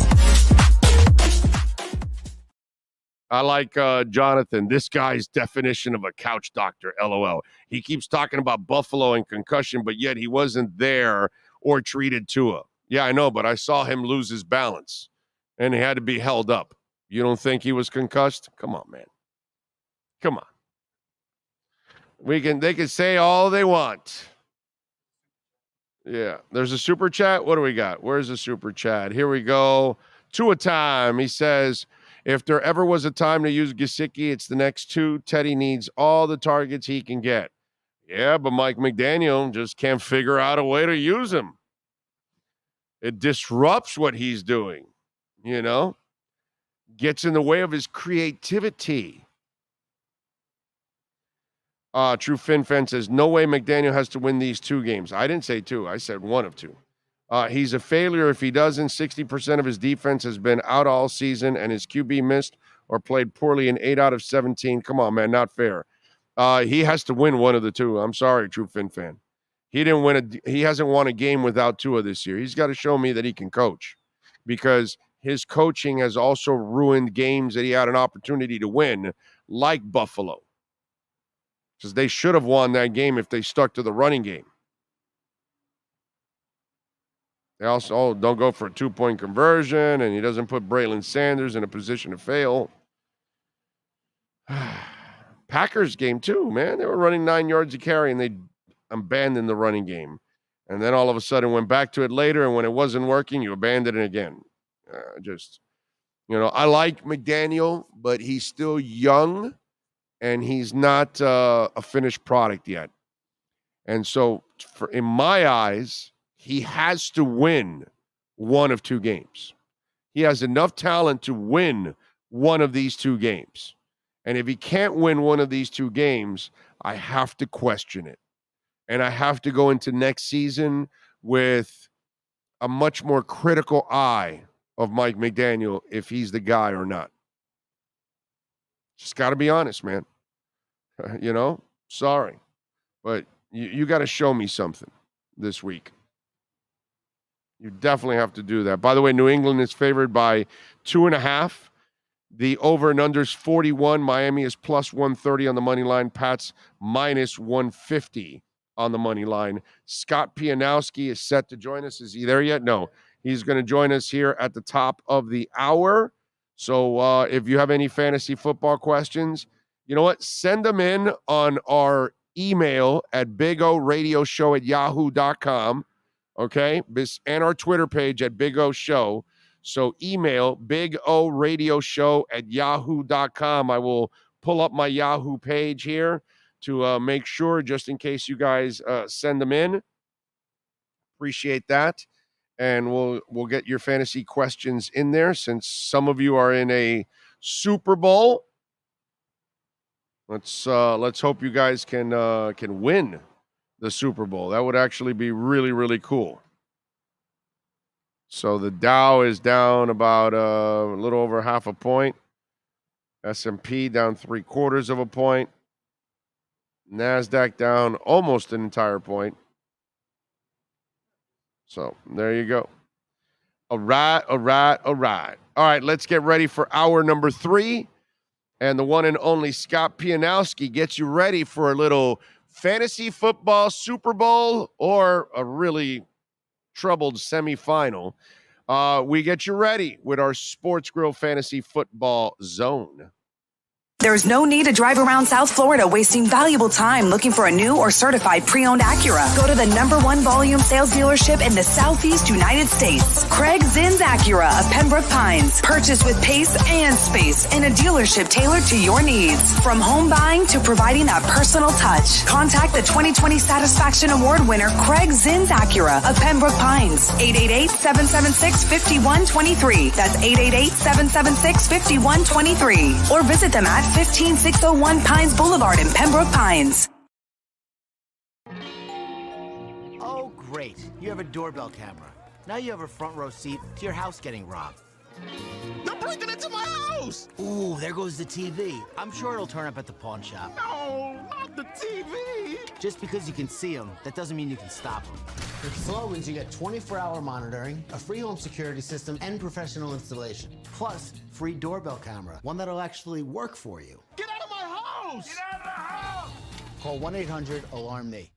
F: I like Jonathan, this guy's definition of a couch doctor, LOL. He keeps talking about Buffalo and concussion, but yet he wasn't there or treated Tua. Yeah, I know, but I saw him lose his balance, and he had to be held up. You don't think he was concussed? Come on, man. Come on. They can say all they want. Yeah, there's a super chat. What do we got? Where's the super chat? Here we go. Tua time. He says, if there ever was a time to use Gesicki, it's the next 2. Teddy needs all the targets he can get. Yeah, but Mike McDaniel just can't figure out a way to use him. It disrupts what he's doing, gets in the way of his creativity. True Fin Fan says, no way McDaniel has to win these 2 games. I didn't say 2. I said 1 of 2. He's a failure if he doesn't. 60% of his defense has been out all season, and his QB missed or played poorly in 8 out of 17. Come on, man, not fair. He has to win 1 of the 2. I'm sorry, True Fin Fan. He hasn't won a game without Tua this year. He's got to show me that he can coach, because his coaching has also ruined games that he had an opportunity to win, like Buffalo. Because they should have won that game if they stuck to the running game. They also don't go for a 2-point conversion, and he doesn't put Braylon Sanders in a position to fail. Packers game too, man. They were running 9 yards a carry, and they abandoned the running game. And then all of a sudden went back to it later, and when it wasn't working, you abandoned it again. I like McDaniel, but he's still young, and he's not a finished product yet. And so, in my eyes, he has to win 1 of 2 games. He has enough talent to win 1 of these 2 games. And if he can't win 1 of these 2 games, I have to question it. And I have to go into next season with a much more critical eye of Mike McDaniel, if he's the guy or not. Just got to be honest, man. Sorry. But you got to show me something this week. You definitely have to do that. By the way, New England is favored by 2.5. The over and under is 41. Miami is plus 130 on the money line. Pats minus 150 on the money line. Scott Pianowski is set to join us. Is he there yet? No. He's going to join us here at the top of the hour. So if you have any fantasy football questions, you know what? Send them in on our email at bigoradioshow@yahoo.com. Okay, and our Twitter page at Big O Show. So email bigoradioshow@yahoo.com. I will pull up my Yahoo page here to make sure, just in case you guys send them in. Appreciate that, and we'll get your fantasy questions in there, since some of you are in a Super Bowl. Let's hope you guys can win the Super Bowl. That would actually be really, really cool. So the Dow is down about a little over 0.5 point. S&P down 0.75 point. NASDAQ down almost an entire point. So there you go. All right. All right, let's get ready for hour number 3. And the one and only Scott Pianowski gets you ready for a little fantasy football Super Bowl, or a really troubled semifinal. We get you ready with our Sports Grill Fantasy Football Zone.
C: There's no need to drive around South Florida wasting valuable time looking for a new or certified pre-owned Acura. Go to the #1 volume sales dealership in the Southeast United States. Craig Zins Acura of Pembroke Pines. Purchase with pace and space in a dealership tailored to your needs. From home buying to providing that personal touch. Contact the 2020 Satisfaction Award winner Craig Zins Acura of Pembroke Pines. 888-776-5123. That's 888-776-5123. Or visit them at 15601 Pines Boulevard in Pembroke Pines.
L: Oh, great. You have a doorbell camera. Now you have a front row seat to your house getting robbed.
A: They're breaking into my house!
L: Ooh, there goes the TV. I'm sure it'll turn up at the pawn shop.
A: No, not the TV!
L: Just because you can see them, that doesn't mean you can stop them. With Sloan's, you get 24-hour monitoring, a free home security system, and professional installation. Plus, free doorbell camera, one that'll actually work for you.
A: Get out of my house! Get out of the house!
L: Call 1-800-ALARM-ME.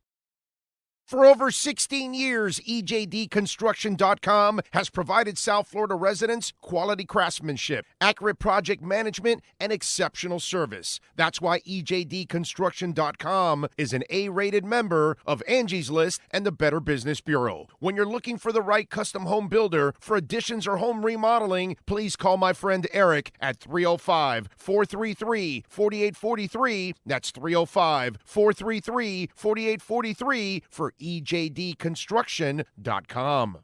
M: For over 16 years, EJDConstruction.com has provided South Florida residents quality craftsmanship, accurate project management, and exceptional service. That's why EJDConstruction.com is an A-rated member of Angie's List and the Better Business Bureau. When you're looking for the right custom home builder for additions or home remodeling, please call my friend Eric at 305-433-4843. That's 305-433-4843 for EJDConstruction.com.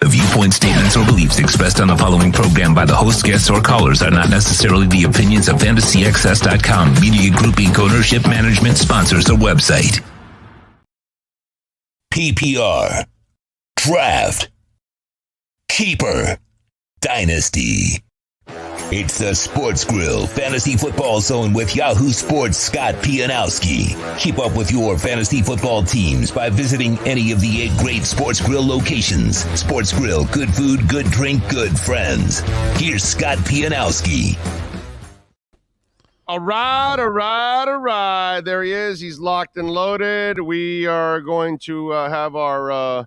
B: The viewpoint, statements, or beliefs expressed on the following program by the host, guests, or callers are not necessarily the opinions of FantasyAccess.com, Media Group Inc. ownership, management, sponsors, or website. PPR, Draft, Keeper, Dynasty. It's the Sports Grill Fantasy Football Zone with Yahoo Sports' Scott Pianowski. Keep up with your fantasy football teams by visiting any of the 8 great Sports Grill locations. Sports Grill, good food, good drink, good friends. Here's Scott Pianowski.
F: All right. There he is. He's locked and loaded. We are going to have our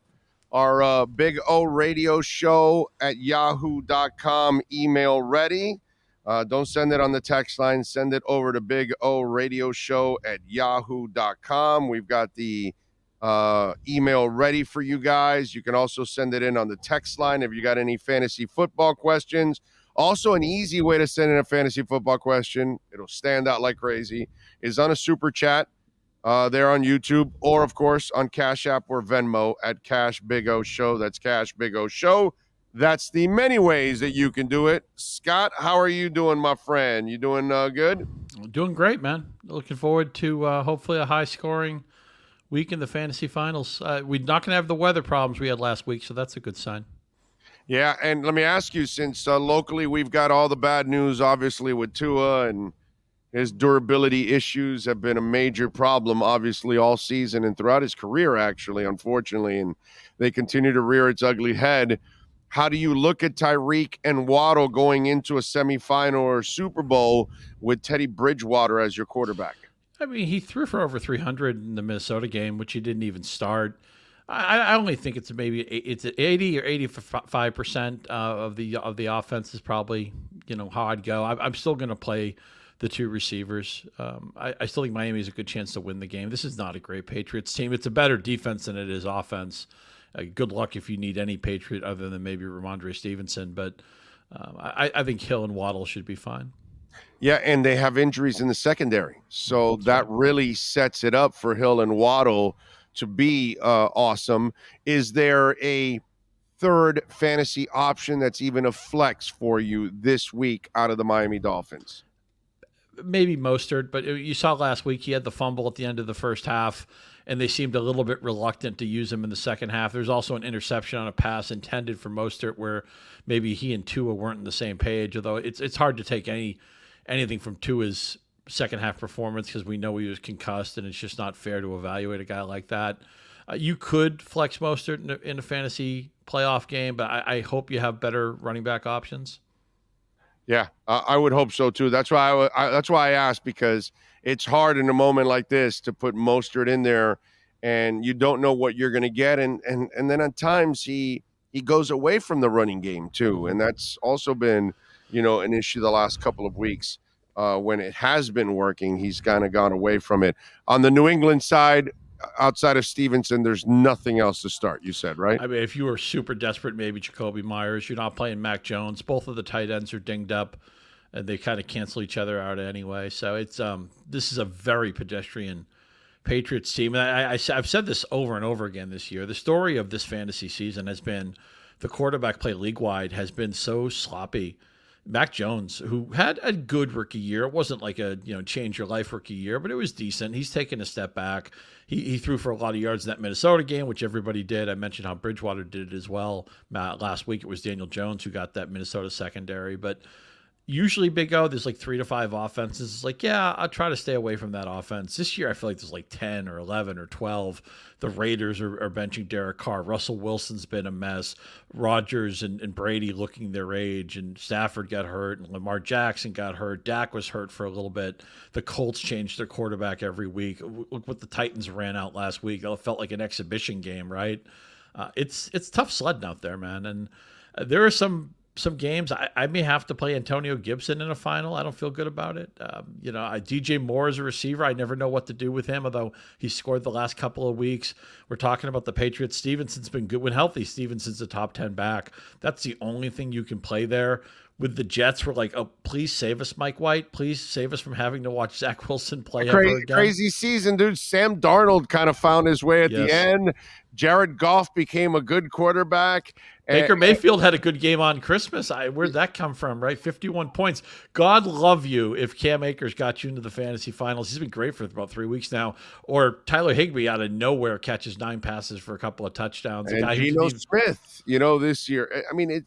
F: Big O radio show at yahoo.com email ready. Don't send it on the text line. Send it over to Big O radio show at yahoo.com. We've got the email ready for you guys. You can also send it in on the text line if you got any fantasy football questions. Also, an easy way to send in a fantasy football question, it'll stand out like crazy, is on a super chat. There on YouTube, or of course on Cash App or Venmo at Cash Big O Show. That's Cash Big O Show. That's the many ways that you can do it. Scott, how are you doing, my friend? You doing good?
N: Doing great, man. Looking forward to hopefully a high-scoring week in the fantasy finals. We're not going to have the weather problems we had last week, so that's a good sign.
F: Yeah, and let me ask you, since locally we've got all the bad news, obviously, with Tua, and his durability issues have been a major problem, obviously, all season and throughout his career, actually, unfortunately, and they continue to rear its ugly head. How do you look at Tyreek and Waddle going into a semifinal or Super Bowl with Teddy Bridgewater as your quarterback?
N: I mean, he threw for over 300 in the Minnesota game, which he didn't even start. I only think it's 80 or 85% of the offense is probably, how I'd go. I'm still going to play the 2 receivers. I still think Miami has a good chance to win the game. This is not a great Patriots team. It's a better defense than it is offense. Good luck if you need any Patriot other than maybe Ramondre Stevenson. But I think Hill and Waddle should be fine.
F: Yeah, and they have injuries in the secondary. So that really sets it up for Hill and Waddle to be awesome. Is there a third fantasy option that's even a flex for you this week out of the Miami Dolphins?
N: Maybe Mostert, but you saw last week he had the fumble at the end of the first half, and they seemed a little bit reluctant to use him in the second half. There's also an interception on a pass intended for Mostert where maybe he and Tua weren't on the same page, although it's hard to take anything from Tua's second half performance because we know he was concussed, and it's just not fair to evaluate a guy like that. You could flex Mostert in a fantasy playoff game, but I hope you have better running back options.
F: Yeah, I would hope so too. That's why that's why I asked, because it's hard in a moment like this to put Mostert in there, and you don't know what you're going to get, and then at times he goes away from the running game too, and that's also been an issue the last couple of weeks. When it has been working, he's kind of gone away from it. On the New England side, outside of Stevenson, there's nothing else to start, you said, right?
N: I mean, if you were super desperate, maybe Jacoby Myers. You're not playing Mac Jones. Both of the tight ends are dinged up, and they kind of cancel each other out anyway. So it's this is a very pedestrian Patriots team. And I've said this over and over again this year. The story of this fantasy season has been the quarterback play league-wide has been so sloppy. Mac Jones, who had a good rookie year, it wasn't like a change your life rookie year, but it was decent. He's taken a step back. He threw for a lot of yards in that Minnesota game, which everybody did. I mentioned how Bridgewater did it as well. Last week it was Daniel Jones who got that Minnesota secondary, but usually, Big O, there's like 3 to 5 offenses. It's like, yeah, I'll try to stay away from that offense. This year, I feel like there's like 10 or 11 or 12. The Raiders are benching Derek Carr. Russell Wilson's been a mess. Rodgers and Brady looking their age, and Stafford got hurt, and Lamar Jackson got hurt. Dak was hurt for a little bit. The Colts changed their quarterback every week. Look what the Titans ran out last week. It felt like an exhibition game, right? It's tough sledding out there, man. And there are some games I may have to play Antonio Gibson in a final. I don't feel good about it. DJ Moore is a receiver. I never know what to do with him, although he scored the last couple of weeks. We're talking about the Patriots. Stevenson's been good when healthy. Stevenson's a top 10 back. That's the only thing you can play there. With the Jets, we're like, oh, please save us, Mike White. Please save us from having to watch Zach Wilson play ever again.
F: Crazy season, dude. Sam Darnold kind of found his way at the end. Jared Goff became a good quarterback.
N: Baker Mayfield had a good game on Christmas. Where'd that come from, right? 51 points. God love you if Cam Akers got you into the fantasy finals. He's been great for about 3 weeks now. Or Tyler Higbee out of nowhere catches 9 passes for a couple of touchdowns.
F: And Geno Smith, this year. I mean,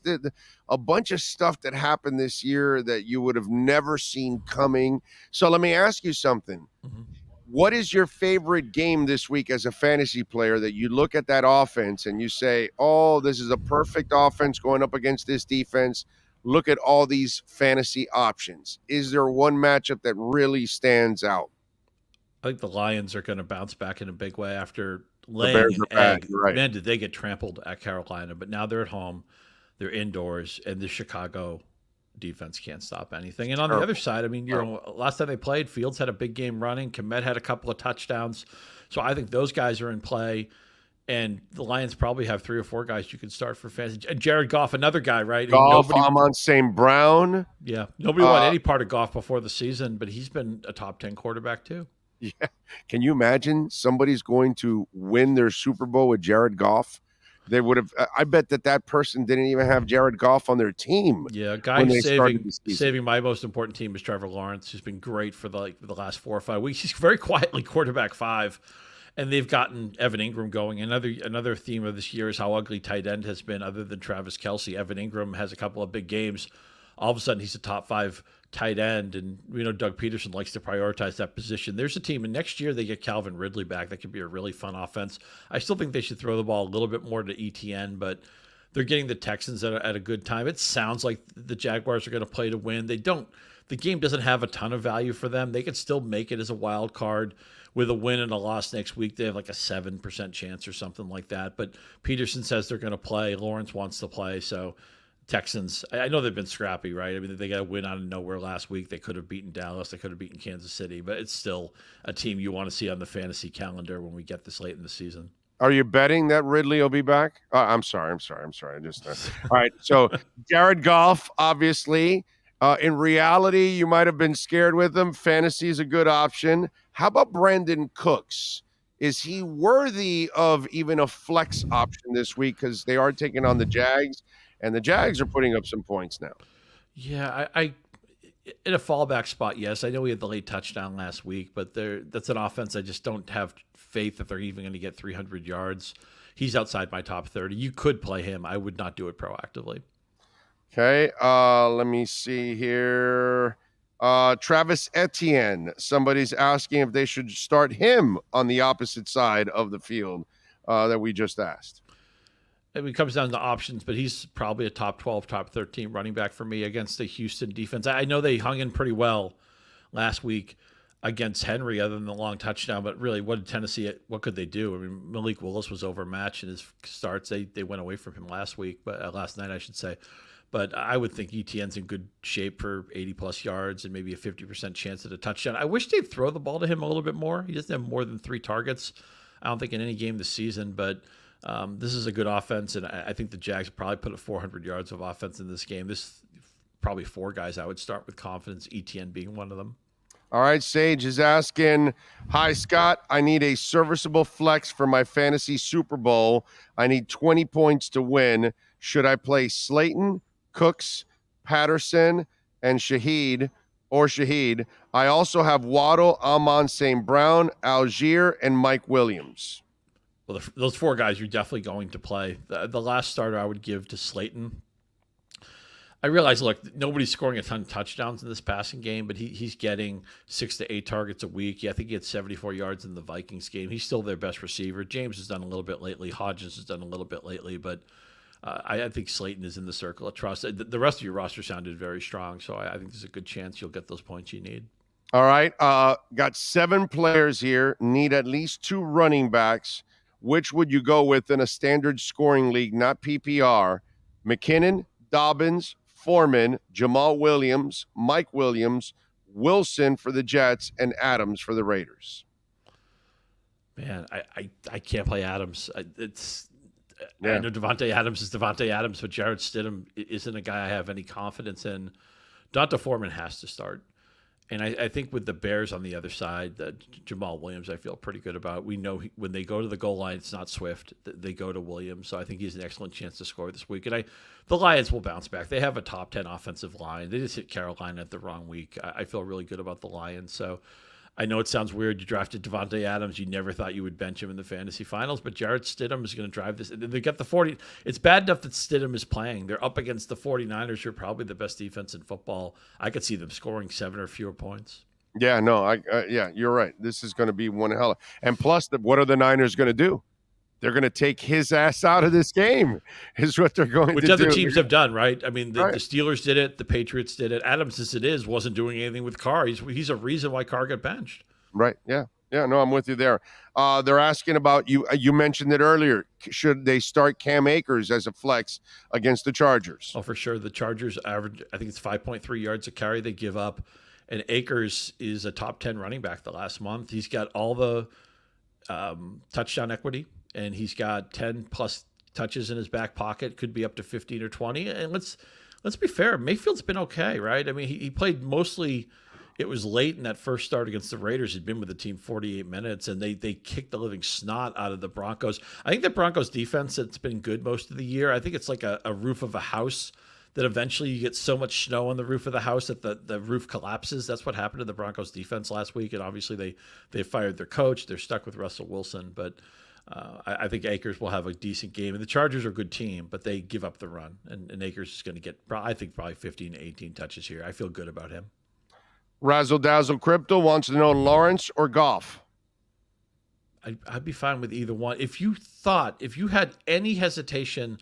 F: a bunch of stuff that happened this year that you would have never seen coming. So let me ask you something. Mm-hmm. What is your favorite game this week as a fantasy player that you look at that offense and you say, oh, this is a perfect offense going up against this defense. Look at all these fantasy options. Is there one matchup that really stands out?
N: I think the Lions are going to bounce back in a big way after laying an egg. Right. Man, did they get trampled at Carolina, but now they're at home. They're indoors, and the Chicago defense can't stop anything. And on the other side, I mean, last time they played, Fields had a big game running. Komet had a couple of touchdowns. So I think those guys are in play. And the Lions probably have 3 or 4 guys you can start for fantasy. And Jared Goff, another guy, right?
F: Goff, Amon St. Brown.
N: Yeah. Nobody wanted any part of Goff before the season, but he's been a top 10 quarterback too.
F: Yeah. Can you imagine somebody's going to win their Super Bowl with Jared Goff? They would have. I bet that person didn't even have Jared Goff on their team.
N: Yeah, a guy saving my most important team is Trevor Lawrence, who's been great for the last 4 or 5 weeks. He's very quietly quarterback 5, and they've gotten Evan Ingram going. Another theme of this year is how ugly tight end has been. Other than Travis Kelce, Evan Ingram has a couple of big games. All of a sudden, he's a top 5 tight end, and Doug Peterson likes to prioritize that position. There's a team, and next year they get Calvin Ridley back. That could be a really fun offense. I still think they should throw the ball a little bit more to ETN, but they're getting the Texans at a good time. It sounds like the Jaguars are going to play to win. The game doesn't have a ton of value for them. They could still make it as a wild card. With a win and a loss next week, they have like a 7% chance or something like that. But Peterson says they're going to play. Lawrence wants to play, so Texans, I know they've been scrappy, right? I mean, they got a win out of nowhere last week. They could have beaten Dallas. They could have beaten Kansas City. But it's still a team you want to see on the fantasy calendar when we get this late in the season.
F: Are you betting that Ridley will be back? I'm sorry. I just all right. So Jared Goff, obviously. In reality, you might have been scared with him. Fantasy is a good option. How about Brandon Cooks? Is he worthy of even a flex option this week? Because they are taking on the Jags. And the Jags are putting up some points now.
N: Yeah, In a fallback spot, yes. I know we had the late touchdown last week, but that's an offense I just don't have faith that they're even going to get 300 yards. He's outside my top 30. You could play him. I would not do it proactively.
F: Okay, let me see here. Travis Etienne. Somebody's asking if they should start him on the opposite side of the field that we just asked.
N: It comes down to options, but he's probably a top 12, top 13 running back for me against the Houston defense. I know they hung in pretty well last week against Henry other than the long touchdown, but really what did Tennessee, what could they do? I mean, Malik Willis was overmatched in his starts. They went away from him last night, I should say. But I would think Etienne's in good shape for 80-plus yards and maybe a 50% chance at a touchdown. I wish they'd throw the ball to him a little bit more. He doesn't have more than 3 targets, I don't think, in any game this season. But this is a good offense, and I think the Jags probably put up 400 yards of offense in this game. This probably 4 guys I would start with confidence, Etienne being one of them.
F: All right, Sage is asking, hi, Scott. I need a serviceable flex for my fantasy Super Bowl. I need 20 points to win. Should I play Slayton, Cooks, Patterson, and Shaheed? I also have Waddle, Amon St. Brown, Algier, and Mike Williams.
N: Well, those 4 guys you're definitely going to play. The last starter I would give to Slayton. I realize, look, nobody's scoring a ton of touchdowns in this passing game, but he's getting 6 to 8 targets a week. Yeah, I think he had 74 yards in the Vikings game. He's still their best receiver. James has done a little bit lately. Hodgins has done a little bit lately, but I think Slayton is in the circle of trust. The rest of your roster sounded very strong, so I think there's a good chance you'll get those points you need.
F: All right, got 7 players here, need at least 2 running backs. Which would you go with in a standard scoring league, not PPR? McKinnon, Dobbins, Foreman, Jamal Williams, Mike Williams, Wilson for the Jets, and Adams for the Raiders.
N: Man, I can't play Adams. I know Devontae Adams is Devontae Adams, but Jarrett Stidham isn't a guy I have any confidence in. Donta Foreman has to start. And I think with the Bears on the other side, Jamal Williams, I feel pretty good about. We know when they go to the goal line, it's not Swift. They go to Williams. So I think he's an excellent chance to score this week. And the Lions will bounce back. They have a top 10 offensive line. They just hit Carolina at the wrong week. I feel really good about the Lions. So I know it sounds weird. You drafted Devontae Adams. You never thought you would bench him in the fantasy finals, but Jarrett Stidham is going to drive this. They got the 40. It's bad enough that Stidham is playing. They're up against the 49ers, who are probably the best defense in football. I could see them scoring 7 or fewer points.
F: Yeah, no, yeah, you're right. This is going to be one hell of. And plus, what are the Niners going to do? They're going to take his ass out of this game, is what they're going to do.
N: Which other teams have done, right? I mean, the Steelers did it. The Patriots did it. Adams, as it is, wasn't doing anything with Carr. He's a reason why Carr got benched.
F: Right. Yeah. Yeah. No, I'm with you there. They're asking about you. You mentioned it earlier. Should they start Cam Akers as a flex against the Chargers?
N: Oh, for sure. The Chargers average, I think it's 5.3 yards a carry they give up. And Akers is a top 10 running back the last month. He's got all the touchdown equity, and he's got 10 plus touches in his back pocket. Could be up to 15 or 20. And let's be fair. Mayfield's been okay, right? I mean, he played mostly. It was late in that first start against the Raiders. He'd been with the team 48 minutes, and they kicked the living snot out of the Broncos. I think the Broncos defense has been good most of the year. I think it's like a roof of a house that eventually you get so much snow on the roof of the house that the roof collapses. That's what happened to the Broncos defense last week, and obviously they fired their coach. They're stuck with Russell Wilson, but I think Akers will have a decent game. And the Chargers are a good team, but they give up the run, and Akers is going to get, I think, probably 15 to 18 touches here. I feel good about him.
F: Razzle Dazzle Crypto wants to know Lawrence or Goff.
N: I'd be fine with either one. If you had any hesitation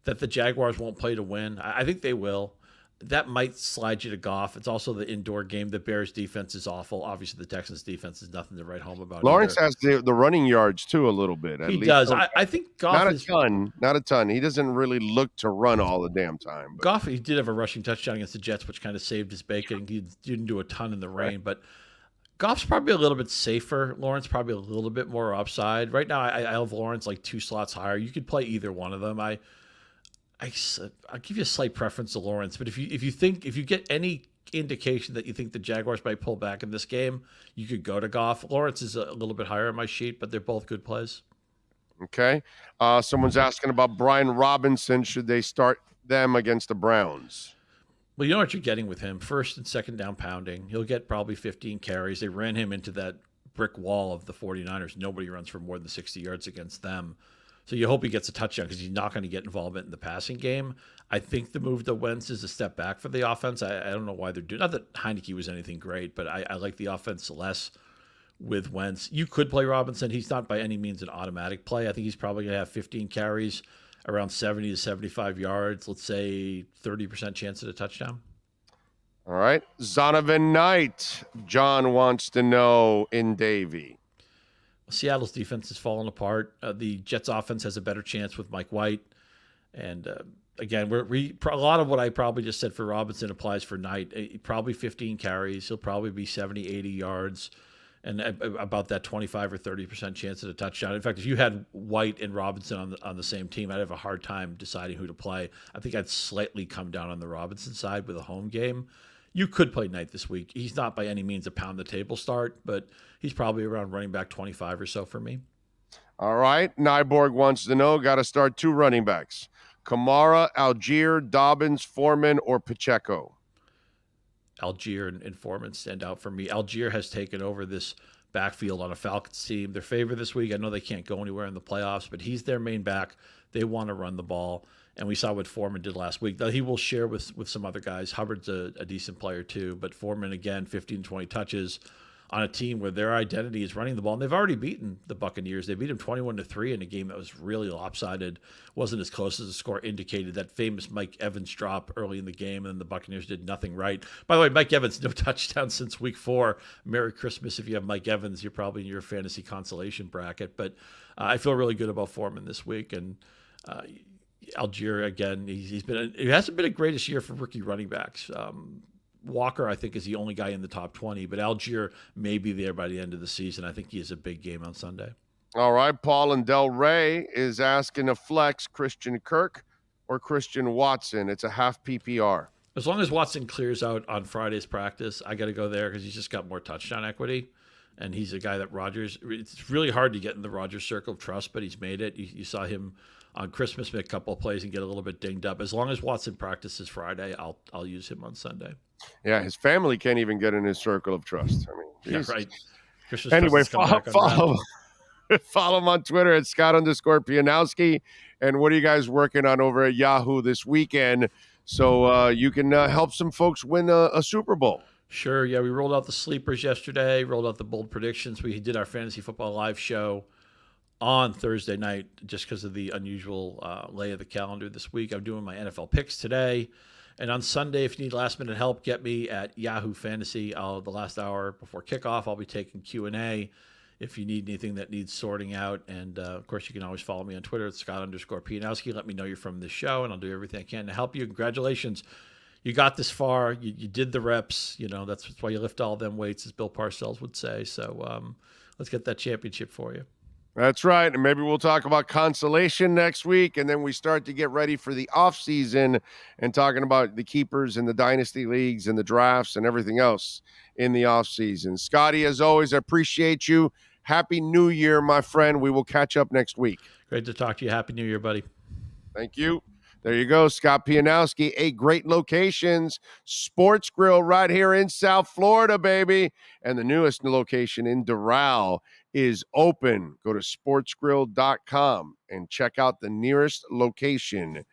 N: that the Jaguars won't play to win, I think they will. That might slide you to Goff. It's also the indoor game. The Bears defense is awful. Obviously, the Texans defense is nothing to write home about.
F: Lawrence has the running yards too a little bit.
N: He does. I think Goff
F: not a ton. He doesn't really look to run all the damn time.
N: Goff, he did have a rushing touchdown against the Jets, which kind of saved his bacon. He didn't do a ton in the rain, but Goff's probably a little bit safer. Lawrence probably a little bit more upside. Right now, I have Lawrence like 2 slots higher. You could play either one of them. I'll give you a slight preference to Lawrence, but if you get any indication that you think the Jaguars might pull back in this game, you could go to Goff. Lawrence is a little bit higher on my sheet, but they're both good plays.
F: Okay. Someone's asking about Brian Robinson. Should they start them against the Browns?
N: Well, you know what you're getting with him. First and second down pounding. He'll get probably 15 carries. They ran him into that brick wall of the 49ers. Nobody runs for more than 60 yards against them. So you hope he gets a touchdown because he's not going to get involvement in the passing game. I think the move to Wentz is a step back for the offense. I don't know why they're doing. Not that Heineke was anything great, but I like the offense less with Wentz. You could play Robinson. He's not by any means an automatic play. I think he's probably going to have 15 carries, around 70 to 75 yards. Let's say 30% chance at a touchdown.
F: All right. Zonovan Knight. John wants to know in Davie.
N: Seattle's defense is falling apart. The Jets offense has a better chance with Mike White. And again, a lot of what I probably just said for Robinson applies for Knight. Probably 15 carries. He'll probably be 70, 80 yards. And about that 25 or 30% chance at a touchdown. In fact, if you had White and Robinson on the same team, I'd have a hard time deciding who to play. I think I'd slightly come down on the Robinson side with a home game. You could play Knight this week. He's not by any means a pound-the-table start, but he's probably around running back 25 or so for me.
F: All right. Nyborg wants to know, got to start 2 running backs. Kamara, Algier, Dobbins, Foreman, or Pacheco?
N: Algier and Foreman stand out for me. Algier has taken over this backfield on a Falcons team. Their favorite this week. I know they can't go anywhere in the playoffs, but he's their main back. They want to run the ball. And we saw what Foreman did last week. Now, he will share with some other guys. Hubbard's a decent player too, but Foreman, again, 15, 20 touches on a team where their identity is running the ball. And they've already beaten the Buccaneers. They beat them 21-3 in a game that was really lopsided. Wasn't as close as the score indicated. That famous Mike Evans drop early in the game, and the Buccaneers did nothing right. By the way, Mike Evans, no touchdown since week 4. Merry Christmas if you have Mike Evans. You're probably in your fantasy consolation bracket. But I feel really good about Foreman this week. And Algier, again, it hasn't been a greatest year for rookie running backs. Walker, I think, is the only guy in the top 20, but Algier may be there by the end of the season. I think he has a big game on Sunday.
F: All right. Paul and Del Rey is asking to flex Christian Kirk or Christian Watson. It's a half PPR.
N: As long as Watson clears out on Friday's practice, I got to go there because he's just got more touchdown equity. And he's a guy that it's really hard to get in the Rodgers circle of trust, but he's made it. You saw him on Christmas make a couple of plays and get a little bit dinged up. As long as Watson practices Friday, I'll use him on Sunday.
F: Yeah, his family can't even get in his circle of trust. I mean,
N: yeah, right. Christmas
F: anyway, follow him on Twitter at Scott_Pianowski. And what are you guys working on over at Yahoo this weekend so you can help some folks win a Super Bowl?
N: Sure. Yeah, we rolled out the sleepers yesterday, rolled out the bold predictions. We did our Fantasy Football Live show on Thursday night just because of the unusual lay of the calendar this week. I'm doing my NFL picks today. And on Sunday, if you need last-minute help, get me at Yahoo Fantasy. The last hour before kickoff, I'll be taking Q&A if you need anything that needs sorting out. And, of course, you can always follow me on Twitter at Scott_Pianowski. Let me know you're from this show, and I'll do everything I can to help you. Congratulations. You got this far. You did the reps. You know, that's why you lift all them weights, as Bill Parcells would say. So let's get that championship for you.
F: That's right. And maybe we'll talk about consolation next week. And then we start to get ready for the off season and talking about the keepers and the dynasty leagues and the drafts and everything else in the off season. Scotty, as always, I appreciate you. Happy New Year, my friend. We will catch up next week.
N: Great to talk to you. Happy New Year, buddy.
F: Thank you. There you go. Scott Pianowski, 8 great locations. Sports Grill right here in South Florida, baby. And the newest location in Doral is open. Go to sportsgrill.com and check out the nearest location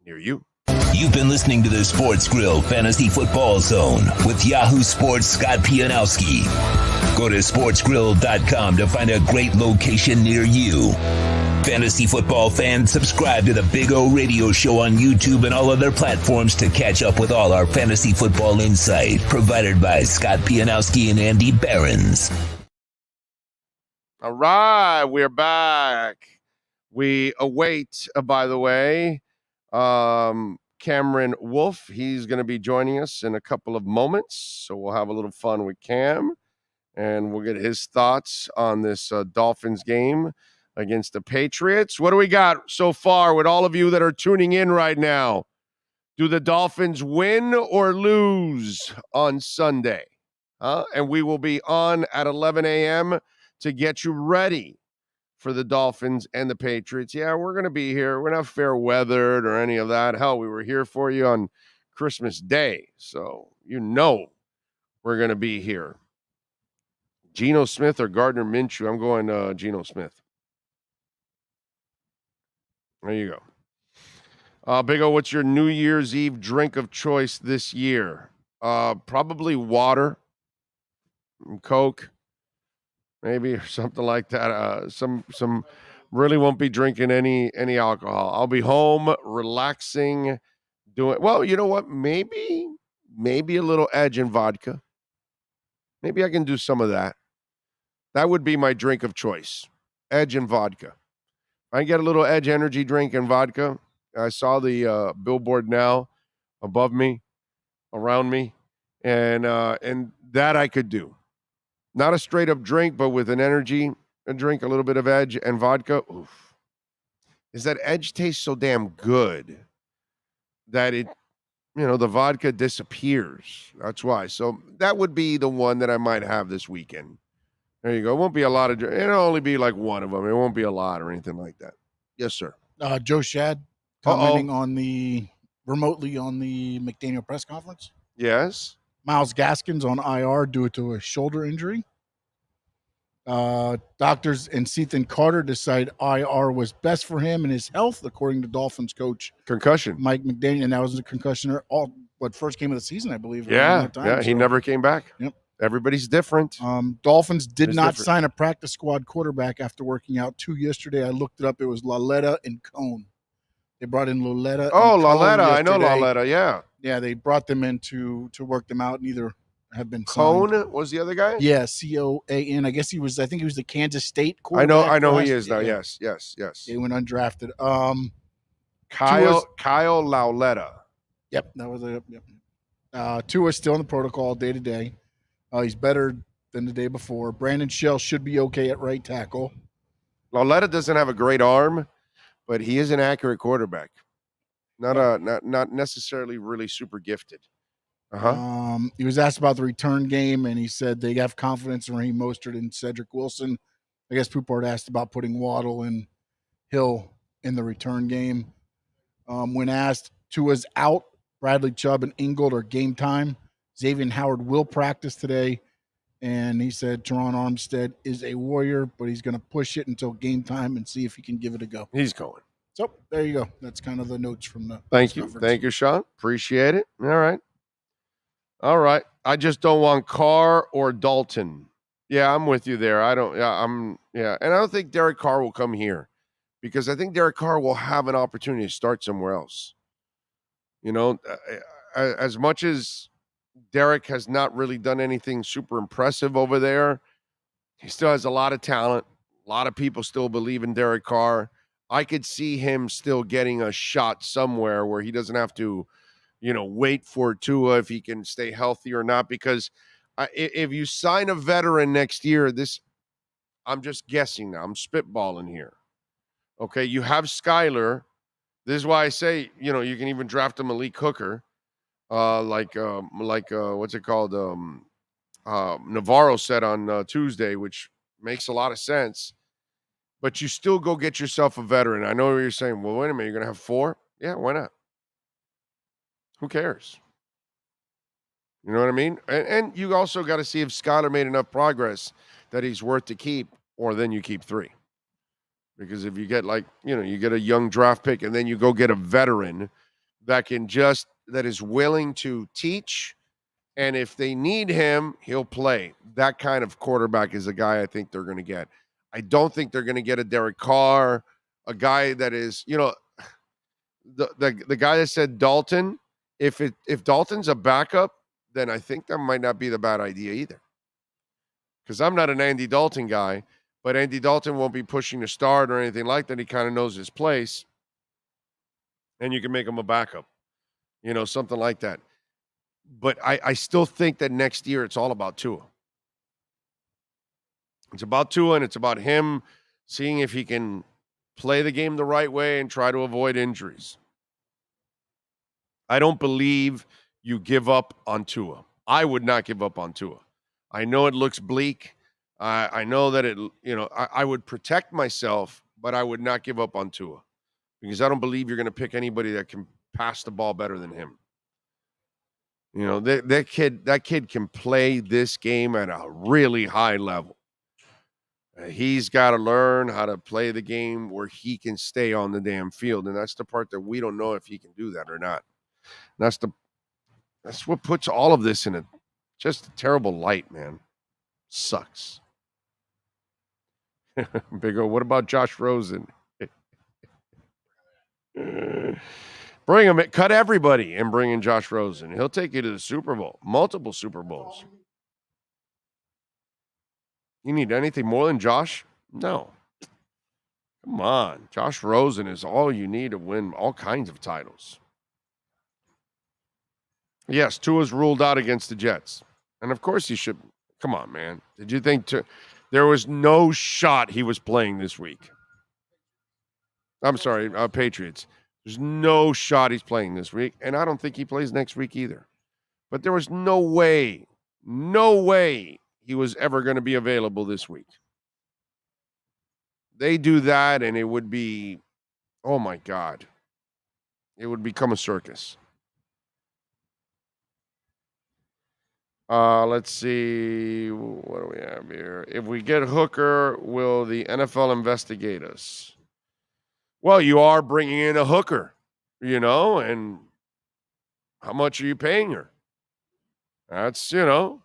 F: near you.
B: You've been listening to the Sports Grill Fantasy Football Zone with Yahoo Sports' Scott Pianowski. Go to sportsgrill.com to find a great location near you. Fantasy football fans, subscribe to the Big O Radio Show on YouTube and all other platforms to catch up with all our fantasy football insight provided by Scott Pianowski and Andy Behrens.
F: All right, we're back. We await, by the way, Cameron Wolf. He's going to be joining us in a couple of moments, so we'll have a little fun with Cam, and we'll get his thoughts on this Dolphins game against the Patriots. What do we got so far with all of you that are tuning in right now? Do the Dolphins win or lose on Sunday? And we will be on at 11 a.m. to get you ready for the Dolphins and the Patriots. Yeah, we're going to be here. We're not fair weathered or any of that. Hell, we were here for you on Christmas Day. So, you know we're going to be here. Geno Smith or Gardner Minshew? I'm going Geno Smith. There you go. Big O, what's your New Year's Eve drink of choice this year? Probably water, Coke, maybe, or something like that. Some really won't be drinking any alcohol. I'll be home relaxing, doing well. You know what? Maybe a little Edge and vodka. Maybe I can do some of that. That would be my drink of choice. Edge and vodka. I get a little Edge energy drink and vodka. I saw the billboard now above me, around me, and that I could do. Not a straight up drink, but with an energy drink, a little bit of Edge and vodka. Oof. Is that Edge tastes so damn good that it, the vodka disappears. That's why. So that would be the one that I might have this weekend. There you go. It won't be a lot of. It'll only be like one of them. It won't be a lot or anything like that. Yes, sir.
H: Joe Shad commenting remotely on the McDaniel press conference.
F: Yes.
H: Myles Gaskins on IR due to a shoulder injury. Doctors and Ethan Carter decide IR was best for him and his health, according to Dolphins coach
F: concussion
H: Mike McDaniel, and that was a concussion. First game of the season, I believe.
F: He never came back.
H: Yep.
F: Everybody's different.
H: Dolphins did not sign a practice squad quarterback after working out 2 yesterday. I looked it up. It was Lauletta and Cone. They brought in Lauletta.
F: Oh, Lauletta. I know Lauletta. Yeah.
H: Yeah, they brought them in to work them out. Neither have been
F: Cone
H: signed.
F: was the other guy?
H: Yeah, Coan. I guess he was. I think he was the Kansas State quarterback.
F: I know he is now. Yes.
H: He went undrafted.
F: Kyle Lauletta.
H: Yep, that was it. Yep. Tua's still in the protocol day to day. He's better than the day before. Brandon Shell should be okay at right tackle.
F: Lauletta doesn't have a great arm, but he is an accurate quarterback. Not necessarily really super gifted.
H: He was asked about the return game, and he said they have confidence in Raheem Mostert and Cedric Wilson. I guess Poupart asked about putting Waddle and Hill in the return game. When asked, Tua's out. Bradley Chubb and Ingold are game time. Xavier Howard will practice today, and he said Teron Armstead is a warrior, but he's going to push it until game time and see if he can give it a go.
F: He's going.
H: So there you go. That's kind of the notes from the
F: Thank you, Sean. Appreciate it. All right. I just don't want Carr or Dalton. Yeah, I'm with you there. And I don't think Derek Carr will come here because I think Derek Carr will have an opportunity to start somewhere else. As much as Derek has not really done anything super impressive over there, he still has a lot of talent. A lot of people still believe in Derek Carr. I could see him still getting a shot somewhere where he doesn't have to, wait for Tua if he can stay healthy or not. Because if you sign a veteran next year, I'm just guessing now. I'm spitballing here. Okay, you have Skyler. This is why I say, you can even draft a Malik Hooker. What's it called? Navarro said on Tuesday, which makes a lot of sense. But you still go get yourself a veteran. I know what you're saying. Well, wait a minute. You're going to have 4? Yeah, why not? Who cares? You know what I mean? And you also got to see if Skyler made enough progress that he's worth to keep, or then you keep 3. Because if you get you get a young draft pick and then you go get a veteran that is willing to teach, and if they need him, he'll play. That kind of quarterback is a guy I think they're going to get. I don't think they're going to get a Derek Carr, a guy that is, the guy that said Dalton. If Dalton's a backup, then I think that might not be the bad idea either. Because I'm not an Andy Dalton guy, but Andy Dalton won't be pushing to start or anything like that. He kind of knows his place, and you can make him a backup, something like that. But I still think that next year it's all about Tua. It's about Tua, and it's about him seeing if he can play the game the right way and try to avoid injuries. I don't believe you give up on Tua. I would not give up on Tua. I know it looks bleak. I know that I would protect myself, but I would not give up on Tua because I don't believe you're going to pick anybody that can pass the ball better than him. You know, that kid can play this game at a really high level. He's got to learn how to play the game where he can stay on the damn field, and that's the part that we don't know if he can do that or not. And that's what puts all of this in just a terrible light, man. Sucks. Big O, what about Josh Rosen? Bring him, cut everybody and bring in Josh Rosen. He'll take you to the Super Bowl, multiple Super Bowls. You need anything more than Josh? No. Come on. Josh Rosen is all you need to win all kinds of titles. Yes, Tua's ruled out against the Jets. And of course he should. Come on, man. Did you think there was no shot he was playing this week? I'm sorry, Patriots. There's no shot he's playing this week, and I don't think he plays next week either. But there was no way he was ever going to be available this week. They do that, and it would be, oh my God, it would become a circus. Let's see, what do we have here? If we get Hooker, will the NFL investigate us? Well, you are bringing in a hooker, you know, and how much are you paying her? That's, you know.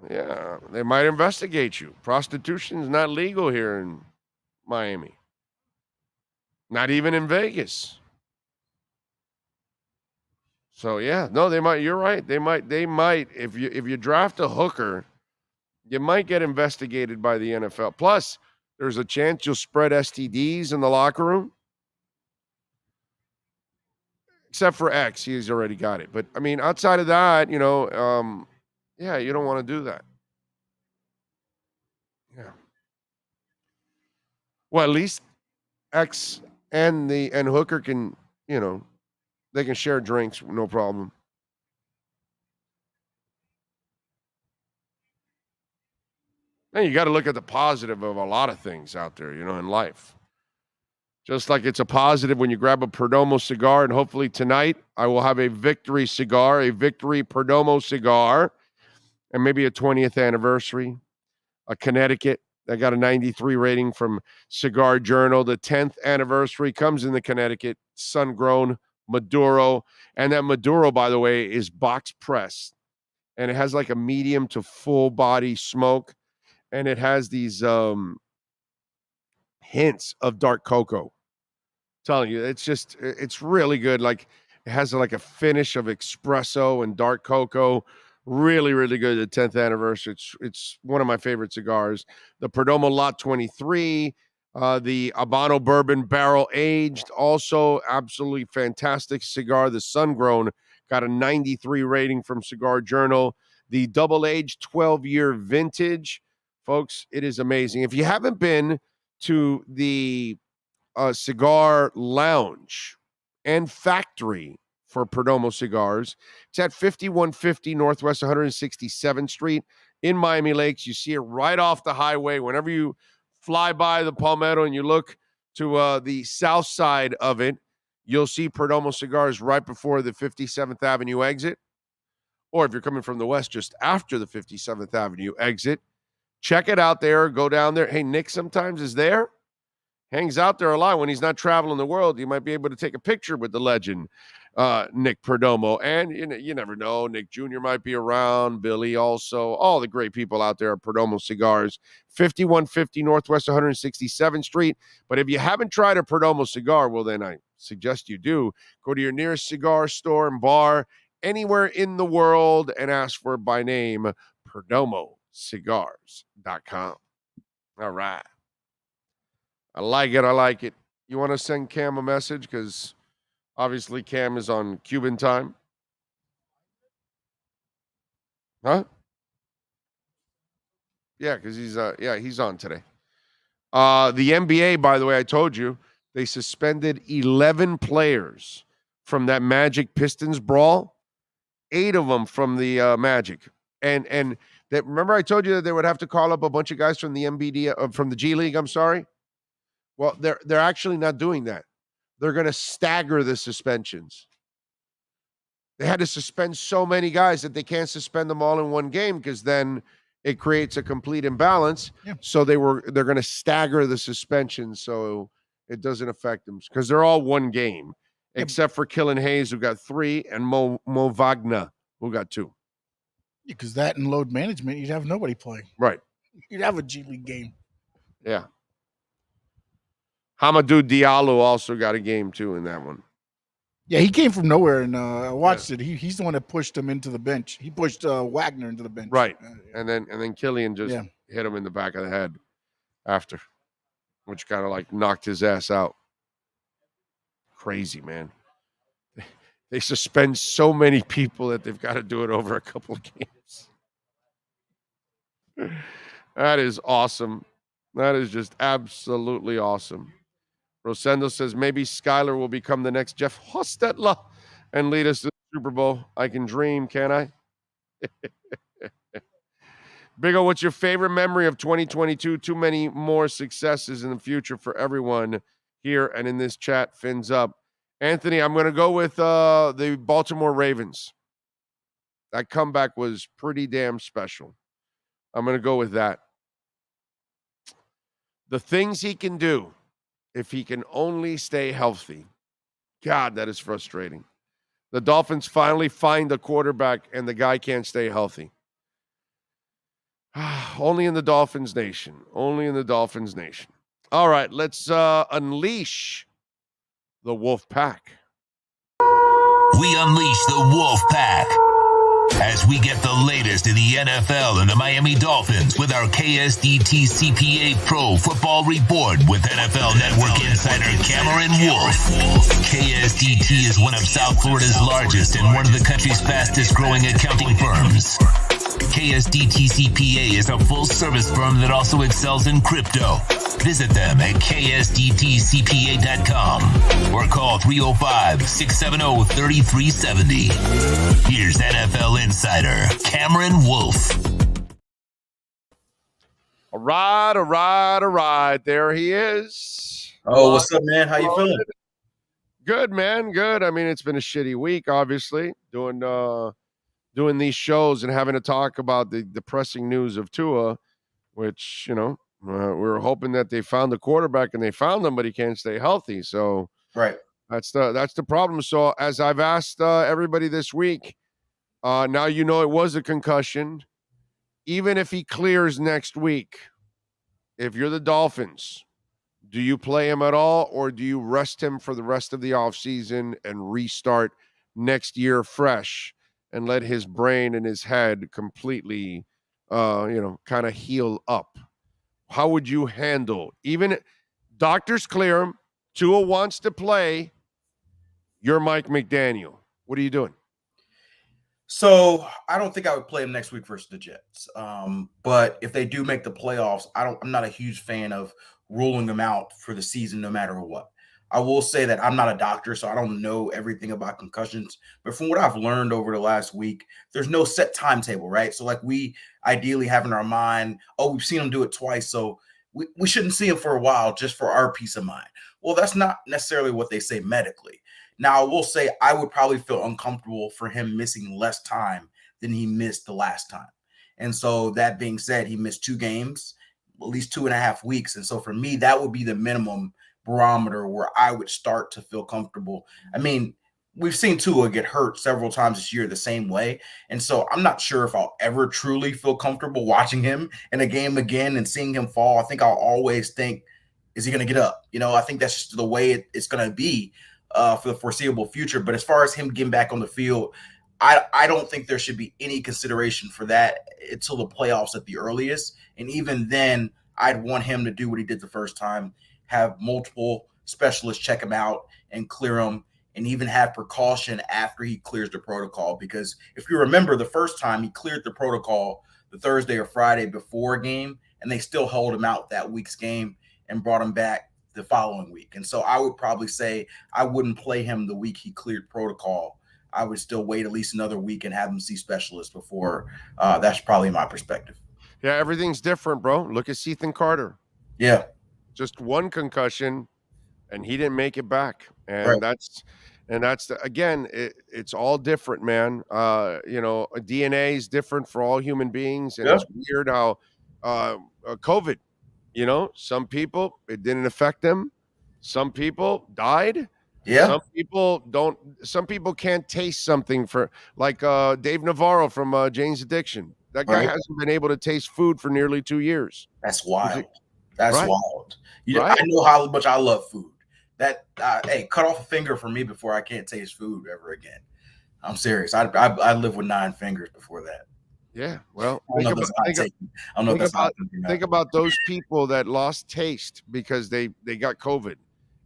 F: Yeah, they might investigate you. Prostitution is not legal here in Miami. Not even in Vegas. So yeah, no, they might. You're right. They might. If you draft a hooker, you might get investigated by the NFL. Plus, there's a chance you'll spread STDs in the locker room. Except for X, he's already got it. But I mean, outside of that, you know. Yeah, you don't want to do that. Yeah. Well, at least X and Hooker can, you know, they can share drinks, no problem. And you got to look at the positive of a lot of things out there, you know, in life. Just like it's a positive when you grab a Perdomo cigar, and hopefully tonight I will have a victory cigar, a victory Perdomo cigar. And maybe a 20th anniversary, a Connecticut that got a 93 rating from Cigar Journal. The 10th anniversary comes in the Connecticut, sun-grown Maduro. And that Maduro, by the way, is box pressed. And it has like a medium to full body smoke. And it has these hints of dark cocoa. I'm telling you, it's really good. Like it has like a finish of espresso and dark cocoa. Really, really good. The 10th anniversary. It's one of my favorite cigars. The Perdomo Lot 23, the Habano Bourbon Barrel Aged, also absolutely fantastic cigar. The Sun Grown got a 93 rating from Cigar Journal. The Double Aged 12-year vintage, folks, it is amazing. If you haven't been to the Cigar Lounge and Factory for Perdomo cigars, it's at 5150 Northwest 167th Street in Miami Lakes. You see it right off the highway. Whenever you fly by the Palmetto and you look to the south side of it, you'll see Perdomo cigars right before the 57th Avenue exit. Or if you're coming from the west, just after the 57th Avenue exit. Check it out there. Go down there. Hey, Nick sometimes is there. Hangs out there a lot when he's not traveling the world. You might be able to take a picture with the legend, Nick Perdomo. And you never know. Nick Jr. might be around. Billy also. All the great people out there at Perdomo Cigars. 5150 Northwest 167th Street. But if you haven't tried a Perdomo cigar, well, then I suggest you do. Go to your nearest cigar store and bar anywhere in the world and ask for, by name, PerdomoCigars.com. All right. I like it. You want to send Cam a message? Because obviously Cam is on Cuban time. Huh? Yeah, because he's on today. The NBA, by the way, I told you, they suspended 11 players from that Magic Pistons brawl. 8 of them from the Magic. And that, remember I told you that they would have to call up a bunch of guys from the from the G League, I'm sorry. Well, they're actually not doing that. They're going to stagger the suspensions. They had to suspend so many guys that they can't suspend them all in one game because then it creates a complete imbalance.
H: Yeah.
F: So they're going to stagger the suspensions so it doesn't affect them because they're all one game, except for Killen Hayes, who got 3, and Mo Wagner, who got 2.
H: Because that and load management, you'd have nobody playing.
F: Right.
H: You'd have a G League game.
F: Yeah. Hamadou Diallo also got a game too in that one.
H: Yeah, he came from nowhere, and I watched it. He's the one that pushed him into the bench. He pushed Wagner into the bench.
F: Right. And then Killian just
H: Yeah.
F: hit him in the back of the head after, which kind of like knocked his ass out. Crazy, man. They suspend so many people that they've got to do it over a couple of games. That is awesome. That is just absolutely awesome. Rosendo says maybe Skyler will become the next Jeff Hostetler and lead us to the Super Bowl. I can dream, can I? Big O, what's your favorite memory of 2022? Too many more successes in the future for everyone here and in this chat. Fins up. Anthony, I'm going to go with the Baltimore Ravens. That comeback was pretty damn special. I'm going to go with that. The things he can do if he can only stay healthy. God, that is frustrating. The Dolphins finally find a quarterback and the guy can't stay healthy. Only in the Dolphins nation. Only in the Dolphins nation. All right, let's unleash the Wolf Pack.
B: We unleash the Wolf Pack as we get the latest in the NFL and the Miami Dolphins with our KSDT CPA Pro Football Report with NFL Network insider Cameron Wolf. KSDT is one of South Florida's largest and one of the country's fastest growing accounting firms. KSDT CPA is a full-service firm that also excels in crypto. Visit them at ksdtcpa.com or call 305-670-3370. Here's NFL insider Cameron Wolf.
F: All right. There he is.
O: Oh, what's up, man? How you feeling?
F: Good, man. Good. I mean, it's been a shitty week, obviously, doing these shows and having to talk about the depressing news of Tua, which, we were hoping that they found the quarterback and they found him, but he can't stay healthy. So
O: right.
F: That's the problem. So as I've asked everybody this week, now it was a concussion. Even if he clears next week, if you're the Dolphins, do you play him at all, or do you rest him for the rest of the offseason and restart next year fresh and let his brain and his head completely, kind of heal up? How would you handle, even doctors clear him, Tua wants to play, you're Mike McDaniel. What are you doing?
O: So I don't think I would play him next week versus the Jets. But if they do make the playoffs, I'm not a huge fan of ruling them out for the season no matter what. I will say that I'm not a doctor, so I don't know everything about concussions. But from what I've learned over the last week, there's no set timetable, right? So like we ideally have in our mind, we've seen him do it twice, so we shouldn't see him for a while just for our peace of mind. Well, that's not necessarily what they say medically. Now, I will say I would probably feel uncomfortable for him missing less time than he missed the last time. And so that being said, he missed 2 games, at least 2.5 weeks. And so for me, that would be the minimum barometer where I would start to feel comfortable. I mean, we've seen Tua get hurt several times this year the same way. And so I'm not sure if I'll ever truly feel comfortable watching him in a game again and seeing him fall. I think I'll always think, is he going to get up? I think that's just the way it's going to be for the foreseeable future. But as far as him getting back on the field, I don't think there should be any consideration for that until the playoffs at the earliest. And even then, I'd want him to do what he did the first time, have multiple specialists check him out and clear him, and even have precaution after he clears the protocol. Because if you remember, the first time he cleared the protocol the Thursday or Friday before a game, and they still held him out that week's game and brought him back the following week. And so I would probably say I wouldn't play him the week he cleared protocol. I would still wait at least another week and have him see specialists before. That's probably my perspective.
F: Yeah, everything's different, bro. Look at Ethan Carter.
O: Yeah.
F: Just one concussion, and he didn't make it back. And
O: right.
F: And that's again, it's all different, man. DNA is different for all human beings, and it's weird how COVID. Some people it didn't affect them. Some people died.
O: Yeah.
F: Some people can't taste something for like Dave Navarro from Jane's Addiction. That guy hasn't been able to taste food for nearly 2 years.
O: That's wild. That's
F: Right.
O: wild.
F: Right.
O: I know how much I love food. That hey, cut off a finger for me before I can't taste food ever again. I'm serious. I lived with 9 fingers before that.
F: Yeah. Well,
O: I don't know if that's hot take. I don't know if that's hot take or not.
F: think about those people that lost taste because they got COVID.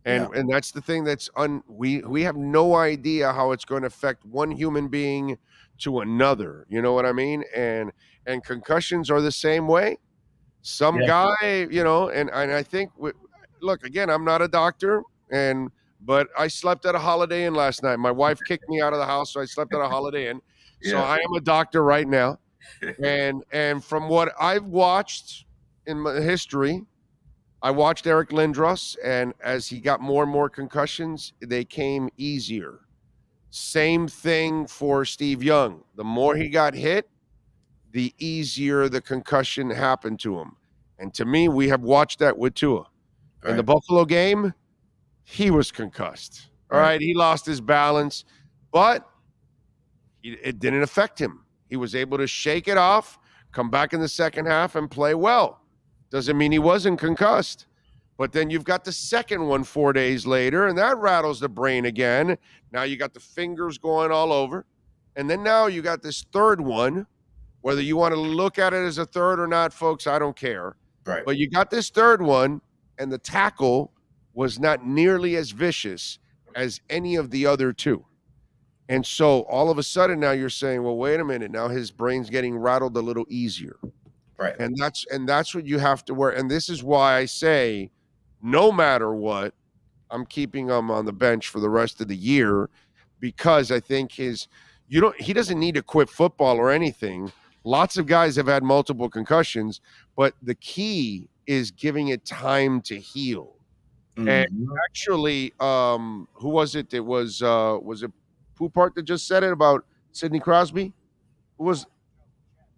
F: And that's the thing that's we have no idea how it's going to affect one human being to another. You know what I mean? And concussions are the same way. Some guy, and I think look, again, I'm not a doctor, but I slept at a Holiday Inn last night. My wife kicked me out of the house, so I slept at a Holiday Inn. So I am a doctor right now. And from what I've watched in my history, I watched Eric Lindros, and as he got more and more concussions, they came easier. Same thing for Steve Young. The more he got hit, the easier the concussion happened to him. And to me, we have watched that with Tua. In the Buffalo game, he was concussed. All right, he lost his balance, but it didn't affect him. He was able to shake it off, come back in the second half, and play well. Doesn't mean he wasn't concussed. But then you've got the second one 4 days later, and that rattles the brain again. Now you got the fingers going all over. And then now you got this third one. Whether you want to look at it as a third or not, folks, I don't care.
O: Right.
F: But you got this third one, and the tackle was not nearly as vicious as any of the other two. And so all of a sudden now you're saying, well, wait a minute. Now his brain's getting rattled a little easier.
O: Right.
F: And that's what you have to wear. And this is why I say, no matter what, I'm keeping him on the bench for the rest of the year, because I think he doesn't need to quit football or anything. Lots of guys have had multiple concussions, but the key is giving it time to heal.
O: Mm-hmm.
F: And actually, who was it? It was it Poupart that just said it about Sidney Crosby? Who was?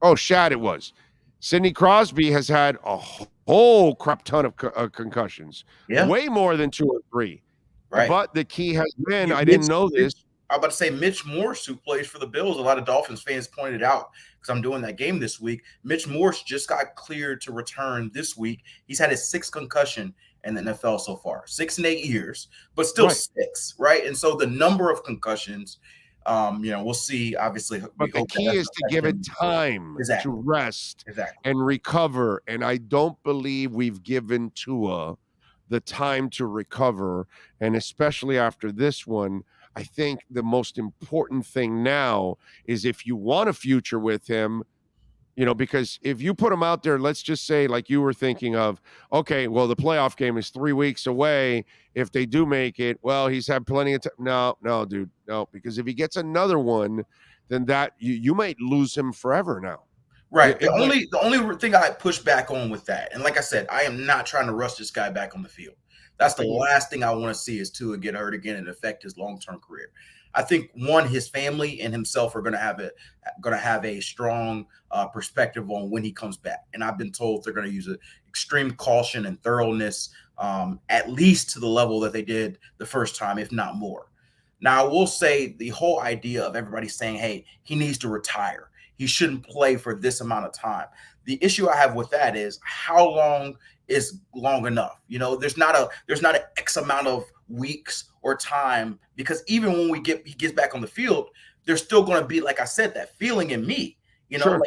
F: Oh, Shad. It was. Sidney Crosby has had a whole crap ton of concussions, way more than 2 or 3.
O: Right.
F: But the key has been, I didn't know this.
O: I was about to say Mitch Morse, who plays for the Bills. A lot of Dolphins fans pointed out, because I'm doing that game this week. Mitch Morse just got cleared to return this week. He's had his 6th concussion in the NFL so far, 6 in 8 years, but still 6, right? And so the number of concussions, we'll see. Obviously,
F: but the key is to give it time to rest and recover. And I don't believe we've given Tua the time to recover. And especially after this one, I think the most important thing now is if you want a future with him, because if you put him out there, let's just say, like you were thinking of, okay, well, the playoff game is 3 weeks away. If they do make it, well, he's had plenty of time. No, dude, no, because if he gets another one, then that you might lose him forever now.
O: Right. The only thing I push back on with that, and like I said, I am not trying to rush this guy back on the field. That's the last thing I want to see is Tua get hurt again and affect his long-term career. I think his family and himself are going to have a strong perspective on when he comes back, and I've been told they're going to use extreme caution and thoroughness, at least to the level that they did the first time, if not more. Now, I will say the whole idea of everybody saying, "Hey, he needs to retire. He shouldn't play for this amount of time." The issue I have with that is how long is long enough. There's not an X amount of weeks or time, because even when he gets back on the field, there's still going to be, like I said, that feeling in me.
F: Sure.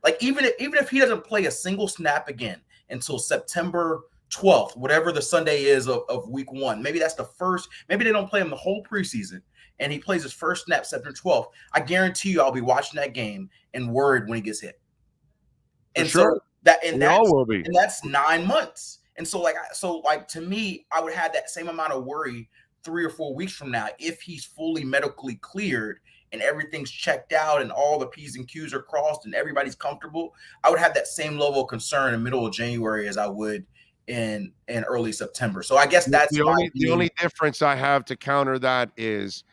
O: Like even if he doesn't play a single snap again until September 12th, whatever the Sunday is of week 1, maybe that's the first. Maybe they don't play him the whole preseason, and he plays his first snap September 12th. I guarantee you, I'll be watching that game and worried when he gets hit. And
F: sure.
O: That's 9 months. And so to me, I would have that same amount of worry 3 or 4 weeks from now if he's fully medically cleared and everything's checked out and all the P's and Q's are crossed and everybody's comfortable. I would have that same level of concern in the middle of January as I would in early September. So I guess that's
F: the only difference I have to counter that is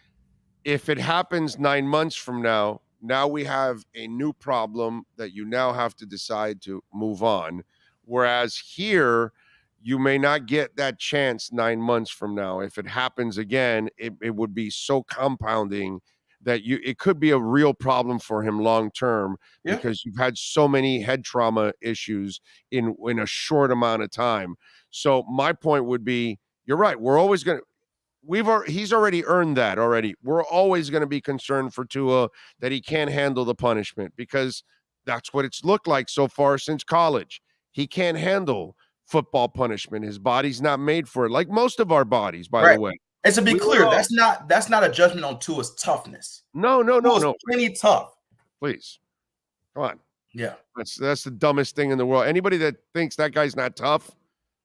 F: if it happens 9 months from now we have a new problem that you now have to decide to move on. Whereas here, you may not get that chance 9 months from now. If it happens again, it would be so compounding that it could be a real problem for him long term because you've had so many head trauma issues in a short amount of time. So my point would be, you're right. We're always going to he's already earned that already. We're always going to be concerned for Tua that he can't handle the punishment because that's what it's looked like so far since college. He can't handle football punishment. His body's not made for it, like most of our bodies, by the way.
O: And to be clear, that's not a judgment on Tua's toughness.
F: No.
O: Plenty tough.
F: Please, come on.
O: Yeah,
F: that's the dumbest thing in the world. Anybody that thinks that guy's not tough,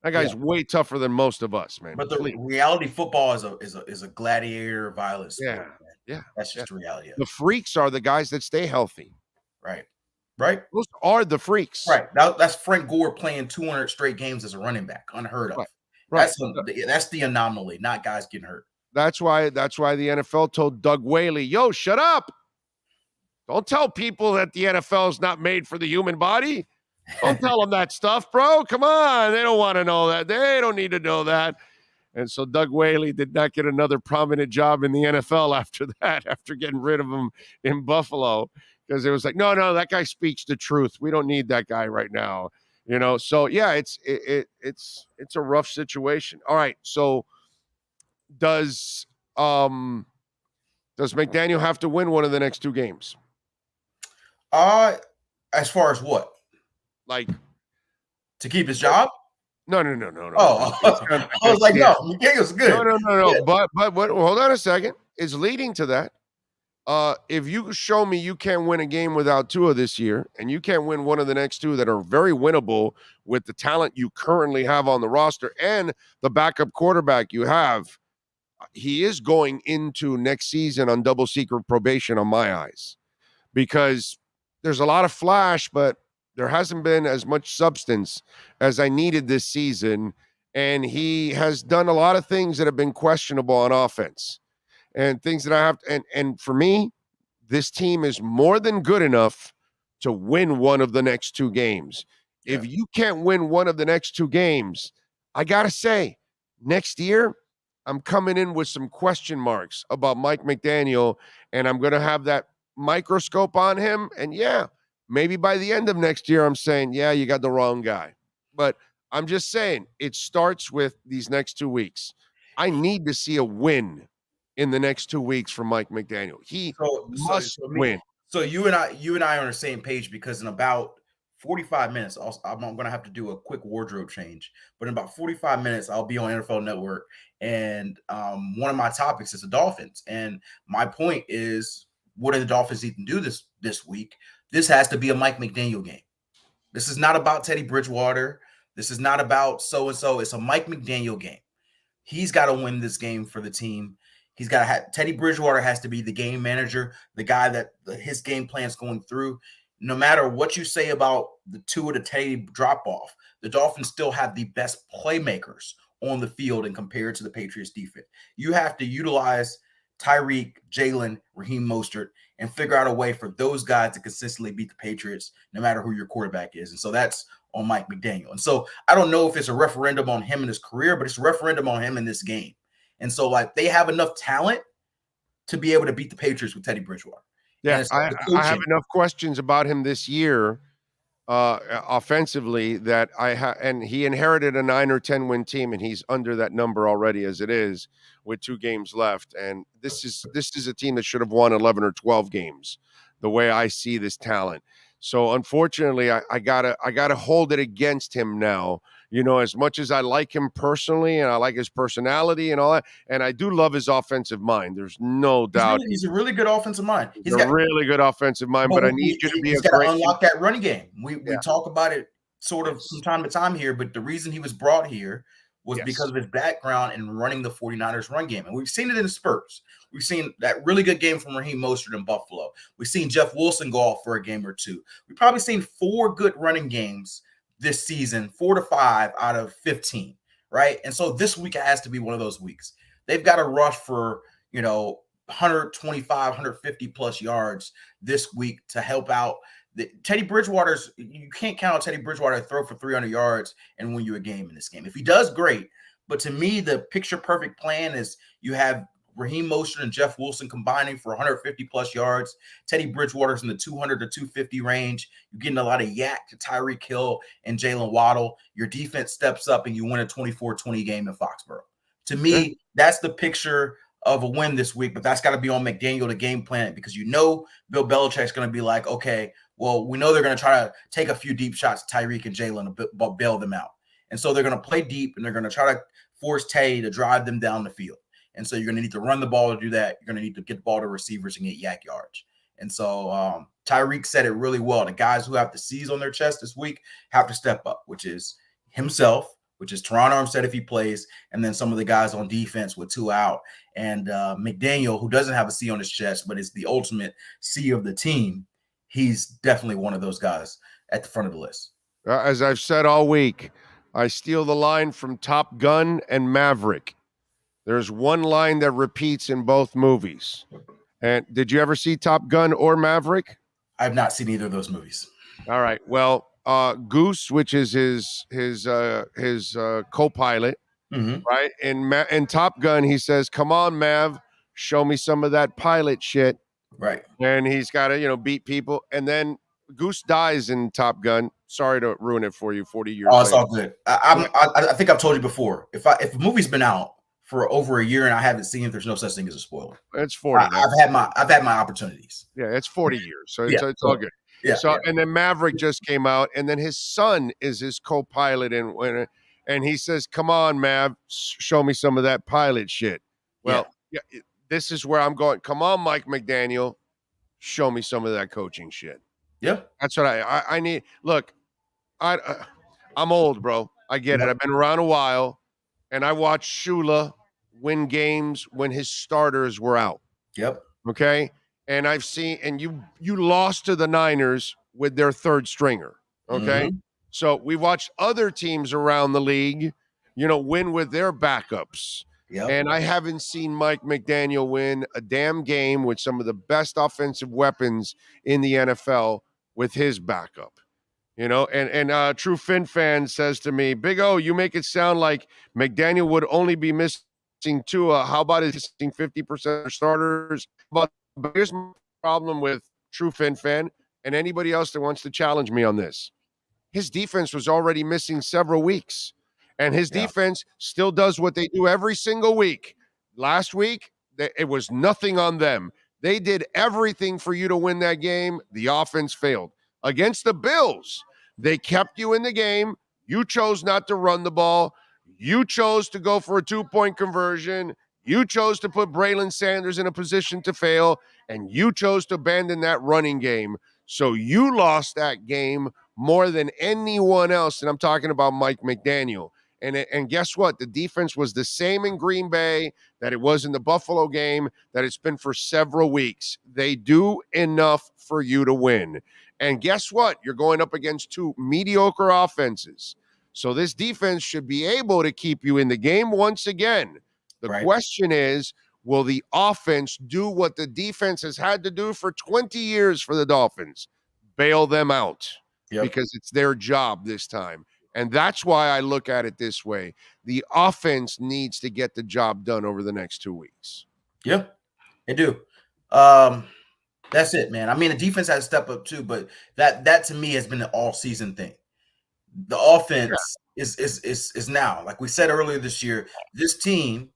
F: that guy's way tougher than most of us, man.
O: But the reality, football is a gladiator violence sport.
F: Yeah,
O: that's just the reality.
F: The freaks are the guys that stay healthy.
O: Right.
F: Those are the freaks.
O: Right. That's Frank Gore playing 200 straight games as a running back, unheard of.
F: Right.
O: That's the anomaly, not guys getting hurt.
F: That's why the NFL told Doug Whaley, "Yo, shut up! Don't tell people that the NFL is not made for the human body. Don't tell them that stuff, bro. Come on, they don't want to know that. They don't need to know that." And so Doug Whaley did not get another prominent job in the NFL after that, after getting rid of him in Buffalo. Because it was like, no, that guy speaks the truth. We don't need that guy right now, So yeah, it's a rough situation. All right, so does McDaniel have to win one of the next 2 games?
O: As far as what?
F: Like
O: to keep his job?
F: No.
O: Oh, I was like, no, McDaniel's good.
F: No. Yeah. But hold on a second. It's leading to that. If you show me you can't win a game without Tua this year, and you can't win one of the next 2 that are very winnable with the talent you currently have on the roster and the backup quarterback you have, he is going into next season on double secret probation on my eyes, because there's a lot of flash, but there hasn't been as much substance as I needed this season. And he has done a lot of things that have been questionable on offense. And things that I have to, and for me, this team is more than good enough to win one of the next 2 games. Yeah. If you can't win one of the next 2 games, I got to say, next year, I'm coming in with some question marks about Mike McDaniel, and I'm going to have that microscope on him. And yeah, maybe by the end of next year, I'm saying, yeah, you got the wrong guy. But I'm just saying, it starts with these next 2 weeks. I need to see a win in the next 2 weeks from Mike McDaniel. He must win.
O: So you and I are on the same page, because in about 45 minutes, I'm going to have to do a quick wardrobe change. But in about 45 minutes, I'll be on NFL Network, and one of my topics is the Dolphins. And my point is, what do the Dolphins need to do this week? This has to be a Mike McDaniel game. This is not about Teddy Bridgewater. This is not about so-and-so. It's a Mike McDaniel game. He's got to win this game for the team. He's got to have Teddy Bridgewater has to be the game manager, the guy that his game plan's going through. No matter what you say about the Tua to Teddy drop off, the Dolphins still have the best playmakers on the field and compared to the Patriots defense. You have to utilize Tyreek, Jalen, Raheem Mostert, and figure out a way for those guys to consistently beat the Patriots, no matter who your quarterback is. And so that's on Mike McDaniel. And so I don't know if it's a referendum on him in his career, but it's a referendum on him in this game. And so, like, they have enough talent to be able to beat the Patriots with Teddy Bridgewater.
F: Yeah, I have enough questions about him this year offensively that and he inherited a 9 or 10 win team, and he's under that number already as it is with 2 games left. And this is a team that should have won 11 or 12 games, the way I see this talent. So unfortunately, I gotta hold it against him now. As much as I like him personally and I like his personality and all that, and I do love his offensive mind. There's no doubt.
O: He's a really good offensive mind.
F: He's got a really good offensive mind, but I need you to be
O: he's got to unlock that running game. We talk about it sort of from time to time here, but the reason he was brought here was because of his background in running the 49ers run game. And we've seen it in the Spurs. We've seen that really good game from Raheem Mostert in Buffalo. We've seen Jeff Wilson go off for a game or 2. We've probably seen 4 good running games this season, 4 to 5 out of 15, right? And so this week has to be one of those weeks. They've got to rush for, 125, 150 plus yards this week to help out. Teddy Bridgewater's, you can't count on Teddy Bridgewater to throw for 300 yards and win you a game in this game. If he does, great. But to me, the picture perfect plan is you have Raheem Mostert and Jeff Wilson combining for 150 plus yards. Teddy Bridgewater's in the 200 to 250 range. You're getting a lot of yak to Tyreek Hill and Jalen Waddle. Your defense steps up and you win a 24-20 game in Foxborough. To me, that's the picture of a win this week, but that's got to be on McDaniel to game plan it, because Bill Belichick's going to be like, okay, well, we know they're going to try to take a few deep shots at Tyreek and Jalen to bail them out. And so they're going to play deep and they're going to try to force Teddy to drive them down the field. And so you're going to need to run the ball to do that. You're going to need to get the ball to receivers and get yak yards. And so Tyreek said it really well. The guys who have the C's on their chest this week have to step up, which is himself, which is Teron Armstead if he plays, and then some of the guys on defense with 2 out. And McDaniel, who doesn't have a C on his chest, but is the ultimate C of the team, he's definitely one of those guys at the front of the list.
F: As I've said all week, I steal the line from Top Gun and Maverick. There's one line that repeats in both movies. And did you ever see Top Gun or Maverick?
O: I've not seen either of those movies.
F: All right. Well, Goose, which is his co-pilot, right? In Top Gun, he says, "Come on, Mav, show me some of that pilot shit."
O: Right.
F: And he's got to, beat people. And then Goose dies in Top Gun. Sorry to ruin it for you 40 years
O: Oh, it's
F: later.
O: all good. I think I've told you before. If a movie's been out for over a year and I haven't seen it, there's no such thing as a spoiler.
F: It's 40.
O: I've had my opportunities.
F: Yeah, it's 40 years. So it's all good.
O: Yeah.
F: So and then Maverick just came out, and then his son is his co-pilot, and he says, "Come on, Mav, show me some of that pilot shit." Well, this is where I'm going. Come on, Mike McDaniel, show me some of that coaching shit.
O: Yeah,
F: that's what I need. Look, I'm old, bro. I get it. I've been around a while, and I watched Shula win games when his starters were out.
O: Yep.
F: Okay. And I've seen, and you lost to the Niners with their third stringer. Okay. So we watched other teams around the league, win with their backups.
O: Yep.
F: And I haven't seen Mike McDaniel win a damn game with some of the best offensive weapons in the NFL with his backup. And True Fin fan says to me, "Big O, you make it sound like McDaniel would only be missing Tua. How about his missing 50% of starters?" But here's my problem with True Fin fan and anybody else that wants to challenge me on this. His defense was already missing several weeks, and his defense still does what they do every single week. Last week, it was nothing on them. They did everything for you to win that game. The offense failed. Against the Bills, they kept you in the game. You chose not to run the ball. You chose to go for a 2-point conversion. You chose to put Braylon Sanders in a position to fail, and you chose to abandon that running game. So you lost that game more than anyone else, and I'm talking about Mike McDaniel. And guess what? The defense was the same in Green Bay that it was in the Buffalo game, that it's been for several weeks. They do enough for you to win. And guess what? You're going up against 2 mediocre offenses. So this defense should be able to keep you in the game once again. The question is, will the offense do what the defense has had to do for 20 years for the Dolphins? Bail them out because it's their job this time. And that's why I look at it this way. The offense needs to get the job done over the next 2 weeks.
O: Yeah, they do. That's it, man. I mean, the defense has to step up too, but that to me has been an all-season thing. The offense is now, like we said earlier this year, this team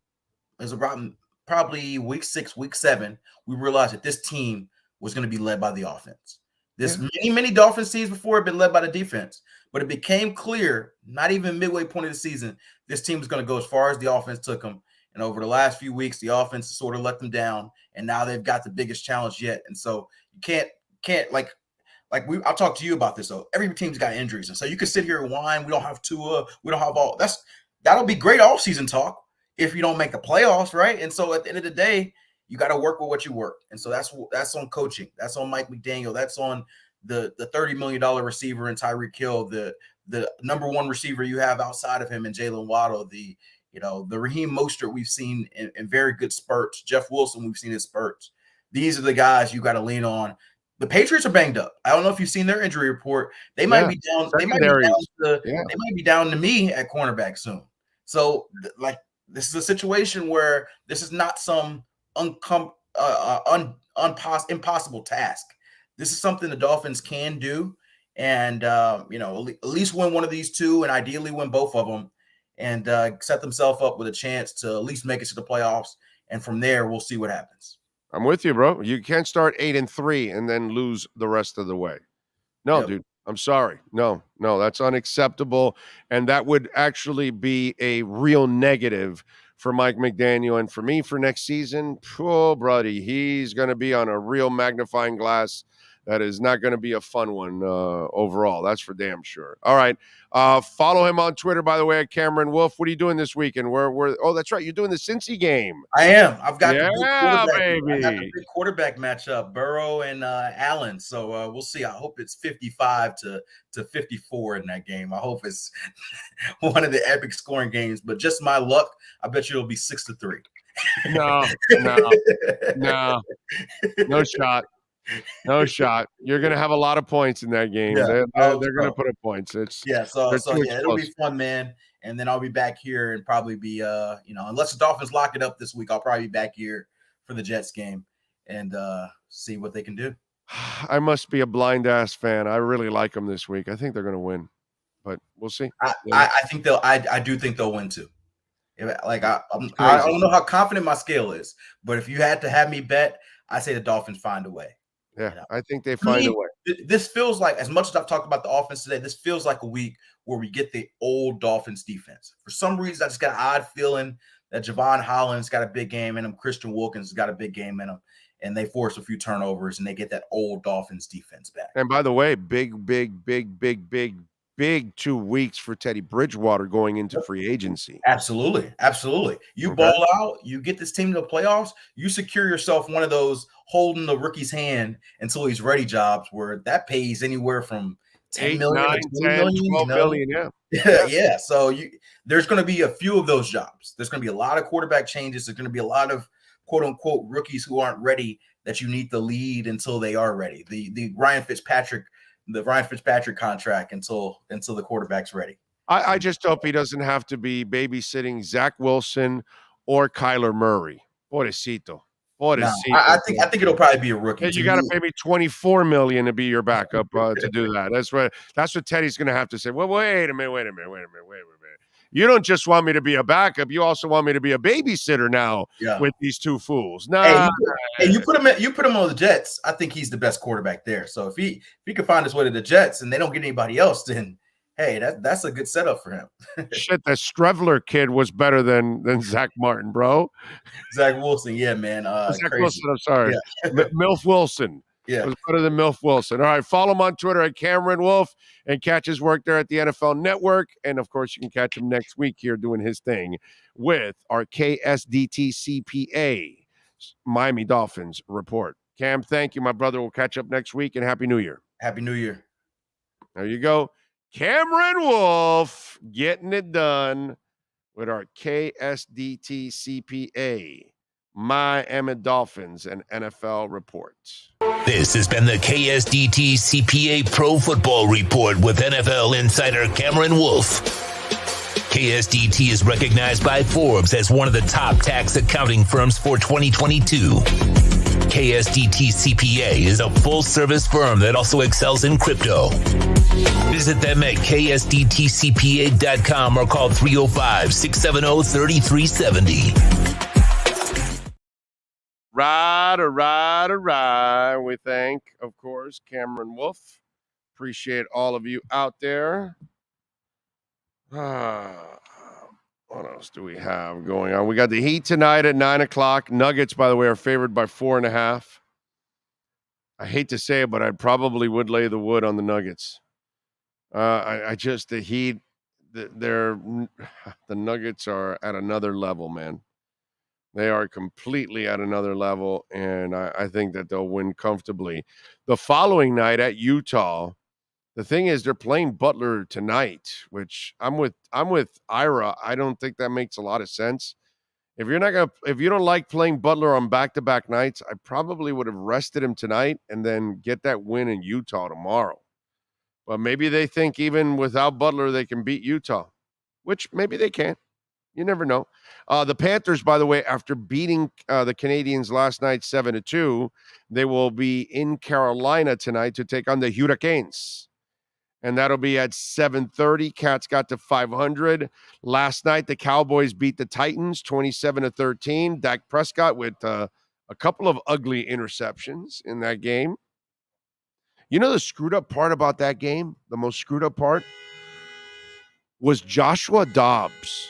O: is around probably week 6, week 7. We realized that this team was going to be led by the offense. This many Dolphins teams before had been led by the defense, but it became clear, not even midway point of the season, this team was going to go as far as the offense took them. And over the last few weeks, the offense sort of let them down, and now they've got the biggest challenge yet. And so you can't like I'll talk to you about this though. Every team's got injuries, and so you can sit here and whine. We don't have Tua. We don't have all. That'll be great all-season talk if you don't make the playoffs, right? And so at the end of the day, you got to work with what you work. And so that's on coaching. That's on Mike McDaniel. That's on the $30 million receiver in Tyreek Hill, the the number one receiver you have outside of him and Jalen Waddle, the Raheem Mostert we've seen in very good spurts, Jeff Wilson we've seen in spurts. These are the guys you got to lean on. The Patriots are banged up. I don't know if you've seen their injury report. They might be down. They might be down to me at cornerback soon. So, like, this is a situation where this is not some impossible task. This is something the Dolphins can do, and at least win one of these two, and ideally win both of them, and set themselves up with a chance to at least make it to the playoffs. And from there, we'll see what happens.
F: I'm with you, bro. You can't start 8-3 and then lose the rest of the way. No, dude. I'm sorry. No, that's unacceptable. And that would actually be a real negative for Mike McDaniel and for me for next season. Oh, buddy, he's going to be on a real magnifying glass. That is not going to be a fun one overall. That's for damn sure. All right. Follow him on Twitter, by the way, at Cameron Wolf. What are you doing this weekend? Oh, that's right. You're doing the Cincy game.
O: I am. I've got
F: the
O: big quarterback matchup, Burrow and Allen. So we'll see. I hope it's 55 to 54 in that game. I hope it's one of the epic scoring games. But just my luck, I bet you it'll be 6-3.
F: No shot. You're going to have a lot of points in that game.
O: Yeah.
F: They're going to put up points.
O: It'll be fun, man. And then I'll be back here and probably be, unless the Dolphins lock it up this week, I'll probably be back here for the Jets game and see what they can do.
F: I must be a blind ass fan. I really like them this week. I think they're going to win, but we'll see.
O: I do think they'll win too. I don't know how confident my scale is, but if you had to have me bet, I say the Dolphins find a way.
F: Yeah, I think they find a way.
O: This feels like, as much as I've talked about the offense today, this feels like a week where we get the old Dolphins defense. For some reason, I just got an odd feeling that Javon Holland's got a big game in him. Christian Wilkins has got a big game in him. And they force a few turnovers, and they get that old Dolphins defense back.
F: And by the way, big 2 weeks for Teddy Bridgewater going into free agency.
O: Absolutely. You ball out, you get this team to the playoffs, you secure yourself one of those holding the rookie's hand until he's ready jobs where that pays anywhere from 10 million,
F: 12 million,
O: yeah. So there's going to be a few of those jobs. There's going to be a lot of quarterback changes. There's going to be a lot of quote unquote rookies who aren't ready that you need to lead until they are ready. The Ryan Fitzpatrick contract until the quarterback's ready.
F: I just hope he doesn't have to be babysitting Zach Wilson or Kyler Murray. Pobrecito.
O: I think it'll probably be a rookie.
F: You got to pay me $24 million to be your backup to do that. That's what Teddy's going to have to say. Well, wait a minute. You don't just want me to be a backup. You also want me to be a babysitter now with these two fools.
O: You put him on the Jets. I think he's the best quarterback there. So if he can find his way to the Jets and they don't get anybody else, then hey, that's a good setup for him.
F: Shit, that Strevler kid was better than Zach Martin, bro.
O: Zach Wilson, yeah, man.
F: Zach Wilson, I'm sorry. Yeah. Milf Wilson.
O: Yeah.
F: It was better than Milf Wilson. All right, follow him on Twitter at Cameron Wolf and catch his work there at the NFL Network. And, of course, you can catch him next week here doing his thing with our KSDT CPA Miami Dolphins report. Cam, thank you, my brother. We'll catch up next week, and Happy New Year.
O: Happy New Year.
F: There you go. Cameron Wolf getting it done with our KSDT CPA Miami Dolphins and NFL report.
B: This has been the KSDT CPA Pro Football Report with NFL insider Cameron Wolf. KSDT is recognized by Forbes as one of the top tax accounting firms for 2022. KSDT CPA is a full-service firm that also excels in crypto. Visit them at ksdtcpa.com or call 305-670-3370.
F: Right. We thank, of course, Cameron Wolf. Appreciate all of you out there. What else do we have going on? We got the Heat tonight at 9:00. Nuggets, by the way, are favored by 4.5. I hate to say it, but I probably would lay the wood on the Nuggets. The Heat, the Nuggets are at another level, man. They are completely at another level, and I think that they'll win comfortably. The following night at Utah, The thing is, they're playing Butler tonight, which I'm with Ira. I don't think that makes a lot of sense. If you don't like playing Butler on back-to-back nights, I probably would have rested him tonight and then get that win in Utah tomorrow. But maybe they think even without Butler, they can beat Utah, which maybe they can. You never know. The Panthers, by the way, after beating the Canadians last night 7-2, they will be in Carolina tonight to take on the Hurricanes. And that'll be at 7:30. Cats got to 500. Last night, the Cowboys beat the Titans 27-13. Dak Prescott with a couple of ugly interceptions in that game. You know the screwed up part about that game? The most screwed up part was Joshua Dobbs.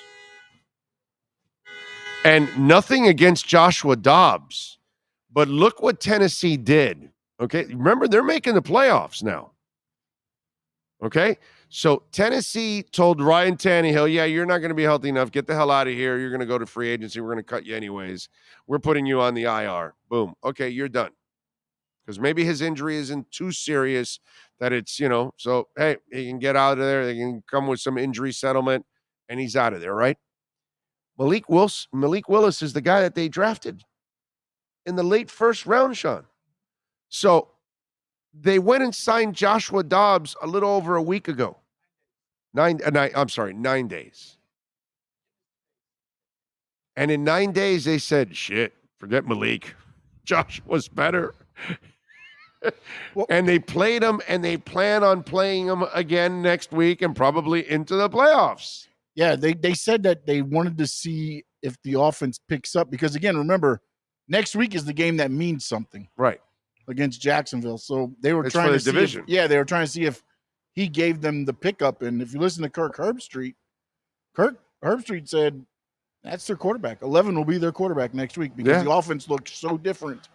F: And nothing against Joshua Dobbs, but look what Tennessee did. Okay, remember, they're making the playoffs now. Okay, so Tennessee told Ryan Tannehill, yeah, you're not going to be healthy enough. Get the hell out of here. You're going to go to free agency. We're going to cut you anyways. We're putting you on the IR. Boom. Okay, you're done. Because maybe his injury isn't too serious that it's, so, hey, he can get out of there. They can come with some injury settlement, and he's out of there, right? Malik Willis is the guy that they drafted in the late first round, Sean. So they went and signed Joshua Dobbs a little over a week ago. 9 days. And in 9 days, they said, shit, forget Malik. Joshua's better. And they played him, and they plan on playing him again next week and probably into the playoffs.
H: Yeah, they said that they wanted to see if the offense picks up because, again, remember, next week is the game that means something.
F: Right.
H: Against Jacksonville. So they were
F: It's
H: trying
F: for
H: to
F: the
H: see
F: division.
H: they were trying to see if he gave them the pickup. And if you listen to Kirk Herbstreit said that's their quarterback. 11 will be their quarterback next week because the offense looks so different.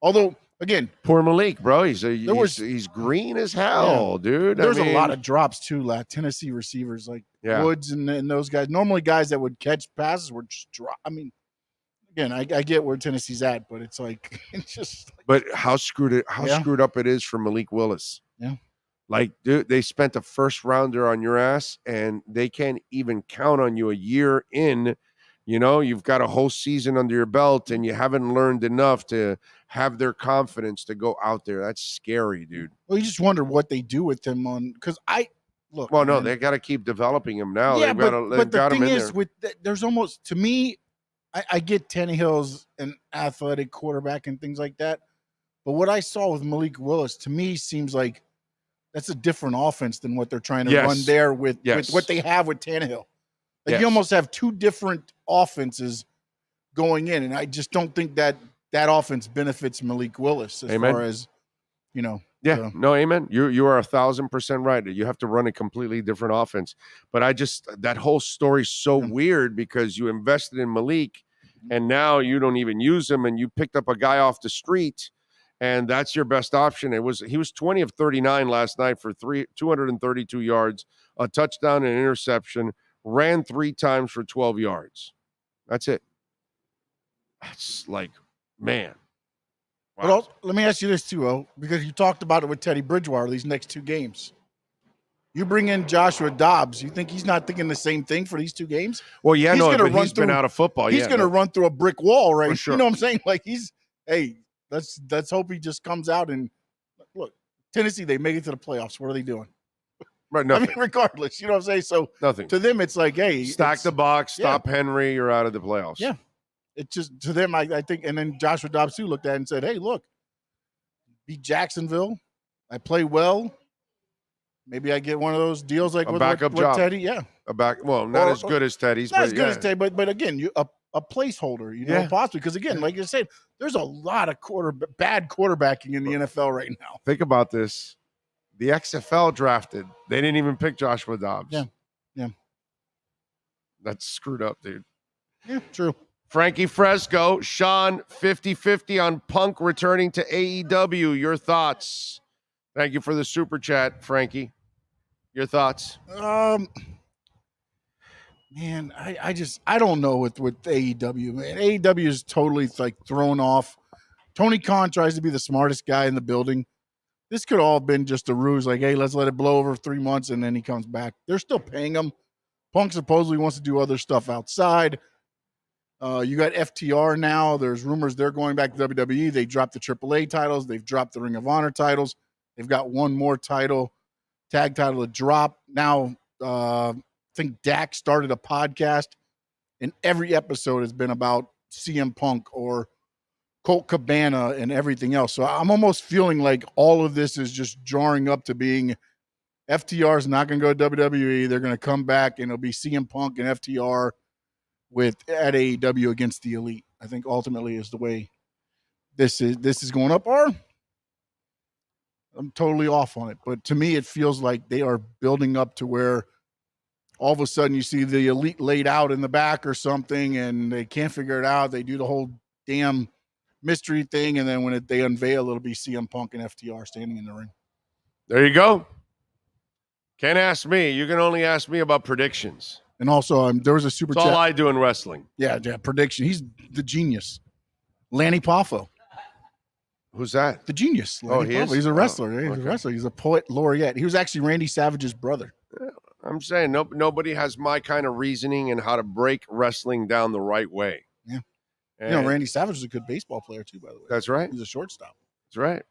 H: Although, again,
F: poor Malik, bro. He's green as hell, dude.
H: There's a lot of drops too. Like Tennessee receivers like Woods and those guys. Normally, guys that would catch passes were just drop. I mean, again, I get where Tennessee's at, but it's like it's just.
F: But how screwed up it is for Malik Willis.
H: Yeah.
F: Like, dude, they spent a first rounder on your ass, and they can't even count on you a year in. You've got a whole season under your belt, and you haven't learned enough to have their confidence to go out there. That's scary, dude.
H: Well, you just wonder what they do with him because look.
F: Well, no, they got to keep developing him now.
H: Yeah,
F: but the thing is,
H: there's almost, to me, I get Tannehill's an athletic quarterback and things like that, but what I saw with Malik Willis to me seems like that's a different offense than what they're trying to run there with what they have with Tannehill. Like you almost have two different offenses going in, and I just don't think that offense benefits Malik Willis as far as,
F: Yeah,
H: so.
F: No, amen. You are 1,000% right. You have to run a completely different offense. But that whole story's so weird because you invested in Malik, and now you don't even use him, and you picked up a guy off the street, and that's your best option. He was 20 of 39 last night for 232 yards, a touchdown, and an interception. Ran 3 times for 12 yards. That's it. That's like, man. Wow.
H: But also, let me ask you this too, because you talked about it with Teddy Bridgewater these next 2 games. You bring in Joshua Dobbs. You think he's not thinking the same thing for these 2 games?
F: Well, yeah, but he's been out of football.
H: He's going to run through a brick wall, right?
F: Sure.
H: You know what I'm saying? Like let's hope he just comes out and look. Tennessee, they make it to the playoffs. What are they doing?
F: Right, nothing.
H: I mean, regardless, you know what I'm saying? So
F: nothing.
H: To them, it's like, hey,
F: stack the box, stop Henry, you're out of the playoffs.
H: Yeah. It's just to them, I think, and then Joshua Dobbs too looked at it and said, hey, look, beat Jacksonville. I play well. Maybe I get one of those deals like with Teddy. Yeah.
F: Not as good as Teddy's.
H: Not as good as Teddy, but again, a placeholder, possibly. Because again, like you said, there's a lot of bad quarterbacking in the NFL right now.
F: Think about this. The XFL drafted. They didn't even pick Joshua Dobbs.
H: Yeah.
F: That's screwed up, dude.
H: Yeah, true.
F: Frankie Fresco, Sean, 50-50 on Punk returning to AEW. Your thoughts? Thank you for the super chat, Frankie. Your thoughts?
H: Man, I don't know with AEW, man. AEW is totally like thrown off. Tony Khan tries to be the smartest guy in the building. This could all have been just a ruse, like, hey, let's let it blow over 3 months and then he comes back. They're still paying him. Punk supposedly wants to do other stuff outside. You got FTR now. There's rumors they're going back to WWE. They dropped the AAA titles. They've dropped the Ring of Honor titles. They've got one more title, tag title to drop. Now, I think Dak started a podcast, and every episode has been about CM Punk or Colt Cabana and everything else. So I'm almost feeling like all of this is just jarring up to being FTR is not going to go to WWE. They're going to come back, and it'll be CM Punk and FTR at AEW against the Elite. I think ultimately is the way this is going up. Or I'm totally off on it, but to me, it feels like they are building up to where all of a sudden you see the Elite laid out in the back or something, and they can't figure it out. They do the whole damn mystery thing, and then when they unveil, it'll be CM Punk and FTR standing in the ring.
F: There you go. Can't ask me. You can only ask me about predictions.
H: And also, there was a super
F: That's
H: chat.
F: all I do in wrestling.
H: Yeah, prediction. He's the genius. Lanny Poffo.
F: Who's that?
H: The genius. Lanny Poffo. He's a wrestler. He's a wrestler. He's a poet laureate. He was actually Randy Savage's brother.
F: I'm saying nobody has my kind of reasoning and how to break wrestling down the right way.
H: Yeah.
F: And
H: Randy Savage is a good baseball player too, by the way.
F: That's right.
H: He's a shortstop.
F: That's right.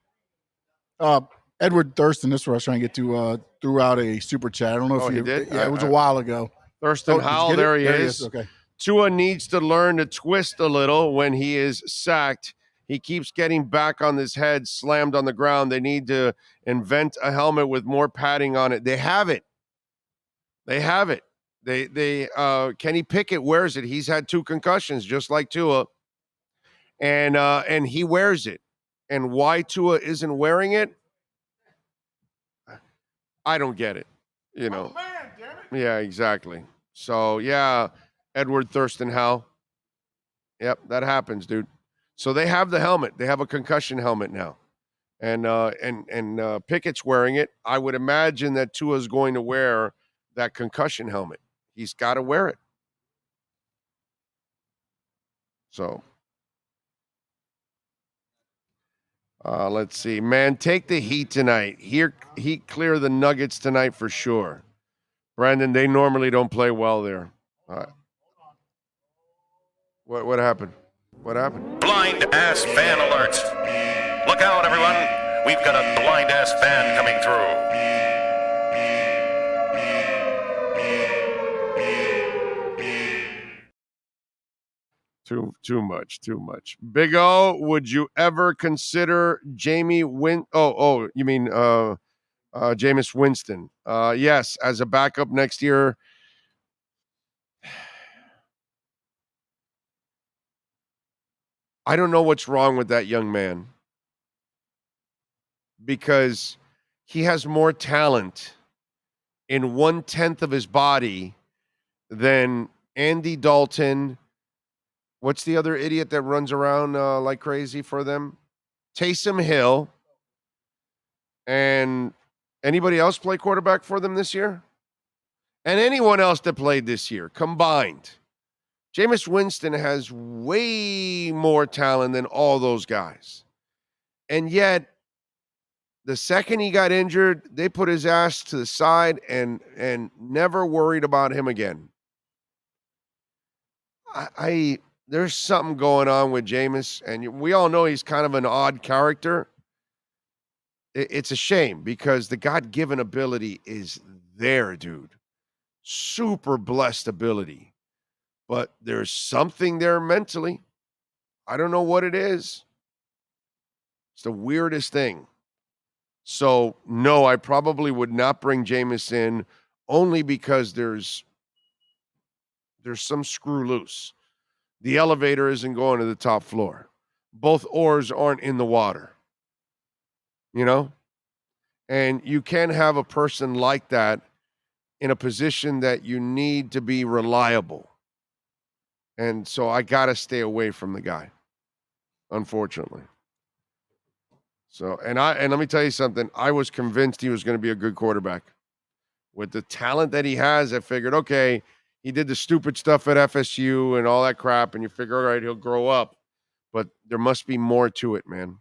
H: Edward Thurston, this is what I was trying to get to, threw out a super chat. I don't know if
F: he did.
H: Yeah, it was a while ago.
F: Thurston Howell, there he is.
H: Okay.
F: Tua needs to learn to twist a little when he is sacked. He keeps getting back on his head, slammed on the ground. They need to invent a helmet with more padding on it. They have it. Kenny Pickett wears it. He's had 2 concussions, just like Tua. And he wears it. And why Tua isn't wearing it, I don't get it. You know.
H: Oh, man, damn it.
F: Yeah, exactly. So yeah, Edward Thurston Howe. Yep, that happens, dude. So they have the helmet. They have a concussion helmet now. And Pickett's wearing it. I would imagine that Tua's going to wear that concussion helmet. He's got to wear it. So let's see. Man, take the Heat tonight. Heat clear the Nuggets tonight for sure. Brandon, they normally don't play well there. What happened? What happened?
P: Blind ass fan alert. Look out, everyone. We've got a blind ass fan coming through.
F: Too much. Big O, would you ever consider Jamie you mean Jameis Winston? Yes, as a backup next year. I don't know what's wrong with that young man, because he has more talent in 1/10 of his body than Andy Dalton. What's the other idiot that runs around like crazy for them? Taysom Hill. And anybody else play quarterback for them this year? And anyone else that played this year combined. Jameis Winston has way more talent than all those guys. And yet, the second he got injured, they put his ass to the side and never worried about him again. There's something going on with Jameis, and we all know he's kind of an odd character. It's a shame because the God-given ability is there, dude. Super blessed ability. But there's something there mentally. I don't know what it is. It's the weirdest thing. So, no, I probably would not bring Jameis in only because there's some screw loose. The elevator isn't going to the top floor. Both oars aren't in the water. You know? And you can't have a person like that in a position that you need to be reliable. And so I got to stay away from the guy, unfortunately. So, and let me tell you something. I was convinced he was going to be a good quarterback. With the talent that he has, I figured, okay, he did the stupid stuff at FSU and all that crap, and you figure, all right, he'll grow up. But there must be more to it, man.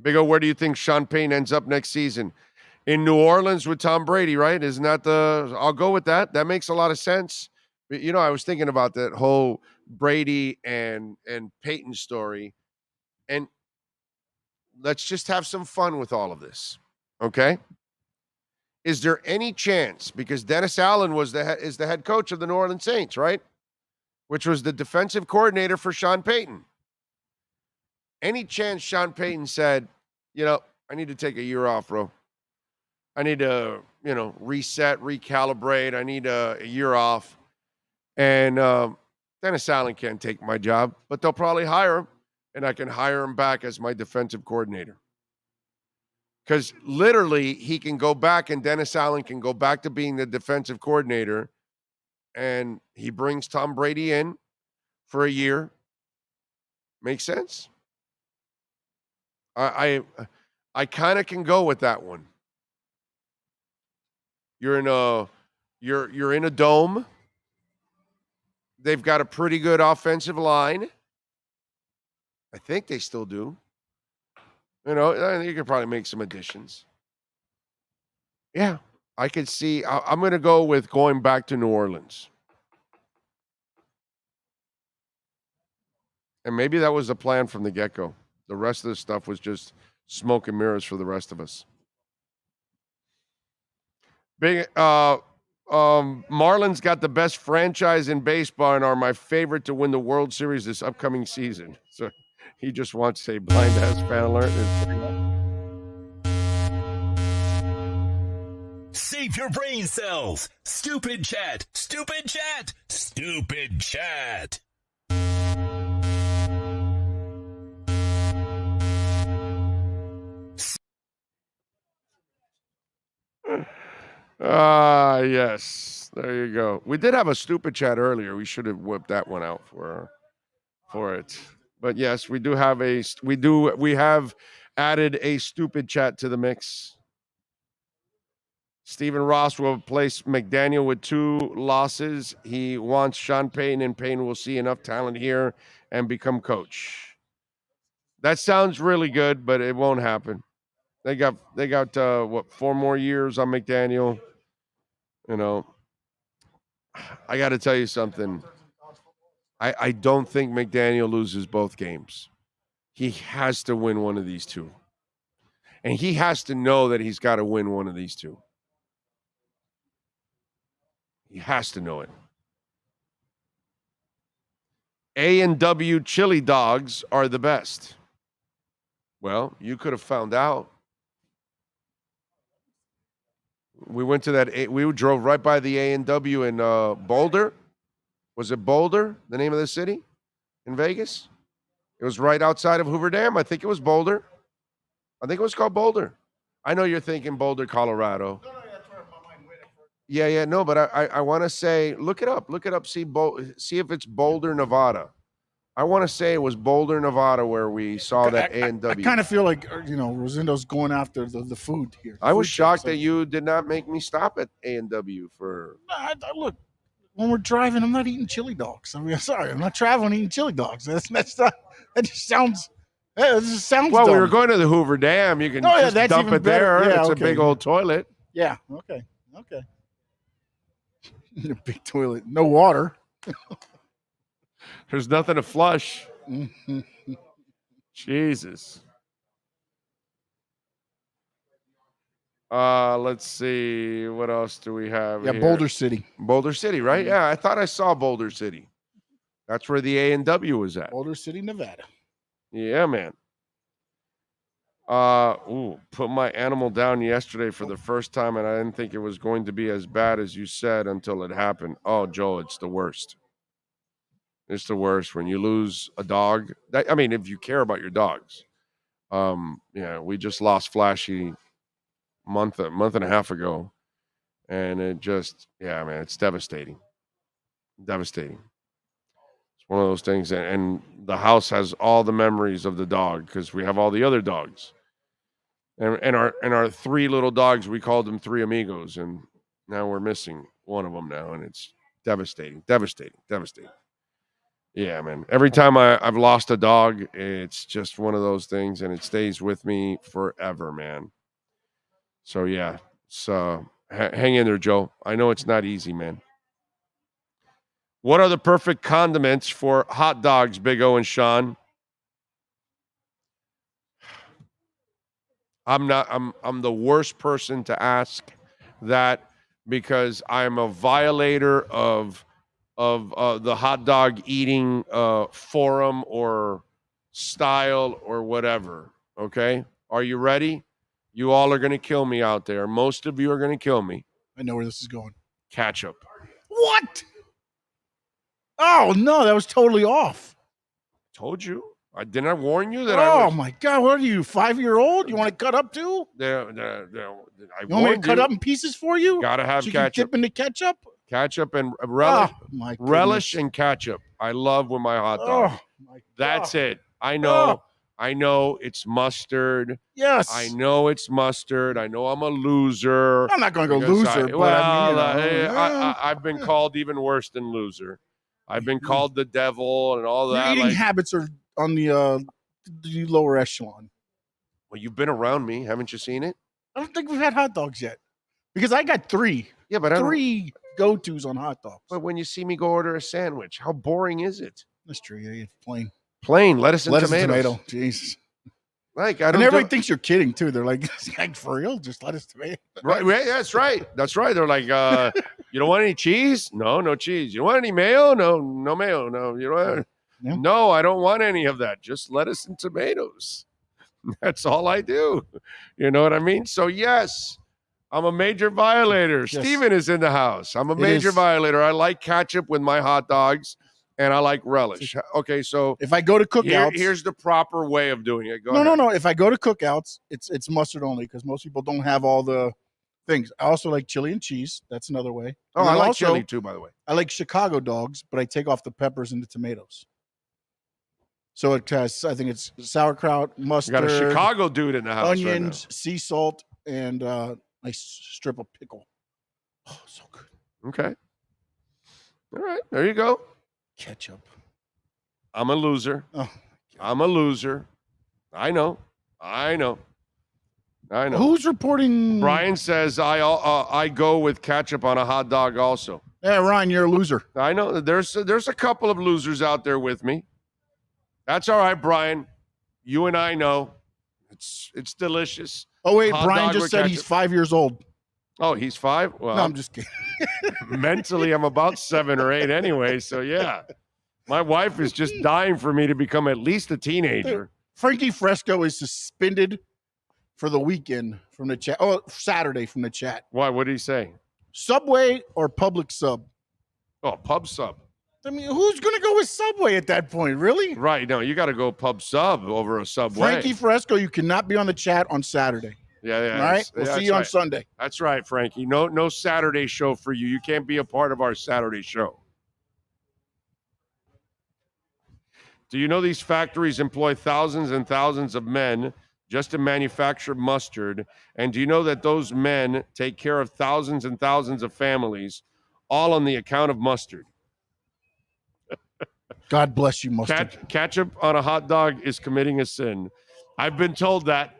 F: Big O, where do you think Sean Payton ends up next season? In New Orleans with Tom Brady, right? Isn't that I'll go with that. That makes a lot of sense. But, I was thinking about that whole Brady and Peyton story. And let's just have some fun with all of this. Okay? Is there any chance, because Dennis Allen is the head coach of the New Orleans Saints, right? Which was the defensive coordinator for Sean Payton. Any chance Sean Payton said, I need to take a year off, bro. I need to, reset, recalibrate. I need a year off. And Dennis Allen can't take my job, but they'll probably hire him, and I can hire him back as my defensive coordinator. Because literally he can go back, and Dennis Allen can go back to being the defensive coordinator, and he brings Tom Brady in for a year. Make sense? I kind of can go with that one. You're in a dome. They've got a pretty good offensive line. I think they still do. You could probably make some additions. Yeah, I could see. I'm going to go with going back to New Orleans. And maybe that was the plan from the get-go. The rest of the stuff was just smoke and mirrors for the rest of us. Marlins got the best franchise in baseball and are my favorite to win the World Series this upcoming season. So he just wants a blind-ass fan alert.
B: Save your brain cells. Stupid chat. Stupid chat. Stupid chat.
F: Yes. There you go. We did have a stupid chat earlier. We should have whipped that one out for it. But yes, we have added a stupid chat to the mix. Stephen Ross will place McDaniel with 2 losses. He wants Sean Payton, and Payton will see enough talent here and become coach. That sounds really good, but it won't happen. They got 4 more years on McDaniel. I got to tell you something. I don't think McDaniel loses both games. He has to win one of these 2. And he has to know that he's got to win one of these 2. He has to know it. A&W chili dogs are the best. Well, you could have found out. We went to that. We drove right by the A&W in Boulder. Was it Boulder, the name of the city in Vegas? It was right outside of Hoover Dam. I think it was Boulder. I think it was called Boulder. I know you're thinking Boulder, Colorado. Yeah, no, but I want to say, look it up, see if it's Boulder, Nevada. I want to say it was Boulder, Nevada, where we saw that A&W.
H: I kind of feel like, Rosendo's going after the food here.
F: I was shocked that you did not make me stop at A&W for.
H: Look, when we're driving, I'm not eating chili dogs. I mean, sorry, I'm not traveling eating chili dogs. That's not. That just sounds. It just sounds.
F: Well,
H: dumb.
F: we were going to the Hoover Dam. You can just dump it there. Yeah, it's a big old toilet.
H: Yeah. Okay. A big toilet, no water.
F: There's nothing to flush. Jesus. Let's see. What else do we have?
H: Yeah, here? Boulder City.
F: Boulder City, right? Mm-hmm. Yeah, I thought I saw Boulder City. That's where the A&W was at.
H: Boulder City, Nevada.
F: Yeah, man. Put my animal down yesterday for the first time, and I didn't think it was going to be as bad as you said until it happened. Oh, Joe, it's the worst. It's the worst when you lose a dog. If you care about your dogs. We just lost Flashy a month and a half ago, and it just, it's devastating. Devastating. It's one of those things, and the house has all the memories of the dog because we have all the other dogs. And our 3 little dogs, we called them 3 amigos, and now we're missing one of them now, and it's devastating. Yeah, man. Every time I've lost a dog, it's just one of those things, and it stays with me forever, man. So, yeah. So, hang in there, Joe. I know it's not easy, man. What are the perfect condiments for hot dogs, Big O and Sean? I'm the worst person to ask that because I'm a violator of the hot dog eating forum or style or whatever. Okay, are you ready? You all are going to kill me out there. Most of you are going to kill me.
H: I know where this is going.
F: Ketchup.
H: What? Oh no, that was totally off.
F: Told you. Didn't I warn you that?
H: Oh my God, what are you, 5-year-old? You want to cut up too?
F: I
H: You want me to cut up in pieces for you?
F: Gotta have
H: so you can
F: ketchup.
H: dip into ketchup?
F: Ketchup and relish.
H: Oh, my
F: relish
H: goodness.
F: and ketchup. I love with my hot dog.
H: Oh, my
F: That's
H: God.
F: it. I know. I know it's mustard.
H: Yes.
F: I know it's mustard. I know I'm a loser.
H: I'm not going to go
F: because
H: loser, but I mean,
F: I've been called even worse than loser. I've been called the devil and all
H: your
F: that.
H: eating habits are on the lower echelon.
F: Well, you've been around me. Haven't you seen it?
H: I don't think we've had hot dogs yet. Because I got 3.
F: Yeah, but I don't-
H: 3 go-tos on hot dogs.
F: But when you see me go order a sandwich, how boring is it?
H: That's true. Yeah, it's plain.
F: Plain lettuce and
H: Lettuce
F: tomatoes.
H: and tomato. Jesus.
F: Like, I
H: And
F: don't
H: everybody
F: do-
H: thinks you're kidding, too. They're like, for real? Just lettuce, tomato?
F: Right, that's right. That's right. They're like, you don't want any cheese? No cheese. You don't want any mayo? No mayo. No, you don't want... No, I don't want any of that. Just lettuce and tomatoes. That's all I do. You know what I mean? So, yes, I'm a major violator.
H: Yes.
F: Steven is in the house. I'm a
H: It
F: major
H: is.
F: violator. I like ketchup with my hot dogs, and I like relish. Okay, so
H: if I go to cookouts,
F: here's the proper way of doing it. Go
H: no,
F: ahead.
H: no. If I go to cookouts, it's mustard only because most people don't have all the things. I also like chili and cheese. That's another way.
F: Oh,
H: And
F: I
H: then
F: like
H: also,
F: chili too, by the way.
H: I like Chicago dogs, but I take off the peppers and the tomatoes. So it has, I think it's sauerkraut, mustard.
F: You got a Chicago dude in the house right now.
H: onions, sea salt, and a nice strip of pickle. Oh, so good.
F: Okay. All right. There you go.
H: Ketchup.
F: I'm a loser.
H: Oh,
F: I'm a loser. I know.
H: Who's reporting?
F: Brian says I go with ketchup on a hot dog also.
H: Yeah, Ryan, you're a loser.
F: I know. There's a couple of losers out there with me. That's all right, Brian. You and I know. It's delicious.
H: Oh, wait,
F: Hot
H: Brian
F: dog
H: just
F: with
H: said he's
F: ketchup.
H: 5 years old.
F: Oh, he's 5? Well,
H: No, I'm just kidding.
F: mentally, I'm about 7 or 8 anyway. So, yeah. My wife is just dying for me to become at least a teenager.
H: Frankie Fresco is suspended for the weekend from the chat. Oh, Saturday from the chat.
F: Why? What did he say?
H: Subway or public sub?
F: Oh, pub sub.
H: I mean, who's going to go with Subway at that point? Really?
F: Right. No, you got to go pub sub over a Subway.
H: Frankie Fresco, you cannot be on the chat on Saturday.
F: Yeah.
H: All right? We'll see you on Sunday.
F: That's right, Frankie. No Saturday show for you. You can't be a part of our Saturday show. Do you know these factories employ thousands and thousands of men just to manufacture mustard? And do you know that those men take care of thousands and thousands of families, all on the account of mustard?
H: God bless you, mustard.
F: Ketchup on a hot dog is committing a sin. I've been told that,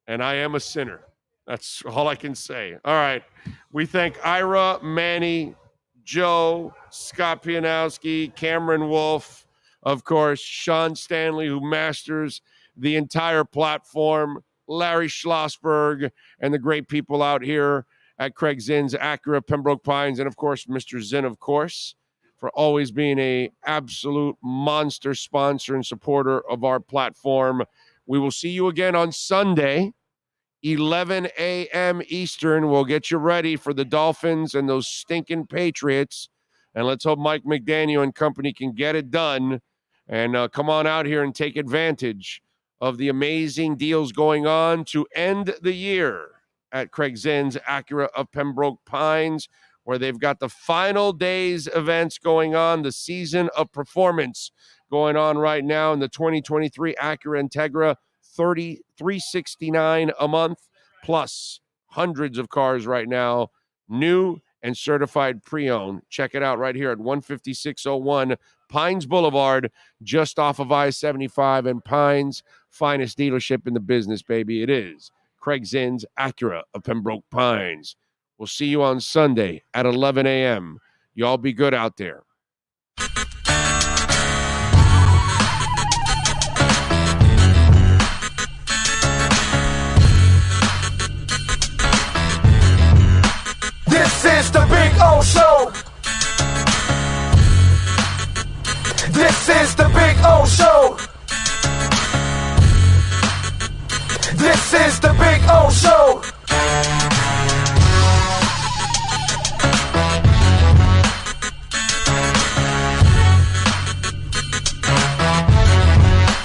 F: and I am a sinner. That's all I can say. All right. We thank Ira, Manny, Joe, Scott Pianowski, Cameron Wolf, of course, Sean Stanley, who masters the entire platform, Larry Schlossberg, and the great people out here at Craig Zinn's Acura Pembroke Pines, and, of course, Mr. Zinn, of course, for always being a absolute monster sponsor and supporter of our platform. We will see you again on Sunday, 11 a.m. Eastern. We'll get you ready for the Dolphins and those stinking Patriots. And let's hope Mike McDaniel and company can get it done and come on out here and take advantage of the amazing deals going on to end the year at Craig Zinn's Acura of Pembroke Pines, where they've got the final days events going on, the season of performance going on right now in the 2023 Acura Integra, $3,369 a month, plus hundreds of cars right now, new and certified pre-owned. Check it out right here at 15601 Pines Boulevard, just off of I-75, and Pines' finest dealership in the business, baby. It is Craig Zinn's Acura of Pembroke Pines. We'll see you on Sunday at 11 a.m. Y'all be good out there.
A: This is the Big O Show. This is the Big O Show. This is the Big O Show.